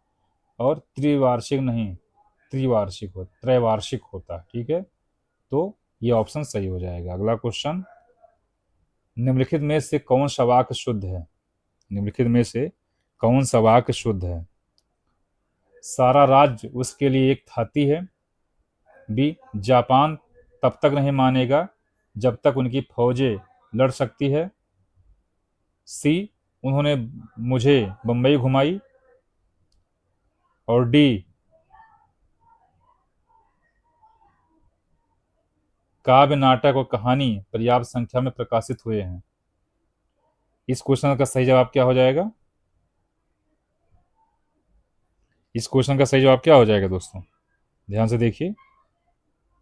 और त्रिवार्षिक नहीं, त्रैवार्षिक होता है। ठीक है, तो ये ऑप्शन सही हो जाएगा। अगला क्वेश्चन, निम्नलिखित में से कौन सा वाक्य शुद्ध है? निम्नलिखित में से कौन सा वाक्य शुद्ध है? सारा राज्य उसके लिए एक थाती है। बी, जापान तब तक नहीं मानेगा जब तक उनकी फौजें लड़ सकती है। सी, उन्होंने मुझे बंबई घुमाई। और डी, काव्य, नाटक और कहानी पर्याप्त संख्या में प्रकाशित हुए हैं। इस क्वेश्चन का सही जवाब क्या हो जाएगा? इस क्वेश्चन का सही जवाब क्या हो जाएगा दोस्तों? ध्यान से देखिए।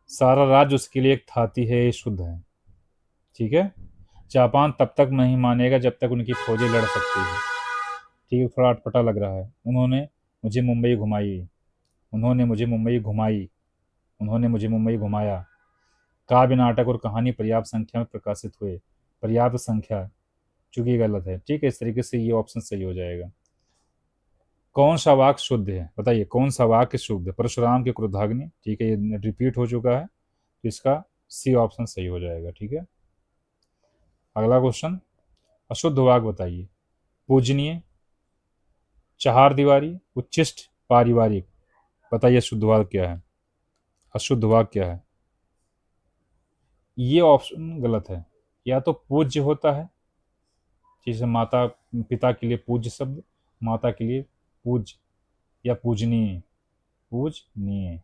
सारा राज्य उसके लिए एक थाती है, ये शुद्ध है। ठीक है, जापान तब तक नहीं मानेगा जब तक उनकी फौजें लड़ सकती है। ठीक है, थोड़ा अटपटा लग रहा है। उन्होंने मुझे मुंबई घुमाई, उन्होंने मुझे मुंबई घुमाई, उन्होंने मुझे मुंबई घुमाया। काव्य, नाटक और कहानी पर्याप्त संख्या में प्रकाशित हुए। पर्याप्त संख्या चूंकि गलत है। ठीक है, इस तरीके से ये ऑप्शन सही हो जाएगा। कौन सा वाक्य शुद्ध है, बताइए कौन सा वाक्य शुद्ध है? परशुराम के क्रोधाग्नि। ठीक है, ये रिपीट हो चुका है, तो इसका सी ऑप्शन सही हो जाएगा। ठीक है, अगला क्वेश्चन, अशुद्ध वाक्य बताइए। पूजनीय, चार दीवारी, उच्छिष्ट, पारिवारिक। बताइए शुद्ध वाक्य क्या है, अशुद्ध वाक्य क्या है? ये ऑप्शन गलत है। या तो पूज्य होता है, जैसे माता पिता के लिए पूज्य शब्द, माता के लिए पूज्य, या पूजनीय। पूजनीय,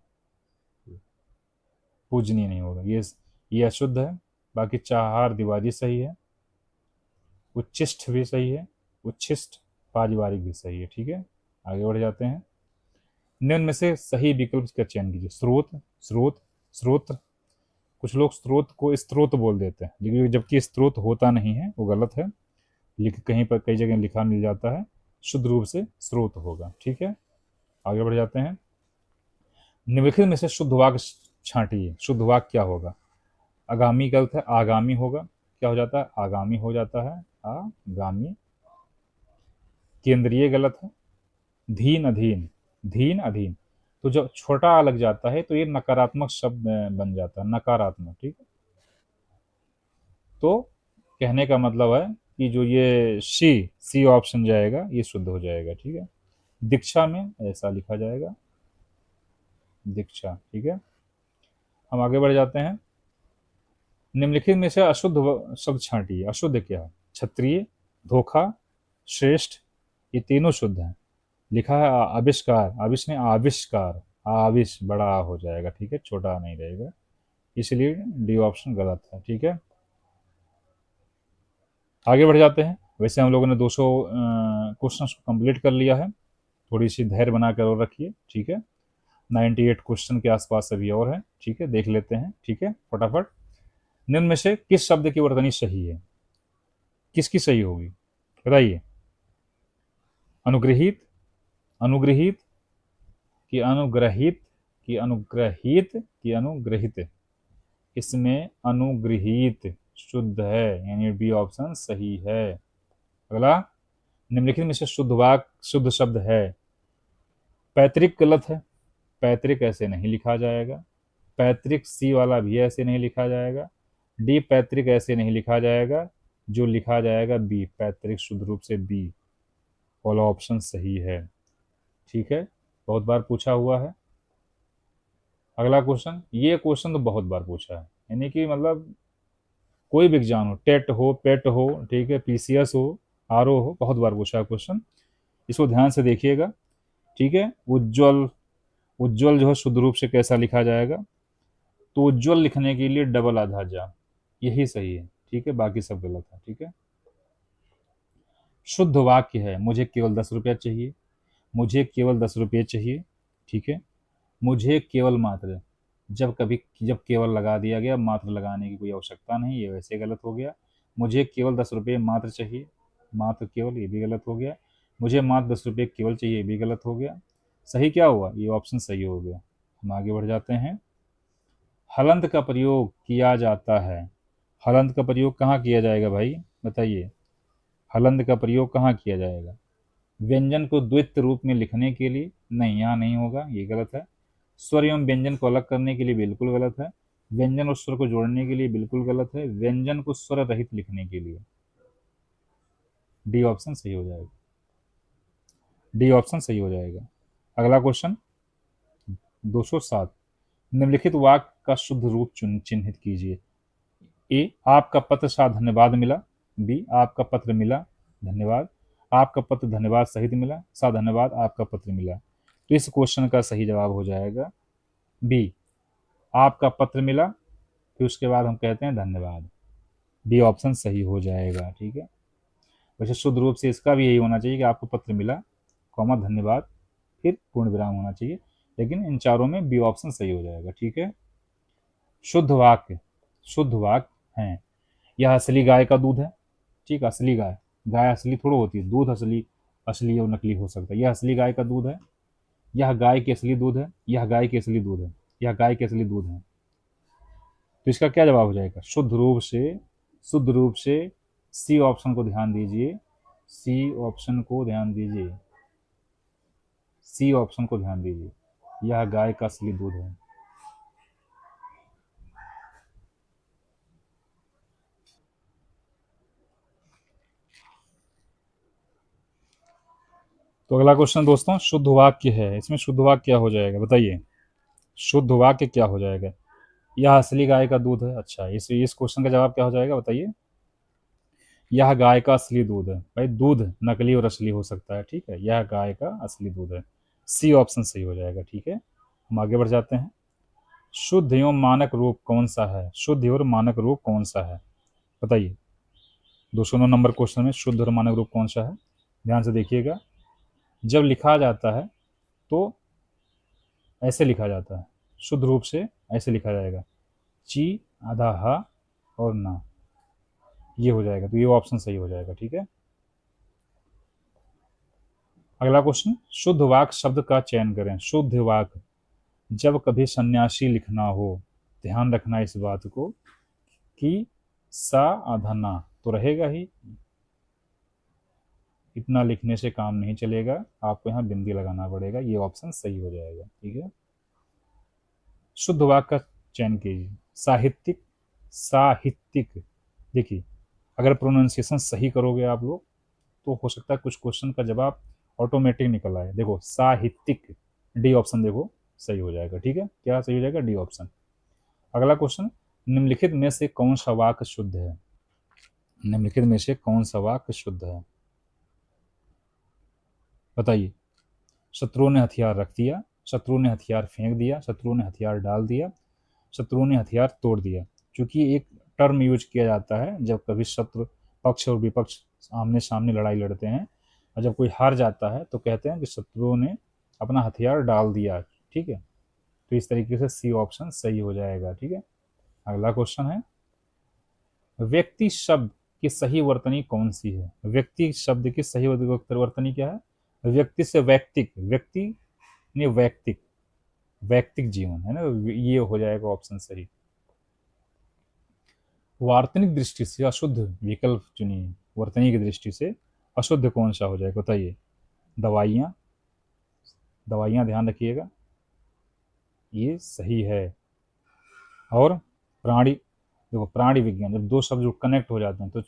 पूजनीय नहीं होगा, ये अशुद्ध है। बाकी चार दीवारी सही है, उच्छिष्ट भी सही है, उच्छिष्ट पारिवारिक भी सही है। ठीक है, आगे बढ़ जाते हैं। निम्न में से सही विकल्प का चयन कीजिए। स्रोत, स्रोत, स्रोत। कुछ लोग स्रोत को स्त्रोत बोल देते हैं, लेकिन जबकि स्त्रोत होता नहीं है, वो गलत है। कहीं पर कई जगह लिखा मिल जाता है, शुद्ध रूप से स्रोत होगा। ठीक है, आगे बढ़ जाते हैं। निम्नलिखित में से शुद्ध वाक्य छांटिए। शुद्ध वाक्य क्या होगा? आगामी गलत है, आगामी होगा। क्या हो जाता है? आगामी हो जाता है, आगामी। केंद्रीय गलत है। धीन, अधीन, धीन, अधीन। तो जब छोटा आ लग जाता है तो ये नकारात्मक शब्द बन जाता है, नकारात्मक। ठीक है, तो कहने का मतलब है कि जो ये सी ऑप्शन जाएगा, ये शुद्ध हो जाएगा। ठीक है, दीक्षा में ऐसा लिखा जाएगा, दीक्षा। ठीक है, हम आगे बढ़ जाते हैं। निम्नलिखित में से अशुद्ध शब्द छांटिए। अशुद्ध क्या है? क्षत्रिय, धोखा, श्रेष्ठ। ये तीनों शुद्ध हैं। लिखा है आविष्कार, आविष ने आविष्कार, आविष बड़ा आ हो जाएगा। ठीक है, छोटा आ नहीं रहेगा, इसलिए डी ऑप्शन गलत है। ठीक है, आगे बढ़ जाते हैं। वैसे हम लोगों ने 200 क्वेश्चन को कंप्लीट कर लिया है। थोड़ी सी धैर्य बनाकर और रखिए। ठीक है, 98 क्वेश्चन के आसपास अभी और है। ठीक है, देख लेते हैं। ठीक है, फटाफट। निम्न में से किस शब्द की वर्तनी सही है? किसकी सही होगी, बताइए। अनुग्रहित, अनुग्रहित, कि अनुग्रहित, कि अनुग्रहित, कि अनुग्रहित। इसमें अनुग्रहित शुद्ध है, यानी बी ऑप्शन सही है। अगला, निम्नलिखित में से शुद्ध वाक्य, शुद्ध शब्द है। पैतृक गलत है, पैतृक ऐसे नहीं लिखा जाएगा। पैतृक सी वाला भी ऐसे नहीं लिखा जाएगा। डी, पैतृक ऐसे नहीं लिखा जाएगा। जो लिखा जाएगा बी, पैतृक शुद्ध रूप से बी वाला ऑप्शन सही है। ठीक है, बहुत बार पूछा हुआ है। अगला क्वेश्चन, ये क्वेश्चन तो बहुत बार पूछा है, यानी कि मतलब कोई भी एग्जाम हो, टेट हो, पेट हो, ठीक है, पीसीएस हो, आरओ हो, बहुत बार पूछा है क्वेश्चन। इसको ध्यान से देखिएगा। ठीक है, उज्ज्वल, उज्ज्वल जो है शुद्ध रूप से कैसा लिखा जाएगा? तो उज्ज्वल लिखने के लिए डबल आधा जा, यही सही है, ठीक है, बाकी सब गलत है, ठीक है। शुद्ध वाक्य है मुझे केवल 10 रुपया चाहिए, मुझे केवल 10 रुपये चाहिए, ठीक है। मुझे केवल मात्र, जब केवल लगा दिया गया, मात्र लगाने की कोई आवश्यकता नहीं, ये वैसे गलत हो गया। मुझे केवल 10 रुपये मात्र चाहिए, मात्र केवल, ये भी गलत हो गया। मुझे मात्र 10 रुपये केवल चाहिए, ये भी गलत हो गया। सही क्या हुआ, ये ऑप्शन सही हो गया। हम आगे बढ़ जाते हैं। हलंत का प्रयोग किया जाता है, हलंत का प्रयोग कहाँ किया जाएगा भाई, बताइए। हलंत का प्रयोग कहाँ किया जाएगा? व्यंजन को द्वित्व रूप में लिखने के लिए, नहीं, यहाँ नहीं होगा, ये गलत है। स्वर एवं व्यंजन को अलग करने के लिए, बिल्कुल गलत है। व्यंजन और स्वर को जोड़ने के लिए, बिल्कुल गलत है। व्यंजन को स्वर रहित लिखने के लिए, डी ऑप्शन सही हो जाएगा, डी ऑप्शन सही हो जाएगा। अगला क्वेश्चन 207, निम्नलिखित वाक्य का शुद्ध रूप चिन्हित कीजिए। ए, आपका पत्र साथ धन्यवाद मिला। बी, आपका पत्र मिला धन्यवाद, आपका पत्र धन्यवाद सहित मिला, सा धन्यवाद आपका पत्र मिला। तो इस क्वेश्चन का सही जवाब हो जाएगा बी, आपका पत्र मिला, फिर उसके बाद हम कहते हैं धन्यवाद। बी ऑप्शन सही हो जाएगा, ठीक है। वैसे शुद्ध रूप से इसका भी यही होना चाहिए कि आपको पत्र मिला, कॉमा धन्यवाद, फिर पूर्ण विराम होना चाहिए, लेकिन इन चारों में बी ऑप्शन सही हो जाएगा, ठीक है। शुद्ध वाक्य, शुद्ध वाक्य है, यह असली गाय का दूध है, ठीक, असली गाय, गाय असली थोड़ा होती है, दूध असली, असली और नकली हो सकता है। यह असली गाय का दूध है, यह गाय के असली दूध है, यह गाय के असली दूध है, यह गाय के असली दूध है। तो इसका क्या जवाब हो जाएगा? शुद्ध रूप से, शुद्ध रूप से सी ऑप्शन को ध्यान दीजिए, सी ऑप्शन को ध्यान दीजिए, सी ऑप्शन को ध्यान दीजिए, यह गाय का असली दूध है। तो अगला क्वेश्चन दोस्तों शुद्ध वाक्य है, इसमें शुद्ध वाक्य क्या हो जाएगा बताइए, शुद्ध वाक्य क्या हो जाएगा? यह असली गाय का दूध है, अच्छा, इस क्वेश्चन का जवाब क्या हो जाएगा बताइए? यह गाय का असली दूध है, भाई दूध नकली और असली हो सकता है, ठीक है, यह गाय का असली दूध है, सी ऑप्शन सही हो जाएगा, ठीक है। हम आगे बढ़ जाते हैं। शुद्ध एवं मानक रूप कौन सा है? शुद्ध और मानक रूप कौन सा है बताइए। 209 नंबर क्वेश्चन में शुद्ध और मानक रूप कौन सा है, ध्यान से देखिएगा। जब लिखा जाता है तो ऐसे लिखा जाता है, शुद्ध रूप से ऐसे लिखा जाएगा, ची, आधा हा और ना, ये हो जाएगा, तो ये ऑप्शन सही हो जाएगा, ठीक है। अगला क्वेश्चन, शुद्ध वाक्य शब्द का चयन करें। शुद्ध वाक्य, जब कभी सन्यासी लिखना हो, ध्यान रखना इस बात को कि सा आधा ना तो रहेगा ही, इतना लिखने से काम नहीं चलेगा, आपको यहाँ बिंदी लगाना पड़ेगा, ये ऑप्शन सही हो जाएगा, ठीक है। शुद्ध वाक्य का चयन कीजिए। साहित्यिक, साहित्यिक, देखिए अगर प्रोनाउंसिएशन सही करोगे आप लोग तो हो सकता है कुछ क्वेश्चन का जवाब ऑटोमेटिक निकल आए। देखो साहित्यिक, डी ऑप्शन देखो सही हो जाएगा, ठीक है, क्या सही हो जाएगा? D option. अगला क्वेश्चन, निम्नलिखित में से कौन सा वाक्य शुद्ध है? निम्नलिखित में से कौन सा वाक्य शुद्ध है बताइए। शत्रुओं ने हथियार रख दिया, शत्रुओं ने हथियार फेंक दिया, शत्रुओं ने हथियार डाल दिया, शत्रुओं ने हथियार तोड़ दिया। क्योंकि एक टर्म यूज किया जाता है जब कभी शत्रु पक्ष और विपक्ष आमने सामने लड़ाई लड़ते हैं, और जब कोई हार जाता है तो कहते हैं कि शत्रुओं ने अपना हथियार डाल दिया, ठीक है। तो इस तरीके से सी ऑप्शन सही हो जाएगा, ठीक है। अगला क्वेश्चन है, व्यक्ति शब्द की सही वर्तनी कौन सी है? व्यक्ति शब्द की सही वर्तनी क्या है? व्यक्ति से वैयक्तिक, व्यक्ति ने वैयक्तिक, वैयक्तिक जीवन है ना, ये हो जाएगा ऑप्शन सही। वार्तनिक दृष्टि से अशुद्ध विकल्प चुनिए, वर्तनी की दृष्टि से अशुद्ध कौन सा हो जाएगा बताइए। दवाइयाँ, दवाइयाँ ध्यान रखिएगा, ये सही है। और प्राणी, देखो प्राणी विज्ञान, जब दो शब्द कनेक्ट हो जाते हैं तो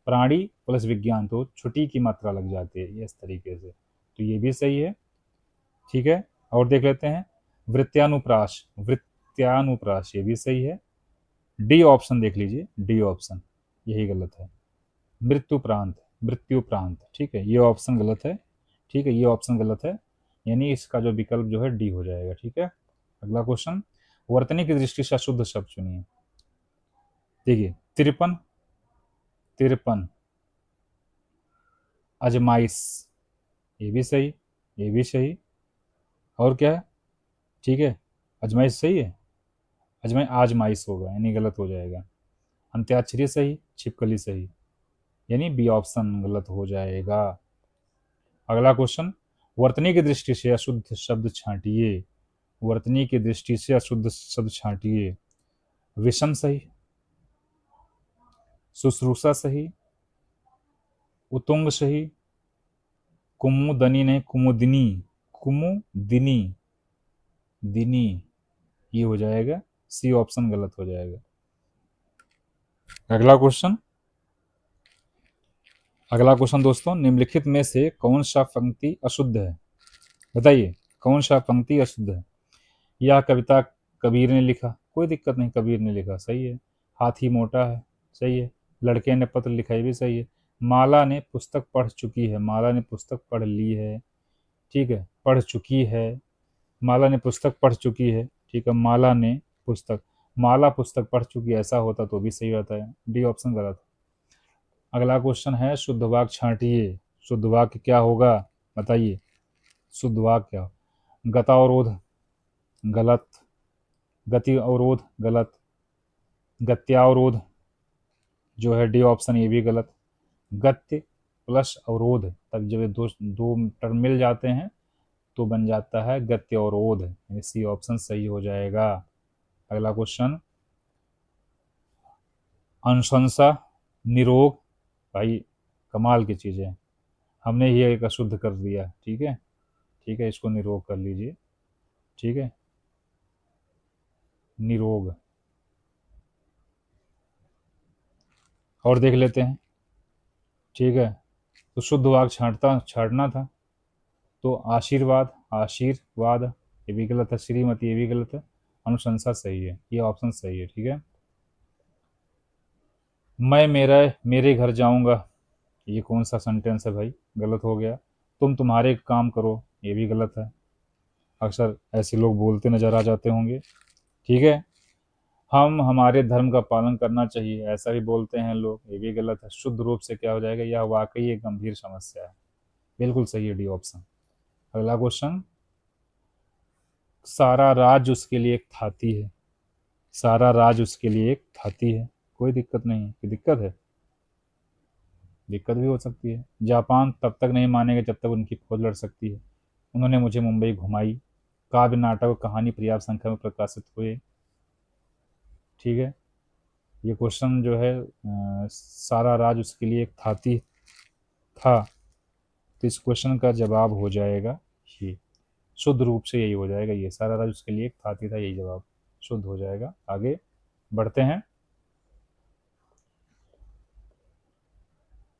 प्राणी प्लस विज्ञान तो छुट्टी की मात्रा लग जाती है, इस तरीके से, तो ये भी सही है, ठीक है। और देख लेते हैं, वृत्त्यानुप्रास, वृत्त्यानुप्रास ये भी सही है। डी ऑप्शन देख लीजिए, डी ऑप्शन यही गलत है, मृत्युप्रांत, मृत्युप्रांत, ठीक है, ये ऑप्शन गलत है, ठीक है, ये ऑप्शन गलत है, यानी इसका जो विकल्प जो है डी हो जाएगा, ठीक है। अगला क्वेश्चन, वर्तनी की दृष्टि से अशुद्ध शब्द चुनिए। देखिए, तिरपन, तिरपन, अजमाइश, ये भी सही, ये भी सही। और क्या है? ठीक है, अजमाइश सही है, आजमाइश होगा यानी गलत हो जाएगा। अंत्याक्षरी सही, छिपकली सही, यानी बी ऑप्शन गलत हो जाएगा। अगला क्वेश्चन, वर्तनी की दृष्टि से अशुद्ध शब्द छांटिए। वर्तनी की दृष्टि से अशुद्ध शब्द छांटिए। विषम सही, शुश्रूषा सही, उतुंग सही, कुमुदनी नहीं कुमुदिनी, कुमुदिनी, दिनी, ये हो जाएगा, सी ऑप्शन गलत हो जाएगा। अगला क्वेश्चन, अगला क्वेश्चन दोस्तों, निम्नलिखित में से कौन सा पंक्ति अशुद्ध है? बताइए, कौन सा पंक्ति अशुद्ध है? यह कविता कबीर ने लिखा, कोई दिक्कत नहीं, कबीर ने लिखा, सही है। हाथी मोटा है, सही है। लड़के ने पत्र लिखा, ये भी सही है। माला ने पुस्तक पढ़ चुकी है, माला ने पुस्तक पढ़ ली है, ठीक है, पढ़ चुकी है, माला ने पुस्तक पढ़ चुकी है, ठीक है, माला ने पुस्तक, माला पुस्तक पढ़ चुकी है, ऐसा होता तो भी सही होता है, डी ऑप्शन गलत। अगला क्वेश्चन है, शुद्ध वाक्य छांटिए। शुद्ध वाक्य क्या होगा? बताइए, शुद्ध वाक्य क्या? गतावरोध गलत, गति अवरोध गलत, गत्यावरोध जो है डी ऑप्शन, ये भी गलत। गत्य प्लस अवरोध, तब जब ये दो दो टर्म मिल जाते हैं तो बन जाता है गत्य अवरोध, यानी सी ऑप्शन सही हो जाएगा। अगला क्वेश्चन, अनुशंसा, निरोग, भाई कमाल की चीज़ है, हमने ये एक अशुद्ध कर दिया, ठीक है, ठीक है, इसको निरोग कर लीजिए, ठीक है, निरोग। और देख लेते हैं, ठीक है, तो शुद्ध वाक्य छांटना था, तो आशीर्वाद, आशीर्वाद, ये भी गलत है। श्रीमती, ये भी गलत है। अनुशंसा सही है, ये ऑप्शन सही है, ठीक है। मैं मेरे घर जाऊंगा, ये कौन सा सेंटेंस है भाई? गलत हो गया। तुम तुम्हारे काम करो, ये भी गलत है। अक्सर ऐसे लोग बोलते नजर आ जाते होंगे, ठीक है। हम हमारे धर्म का पालन करना चाहिए, ऐसा भी बोलते हैं लोग, ये भी गलत है। शुद्ध रूप से क्या हो जाएगा? यह वाकई एक गंभीर समस्या है, बिल्कुल सही है, डी ऑप्शन। अगला क्वेश्चन, सारा राज उसके लिए एक थाती है। सारा राज उसके लिए एक थाती है, कोई दिक्कत नहीं है, कोई दिक्कत है? दिक्कत भी हो सकती है। जापान तब तक नहीं मानेगा जब तक उनकी फौज लड़ सकती है। उन्होंने मुझे मुंबई घुमाई। काव्य, नाटक और कहानी पर्याप्त संख्या में प्रकाशित हुए, ठीक है। ये क्वेश्चन जो है, सारा राज उसके लिए एक थाती था, तो इस क्वेश्चन का जवाब हो जाएगा ये, शुद्ध रूप से यही हो जाएगा, ये सारा राज उसके लिए एक थाती था, यही जवाब शुद्ध हो जाएगा। आगे बढ़ते हैं।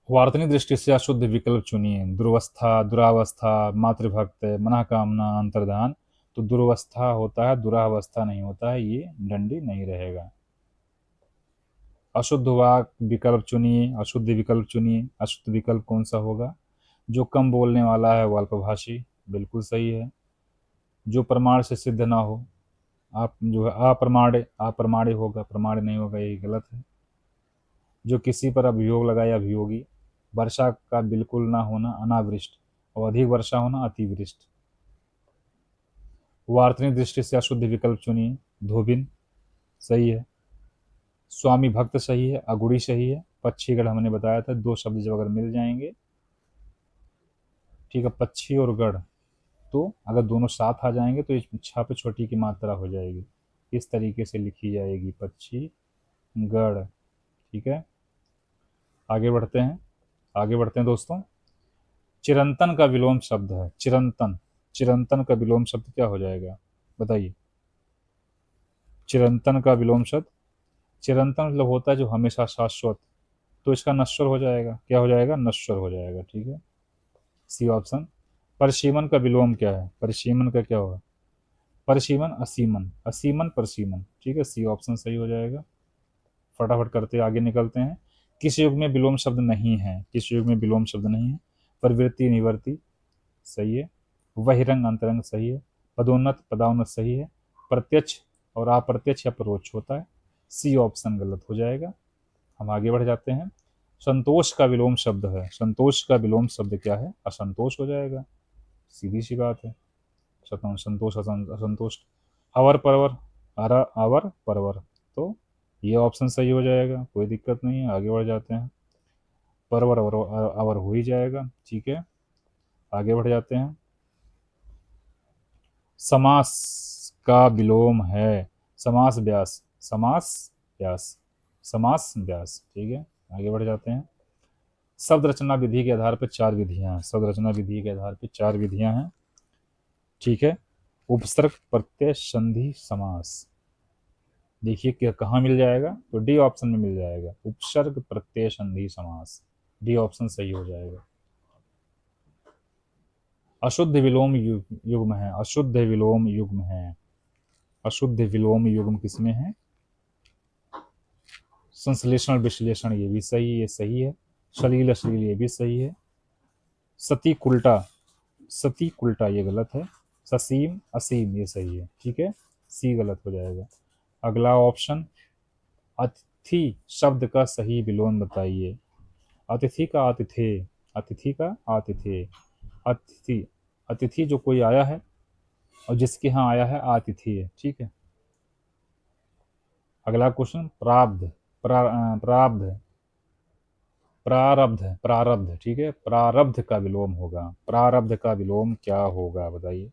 वार्तनिक दृष्टि से अशुद्ध विकल्प चुनिए। दुर्वस्था, दुरावस्था, मातृभक्त, मनःकामना, अंतर्धान। तो दुर्वस्था होता है, दुरावस्था नहीं होता है, ये डंडी नहीं रहेगा। अशुद्ध वाक विकल्प चुनिए, अशुद्ध विकल्प चुनिए। अशुद्ध विकल्प कौन सा होगा? जो कम बोलने वाला है वो अल्पभाषी, बिल्कुल सही है। जो प्रमाण से सिद्ध ना हो, आप जो है अप्रमाण्य, अप्रमाण्य होगा, प्रमाण्य नहीं होगा, ये गलत है। जो किसी पर अभियोग लगाए, अभियोगी। वर्षा का बिल्कुल ना होना, अनावृष्ट, और अधिक वर्षा होना, अतिवृष्ट। वार्तनिक दृष्टि से अशुद्ध विकल्प चुनिए। धोबिन सही है, स्वामी भक्त सही है, अगुड़ी सही है, पक्षीगढ़ हमने बताया था, दो शब्द जब अगर मिल जाएंगे, ठीक है, पक्षी और गढ़, तो अगर दोनों साथ आ जाएंगे तो इस छा पे छोटी की मात्रा हो जाएगी, इस तरीके से लिखी जाएगी, पक्षी गढ़, ठीक है। आगे बढ़ते हैं, आगे बढ़ते हैं दोस्तों। चिरंतन का विलोम शब्द है, चिरंतन, चिरंतन का विलोम शब्द क्या हो जाएगा? बताइए, चिरंतन का विलोम शब्द, चिरंतन मतलब होता है जो हमेशा शाश्वत, तो इसका नश्वर हो जाएगा, क्या हो जाएगा? नश्वर हो जाएगा, ठीक है, सी ऑप्शन। परिसीमन का विलोम क्या है? परिसीमन का क्या होगा? परिसीमन, असीमन, असीमन परिसीमन, ठीक है, सी ऑप्शन सही हो जाएगा। फटाफट करते आगे निकलते हैं। किस युग में विलोम शब्द नहीं है? किस युग में विलोम शब्द नहीं है? प्रवृत्ति, निवृत्ति सही है, बहिरंग, अंतरंग सही है, पदोन्नत, पदाउन्नत सही है, प्रत्यक्ष, और अप्रत्यक्ष या परोक्ष होता है। सी ऑप्शन गलत हो जाएगा। हम आगे बढ़ जाते हैं। संतोष का विलोम शब्द है, संतोष का विलोम शब्द क्या है? असंतोष हो जाएगा, सीधी सी बात है। संतोष असंतुष्ट। अवर परवर, अवर परवर, तो ये ऑप्शन सही हो जाएगा, कोई दिक्कत नहीं है। आगे बढ़ जाते हैं। परवर अवर हो ही जाएगा, ठीक है। आगे बढ़ जाते हैं। समास का विलोम है समास व्यास, समास व्यास, समास व्यास, ठीक है। आगे बढ़ जाते हैं। शब्द रचना विधि के आधार पर 4 विधियां हैं, शब्द रचना विधि के आधार पर 4 विधियां हैं, ठीक है। उपसर्ग प्रत्यय संधि समास, देखिए क्या कहाँ मिल जाएगा, तो डी ऑप्शन में मिल जाएगा, उपसर्ग प्रत्यय संधि समास, डी ऑप्शन सही हो जाएगा। अशुद्ध विलोम युग्म है, अशुद्ध विलोम युग्म है, अशुद्ध विलोम युग्म किसमें है? संश्लेषण विश्लेषण, ये भी सही, ये सही है। श्लील अश्लील, ये भी सही है। सती कुल्टा, सती कुल्टा ये गलत है। ससीम असीम ये सही है, ठीक है। सी गलत हो जाएगा। अगला ऑप्शन, अतिथि शब्द का सही विलोम बताइए। अतिथि का आतिथे, अतिथि का आतिथे, अतिथि, अतिथि जो कोई आया है और जिसके यहाँ आया है आतिथि है, ठीक है। अगला क्वेश्चन, प्राब्ध, प्राब्ध, प्रारब्ध, प्रारब्ध, ठीक है। प्रारब्ध का विलोम होगा, प्रारब्ध का विलोम क्या होगा बताइए?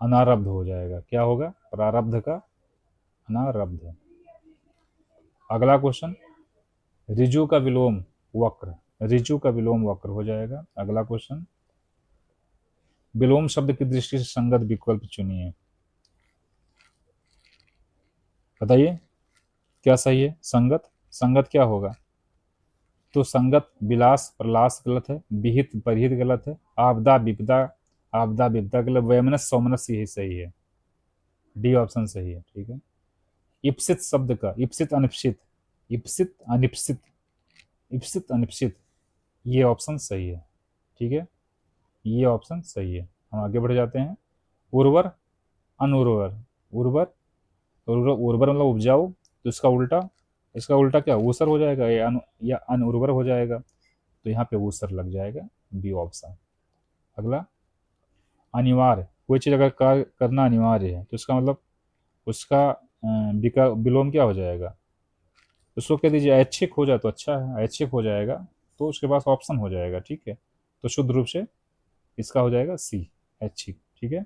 अनारब्ध हो जाएगा, क्या होगा? प्रारब्ध का अनारब्ध। अगला क्वेश्चन, ऋजु का विलोम वक्र, ऋजु का विलोम वक्र हो जाएगा। अगला क्वेश्चन, विलोम शब्द की दृष्टि से संगत विकल्प चुनिए, बताइए क्या सही है? संगत, संगत क्या होगा? तो संगत विलास प्रलास गलत है, विहित परिहित गलत है, आपदा विपदा, आपदा विपदा गलत, वैमनस्य सौमनस्य यही सही है, डी ऑप्शन सही है, ठीक है। इप्सित शब्द का, इप्सित अनिप्सित, इप्सित अनिप्सित, इप्सित अनिप्सित, ये ऑप्शन सही है, ठीक है, ये ऑप्शन सही है। हम आगे बढ़ जाते हैं। उर्वर अनुर्वर, उर्वर, उर्वर मतलब उपजाऊ, तो इसका उल्टा, इसका उल्टा क्या ऊसर हो जाएगा या अनउर्वर हो जाएगा, तो यहाँ पे ऊसर लग जाएगा, बी ऑप्शन। अगला, अनिवार्य, कोई चीज़ अगर कार्य करना अनिवार्य है तो इसका मतलब उसका विलोम क्या हो जाएगा? उसको कह दीजिए ऐच्छिक हो जाए तो अच्छा है, ऐच्छिक हो जाएगा तो उसके पास ऑप्शन हो जाएगा, ठीक है। तो शुद्ध रूप से इसका हो जाएगा सी, ऐच्छिक, ठीक है।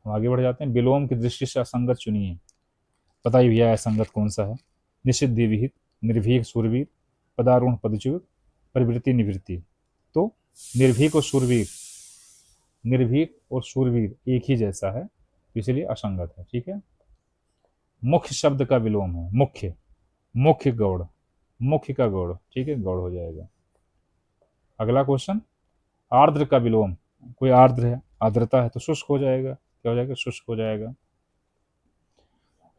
हम आगे बढ़ जाते हैं। विलोम की दृष्टि से असंगत चुनिए, बताइए भैया असंगत कौन सा है? निषिद्ध विहित, निर्भीक सूरवीर, पदारूढ़ पदच्युत, प्रवृत्ति निवृत्ति, तो निर्भीक और सूरवीर, निर्भीक और सूरवीर एक ही जैसा है, इसलिए असंगत है, ठीक है। मुख्य शब्द का विलोम है, मुख्य, मुख्य गौड़, मुख्य का गौड़, ठीक है, गौड़ हो जाएगा। अगला क्वेश्चन, आर्द्र का विलोम, कोई आर्द्र है, आर्द्रता है तो शुष्क हो जाएगा, क्या हो जाएगा? शुष्क हो जाएगा।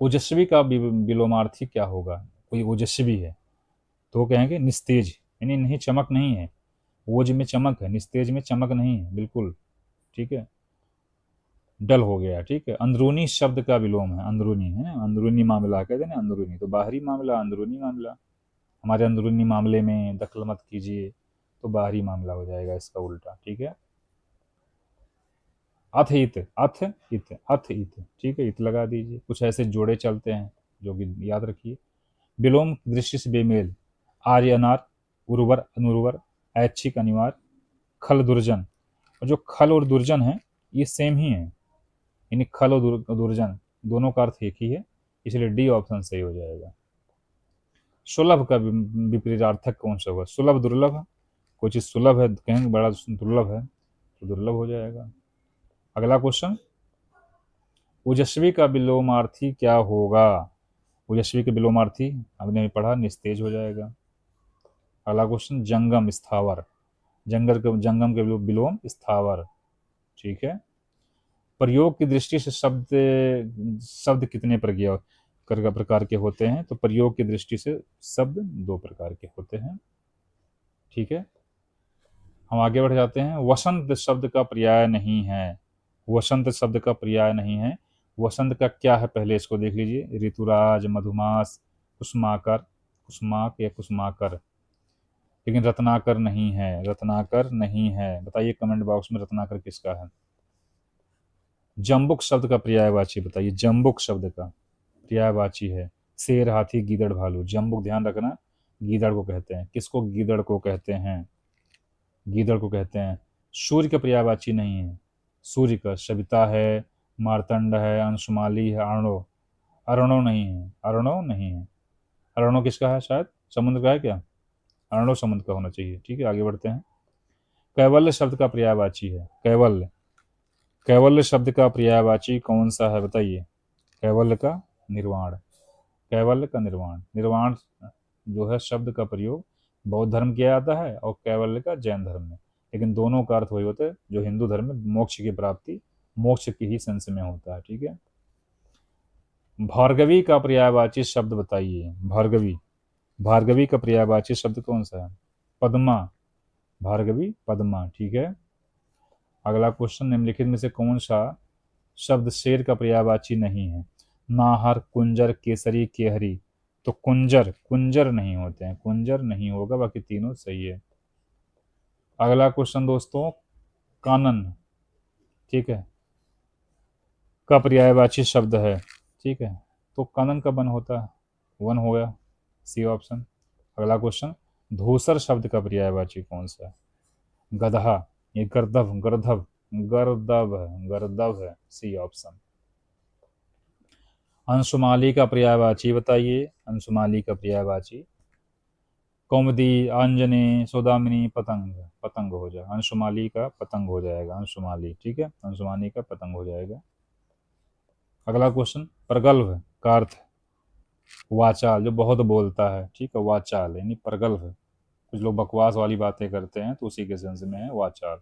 ओजस्वी का विलोमार्थी क्या होगा? कोई ओजस्वी है तो कहेंगे निस्तेज, यानी नहीं चमक नहीं है, ओज में चमक है, निस्तेज में चमक नहीं है, बिल्कुल, ठीक है। डल हो गया, ठीक है। अंदरूनी शब्द का विलोम है, अंदरूनी है, अंदरूनी मामला कहते हैं ना, अंदरूनी तो बाहरी मामला, अंदरूनी मामला, हमारे अंदरूनी मामले में दखल मत कीजिए, तो बाहरी मामला हो जाएगा इसका उल्टा, ठीक है। अथ इत, अथ इत, अथ इत, ठीक है, इत लगा दीजिए। कुछ ऐसे जोड़े चलते हैं जो कि याद रखिए। विलोम की दृष्टि से बेमेल, आर्य अनार, उर्वर अनुर्वर, ऐच्छिक अनिवार्य, खल दुर्जन, और जो खल और दुर्जन है ये सेम ही है, यानी खल और दुर्जन दोनों का अर्थ एक ही है, इसलिए डी ऑप्शन सही हो जाएगा। सुलभ का विपरीतार्थक कौन सा होगा? सुलभ दुर्लभ, कोई चीज सुलभ है कहेंगे बड़ा दुर्लभ है, तो दुर्लभ हो जाएगा। अगला क्वेश्चन, ओजस्वी का विलोमार्थी क्या होगा? ओजस्वी के विलोमार्थी हमने पढ़ा, निस्तेज हो जाएगा। अगला क्वेश्चन, जंगम स्थावर, जंगम के विलोम स्थावर, ठीक है। प्रयोग की दृष्टि से शब्द, शब्द कितने प्रकार के होते हैं? तो प्रयोग की दृष्टि से शब्द 2 प्रकार के होते हैं, ठीक है। हम आगे बढ़ जाते हैं। वसंत शब्द का पर्याय नहीं है, वसंत शब्द का पर्याय नहीं है, वसंत का क्या है, पहले इसको देख लीजिए। ऋतुराज, मधुमास, कुसुमाकर, कुसुमाक या कुसुमाकर, लेकिन रत्नाकर नहीं है, रत्नाकर नहीं है। बताइए कमेंट बॉक्स में रत्नाकर किसका है। जम्बुक शब्द का पर्यायवाची बताइए, जम्बुक शब्द का पर्यायवाची है शेर, हाथी, गीदड़, भालू। जम्बुक ध्यान रखना, गीदड़ को कहते हैं। किसको? गीदड़ को कहते हैं, गीदड़ को कहते हैं। सूर्य का पर्यायवाची नहीं है, सूर्य का सविता है, मार्तंड है, अंशुमाली है, अर्णव। अर्णव नहीं है, अर्णव नहीं है। अर्णव किसका है? शायद समुद्र का है क्या? अर्णव समुद्र का होना चाहिए। ठीक है, आगे बढ़ते हैं। कैवल्य शब्द का पर्यायवाची है, कैवल्य। कैवल्य शब्द का पर्यायवाची कौन सा है बताइए। कैवल्य का निर्वाण, कैवल्य का निर्वाण। निर्वाण जो है शब्द का प्रयोग बौद्ध धर्म किया जाता है और कैवल्य का जैन धर्म में, लेकिन दोनों का अर्थ वही होता है जो हिंदू धर्म में मोक्ष की प्राप्ति, मोक्ष की ही सेंस में होता है। ठीक है। भार्गवी का पर्यायवाची शब्द बताइए, भार्गवी, भार्गवी का पर्यायवाची शब्द कौन सा है? पद्मा, भार्गवी पद्मा। ठीक है। अगला क्वेश्चन, निम्नलिखित में से कौन सा शब्द शेर का पर्यायवाची नहीं है? नाहर, कुंजर, केसरी, केहरी। तो कुंजर, कुंजर नहीं होते हैं, कुंजर नहीं होगा, बाकी तीनों सही है। अगला क्वेश्चन दोस्तों, कानन, ठीक है, का पर्यायवाची शब्द है। ठीक है, तो कानन का वन होता है, वन हो गया, सी ऑप्शन। अगला क्वेश्चन, धूसर शब्द का पर्यायवाची कौन सा है? गधा, ये गर्दभ, गर्दभ, गर्दभ है, गर्दभ है, सी ऑप्शन। अंशुमाली का पर्यायवाची बताइए, अंशुमाली का पर्यायवाची। कौमुदी, अंजनी, सौदामिनी, पतंग, पतंग हो जाएगा, अंशुमाली का पतंग हो जाएगा, अंशुमाली। ठीक है, अंशुमानी का पतंग हो जाएगा। अगला क्वेश्चन, प्रगल्भ का अर्थ वाचाल, जो बहुत बोलता है। ठीक है, वाचाल यानी प्रगल्भ। कुछ लोग बकवास वाली बातें करते हैं तो उसी के सेंस में है वाचाल।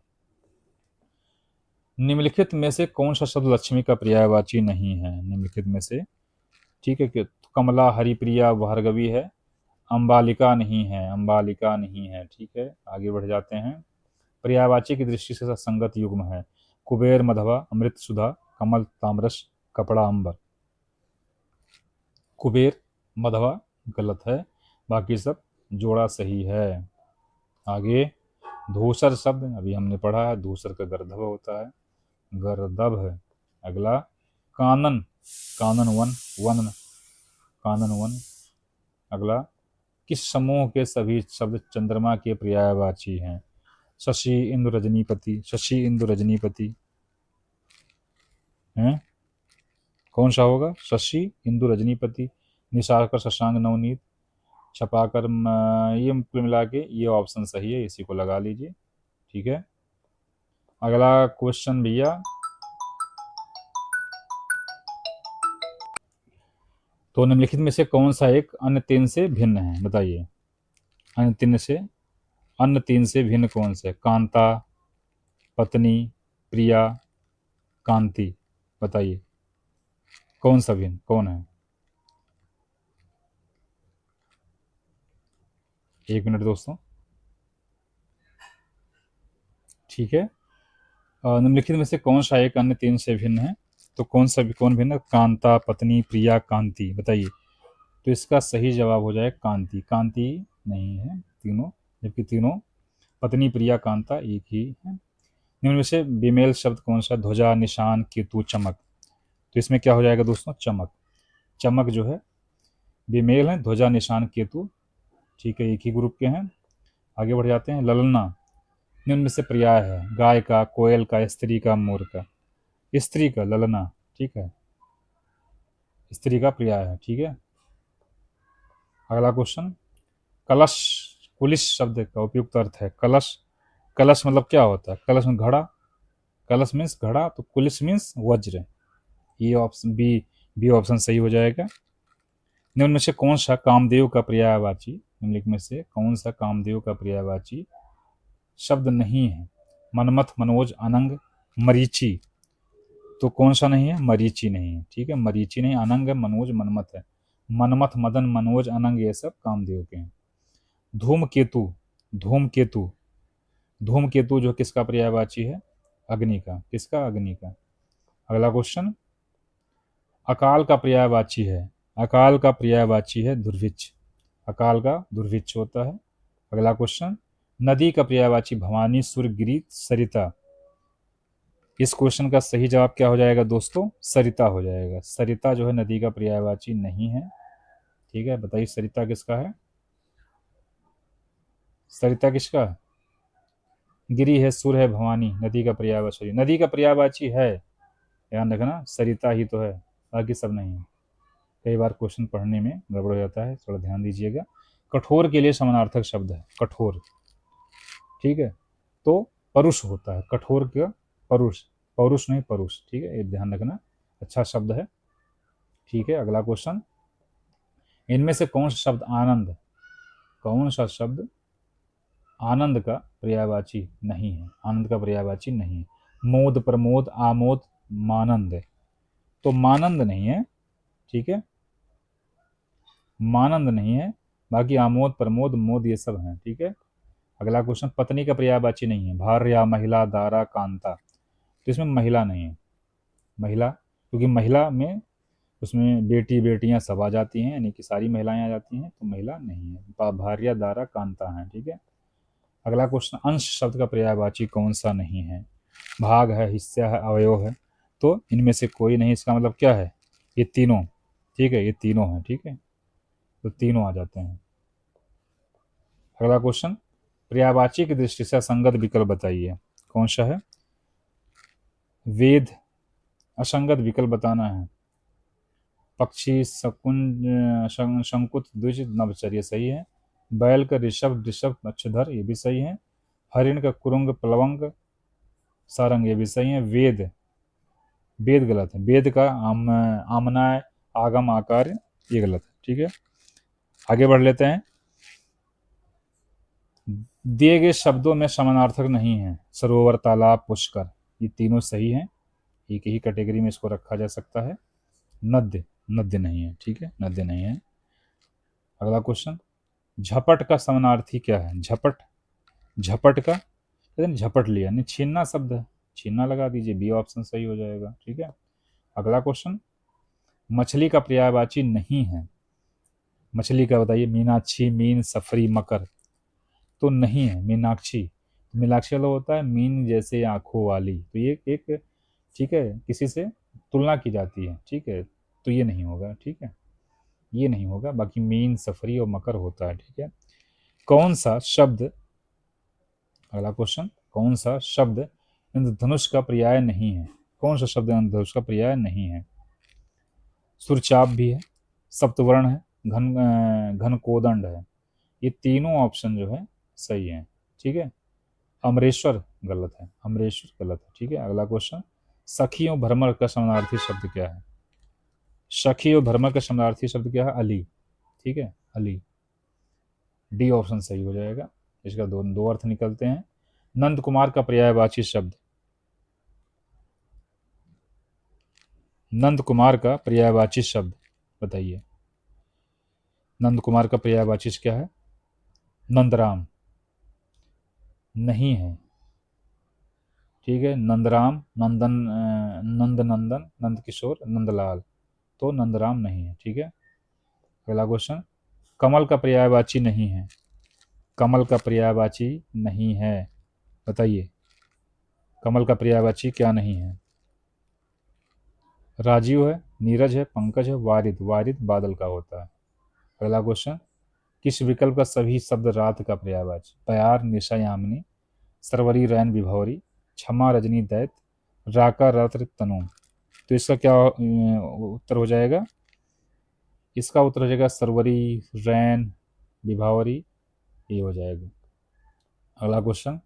निम्नलिखित में से कौन सा शब्द लक्ष्मी का पर्यायवाची नहीं है? निम्नलिखित में से, ठीक है, कि कमला, हरिप्रिया, भार्गवी है, अंबालिका नहीं है, अंबालिका नहीं है। ठीक है, आगे बढ़ जाते हैं। पर्यायवाची की दृष्टि से संगत युग्म है। कुबेर, मधवा, अमृत सुधा, कमल, ताम्रस, कपड़ा, अंबर। कुबेर, मधवा गलत है, बाकी सब जोड़ा सही है। आगे, धूसर शब्द अभी हमने पढ़ा है, धूसर का गर्दभ होता है, गर्दभ है। अगला, कानन, कानन वन, वन, कानन वन। अगला, किस समूह के सभी शब्द चंद्रमा के पर्यायवाची हैं? शशि, इंदु, रजनीपति, शशि, इंदु, रजनीपति हैं, कौन सा होगा? शशि, इंदु, रजनीपति, निशाकर, शशांक, नवनीत, छपाकर, ये कुल मिला के ये ऑप्शन सही है, इसी को लगा लीजिए। ठीक है। अगला क्वेश्चन भैया, तो निम्नलिखित में से कौन सा एक अन्य तीन से भिन्न है बताइए। अन्य तीन से, अन्य तीन से भिन्न कौन से? कांता, पत्नी, प्रिया, कांति। बताइए कौन सा भिन्न, कौन है? एक मिनट दोस्तों। ठीक है, निम्नलिखित में से कौन सा एक अन्य तीन से भिन्न है? तो कौन सा, कौन भिन्न है? कांता, पत्नी, प्रिया, कांति। बताइए। तो इसका सही जवाब हो जाए कांति। कांति नहीं है तीनों, जबकि तीनों पत्नी, प्रिया, कांता एक ही है। निम्न में से बेमेल शब्द कौन सा? ध्वजा, निशान, केतु, चमक। तो इसमें क्या हो जाएगा दोस्तों? चमक। चमक जो है बेमेल है, ध्वजा, निशान, केतु ठीक है एक ही ग्रुप के हैं। आगे बढ़ जाते हैं। ललना निम्न में से पर्याय है? गाय का, कोयल का, स्त्री का, मोर का। स्त्री का ललना, ठीक है, स्त्री का पर्याय है। ठीक है। अगला क्वेश्चन, कलश, कुलिश शब्द का उपयुक्त अर्थ है? कलश, कलश मतलब क्या होता है? कलश में घड़ा, कलश मीन्स घड़ा, तो कुलिश मीन्स वज्र। ये ऑप्शन बी, बी ऑप्शन सही हो जाएगा। निम्न में से कौन सा कामदेव का पर्यायवाची, निम्नलिखित में से कौन सा कामदेव का पर्यायवाची शब्द नहीं है? मनमथ, मनोज, अनंग, मरीचि। तो कौन सा नहीं है? मरीचि नहीं है। ठीक है, मरीचि नहीं, अनंग है, मनोज, मनमथ है। मनमथ, मदन, मनोज, अनंग ये सब कामदेव के हैं। धूमकेतु, धूमकेतु, धूमकेतु जो किसका पर्यायवाची है? अग्नि का। किसका? अग्नि का। अगला क्वेश्चन, अकाल का पर्यायवाची है, अकाल का पर्यायवाची है दुर्भिक्ष, अकाल का दुर्भिक्ष होता है। अगला क्वेश्चन, नदी का पर्यायवाची भवानी, सूर्यगिरी, सरिता। इस क्वेश्चन का सही जवाब क्या हो जाएगा दोस्तों? सरिता हो जाएगा। सरिता जो है नदी का पर्यायवाची नहीं है। ठीक है, बताइए सरिता किसका है? सरिता किसका है? गिरी है, सुर है, भवानी, नदी का पर्यायवाची, नदी का पर्यायवाची है, ध्यान रखना, सरिता ही तो है, बाकी सब नहीं है। कई बार क्वेश्चन पढ़ने में गड़बड़ हो जाता है, थोड़ा ध्यान दीजिएगा। कठोर के लिए समानार्थक शब्द है कठोर, ठीक है, तो परुष होता है कठोर का, परुष, पौरुष नहीं परुष, ठीक है, ये ध्यान रखना, अच्छा शब्द है। ठीक है, अगला क्वेश्चन, इनमें से कौन सा शब्द आनंद, कौन सा शब्द आनंद का पर्यायवाची नहीं है? आनंद का पर्यायवाची नहीं है। मोद, प्रमोद, आमोद, मानंद, तो मानंद नहीं है, ठीक है, मानंद नहीं है, बाकी आमोद, प्रमोद, मोद ये सब हैं, ठीक है। अगला क्वेश्चन, पत्नी का पर्यायवाची नहीं है। भार्या, महिला, दारा, कांता, तो इसमें महिला नहीं है, महिला, क्योंकि महिला में उसमें बेटी बेटियां सब आ जाती हैं, यानी कि सारी महिलाएं आ जाती हैं, तो महिला नहीं है। भार्या, दारा, कांता है, ठीक है। अगला क्वेश्चन, अंश शब्द का पर्यायवाची कौन सा नहीं है? भाग है, हिस्सा है, अवयव है, तो इनमें से कोई नहीं। इसका मतलब क्या है? ये तीनों, ठीक है, ये तीनों हैं, ठीक है, तो तीनों आ जाते हैं। अगला क्वेश्चन, पर्यायवाची की दृष्टि से असंगत विकल्प बताइए, कौन सा है? वेद, असंगत विकल्प बताना है। पक्षी, शकुन, शंकुत, द्विज, नभचर, ये सही है। बैल का ऋषभ, ऋषभ, अक्षधर, ये भी सही है। हरिण का कुरंग, प्लवंग, सारंग, ये भी सही है। वेद, वेद गलत है, वेद का आमनाय, आगम, आकार, ये गलत है, ठीक है। आगे बढ़ लेते हैं। दिए गए शब्दों में समानार्थक नहीं है। सरोवर, तालाब, पुष्कर, ये तीनों सही हैं, एक ही कैटेगरी में इसको रखा जा सकता है। नद्य, नद्य नहीं है, ठीक है, नद्य नहीं है। अगला क्वेश्चन, झपट का समानार्थी क्या है? झपट, झपट का झपट लिया, नहीं, छीनना शब्द है, छीनना लगा दीजिए, बी ऑप्शन सही हो जाएगा, ठीक है। अगला क्वेश्चन, मछली का पर्यायवाची नहीं है। मछली का बताइए, मीनाक्षी, मीन, सफरी, मकर, तो नहीं है मीनाक्षी। मीनाक्षी वाला होता है मीन जैसे आंखों वाली, तो ये एक, ठीक है, किसी से तुलना की जाती है, ठीक है, तो ये नहीं होगा, ठीक है, ये नहीं होगा। बाकी मीन, सफरी और मकर होता है, ठीक है। कौन सा शब्द, अगला क्वेश्चन, कौन सा शब्द इंद्रधनुष का पर्याय नहीं है? कौन सा शब्द इंद्रधनुष का पर्याय नहीं है? सुरचाप भी है, सप्तवर्ण है, घन कोदंड है, ये तीनों ऑप्शन जो है सही है, ठीक है। अमरेश्वर गलत है, अमरेश्वर गलत है, ठीक है। अगला क्वेश्चन, सखी और भ्रमर का समानार्थी शब्द क्या है? सखी और भ्रमर का समानार्थी शब्द क्या है? अली, ठीक है, अली, डी ऑप्शन सही हो जाएगा। इसका दो दो अर्थ निकलते हैं। नंद कुमार का पर्यायवाची शब्द, नंद कुमार का पर्यायवाची शब्द बताइए। नंद कुमार का पर्यायवाची क्या है? नंदराम नहीं है, ठीक है, नंदराम, नंदन, नंद नंदन, नंद किशोर, नंदलाल, तो नंदराम नहीं है, ठीक है। अगला क्वेश्चन, कमल का पर्यायवाची नहीं है। कमल का पर्यायवाची नहीं है, बताइए, कमल का पर्यायवाची क्या नहीं है? राजीव है, नीरज है, पंकज है, वारिद, वारिद बादल का होता है। अगला क्वेश्चन, किस विकल्प का सभी शब्द रात का पर्यायवाची? प्यार, निशा, यामिनी, सरवरी, रैन, विभौरी, क्षमा, रजनी, दैत, राका, रात्र, तनु, तो इसका क्या उत्तर हो जाएगा? इसका उत्तर हो जाएगा सरवरी, रैन, विभावरी, ये हो जाएगा। अगला क्वेश्चन,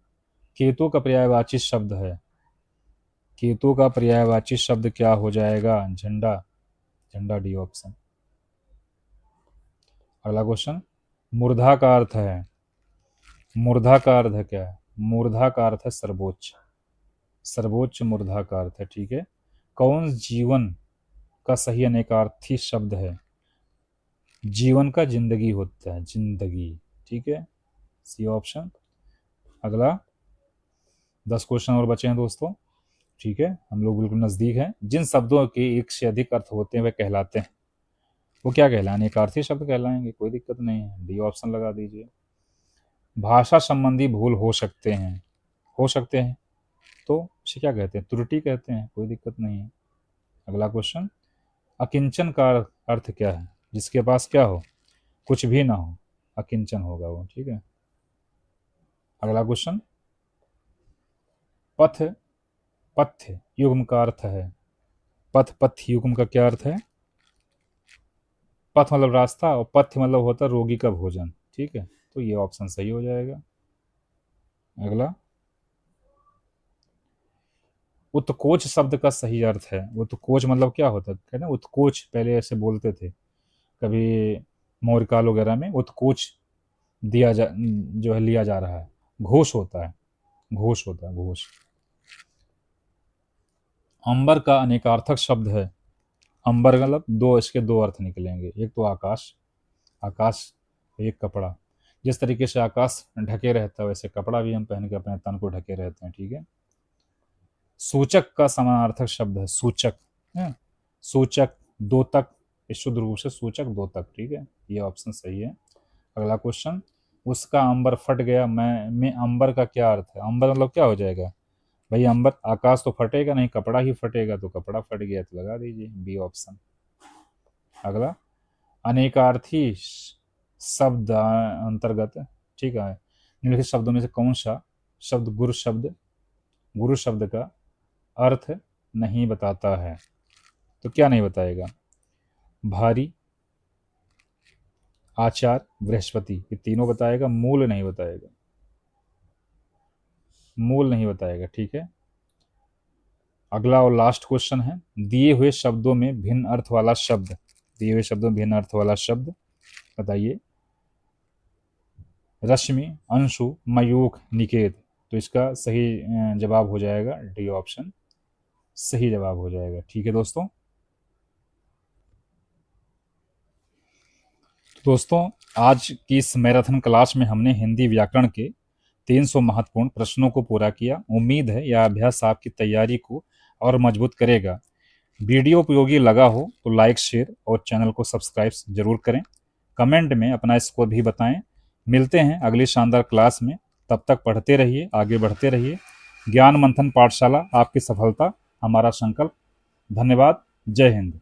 केतु का पर्यायवाची शब्द है। केतु का पर्यायवाची शब्द क्या हो जाएगा? झंडा, झंडा, डी ऑप्शन। अगला क्वेश्चन, मूर्धा का अर्थ है, मूर्धा का अर्थ है क्या है? मूर्धा का अर्थ है सर्वोच्च, सर्वोच्च मूर्धा का अर्थ है, ठीक है। कौन जीवन का सही अनेकार्थी शब्द है? जीवन का जिंदगी होता है, जिंदगी, ठीक है, सी ऑप्शन। अगला 10 क्वेश्चन और बचे हैं दोस्तों। ठीक है, हम लोग बिल्कुल नज़दीक हैं। जिन शब्दों के एक से अधिक अर्थ होते हैं वे कहलाते हैं, वो क्या कहलाएंगे? अनेकार्थी शब्द कहलाएंगे, कोई दिक्कत नहीं है, डी ऑप्शन लगा दीजिए। भाषा संबंधी भूल हो सकते हैं तो उसे क्या कहते हैं? त्रुटि कहते हैं, कोई दिक्कत नहीं है। अगला क्वेश्चन, अकिंचन का अर्थ क्या है? जिसके पास क्या हो? कुछ भी ना हो, अकिंचन होगा वो, ठीक है। अगला क्वेश्चन, पथ पथ्य युग्म का अर्थ है। पथ्य युग्म का क्या अर्थ है? पथ मतलब रास्ता और पथ्य मतलब होता है रोगी का भोजन, ठीक है, तो ये ऑप्शन सही हो जाएगा। अगला, उत्कोच शब्द का सही अर्थ है। उत्कोच मतलब क्या होता है? कहते हैं उत्कोच, पहले ऐसे बोलते थे कभी मौर्यकाल वगैरह में, उत्कोच जो है लिया जा रहा है, घोष होता है, घोष। अंबर का अनेकार्थक शब्द है। अंबर मतलब दो, इसके दो अर्थ निकलेंगे, एक तो आकाश, आकाश एक कपड़ा, जिस तरीके से आकाश ढके रहता है वैसे कपड़ा भी हम पहन के अपने तन को ढके रहते हैं, ठीक है। सूचक का समानार्थक शब्द है सूचक, है सूचक, दोतक, शुद्ध रूप से सूचक दोतक, ठीक है, ये ऑप्शन सही है। अगला क्वेश्चन, उसका अंबर फट गया, मैं में अंबर का क्या अर्थ है? अंबर मतलब क्या हो जाएगा भाई? अंबर, आकाश तो फटेगा नहीं, कपड़ा ही फटेगा, तो कपड़ा फट गया तो लगा दीजिए बी ऑप्शन। अगला, अनेकार्थी शब्द अंतर्गत, ठीक है, निम्नलिखित शब्दों में से कौन सा शब्द गुरु शब्द का अर्थ नहीं बताता है? तो क्या नहीं बताएगा? भारी, आचार, बृहस्पति, ये तीनों बताएगा, मूल नहीं बताएगा, मूल नहीं बताएगा, ठीक है। अगला और लास्ट क्वेश्चन है, दिए हुए शब्दों में भिन्न अर्थ वाला शब्द, दिए हुए शब्दों में भिन्न अर्थ वाला शब्द बताइए। रश्मि, अंशु, मयूख, निकेत, तो इसका सही जवाब हो जाएगा डी ऑप्शन, सही जवाब हो जाएगा, ठीक है दोस्तों। दोस्तों, आज की इस मैराथन क्लास में हमने हिंदी व्याकरण के 300 महत्वपूर्ण प्रश्नों को पूरा किया। उम्मीद है यह अभ्यास आपकी तैयारी को और मजबूत करेगा। वीडियो उपयोगी लगा हो तो लाइक, शेयर और चैनल को सब्सक्राइब जरूर करें। कमेंट में अपना स्कोर भी बताएं। मिलते हैं अगली शानदार क्लास में, तब तक पढ़ते रहिए, आगे बढ़ते रहिए। ज्ञान मंथन पाठशाला, आपकी सफलता हमारा संकल्प। धन्यवाद। जय हिंद।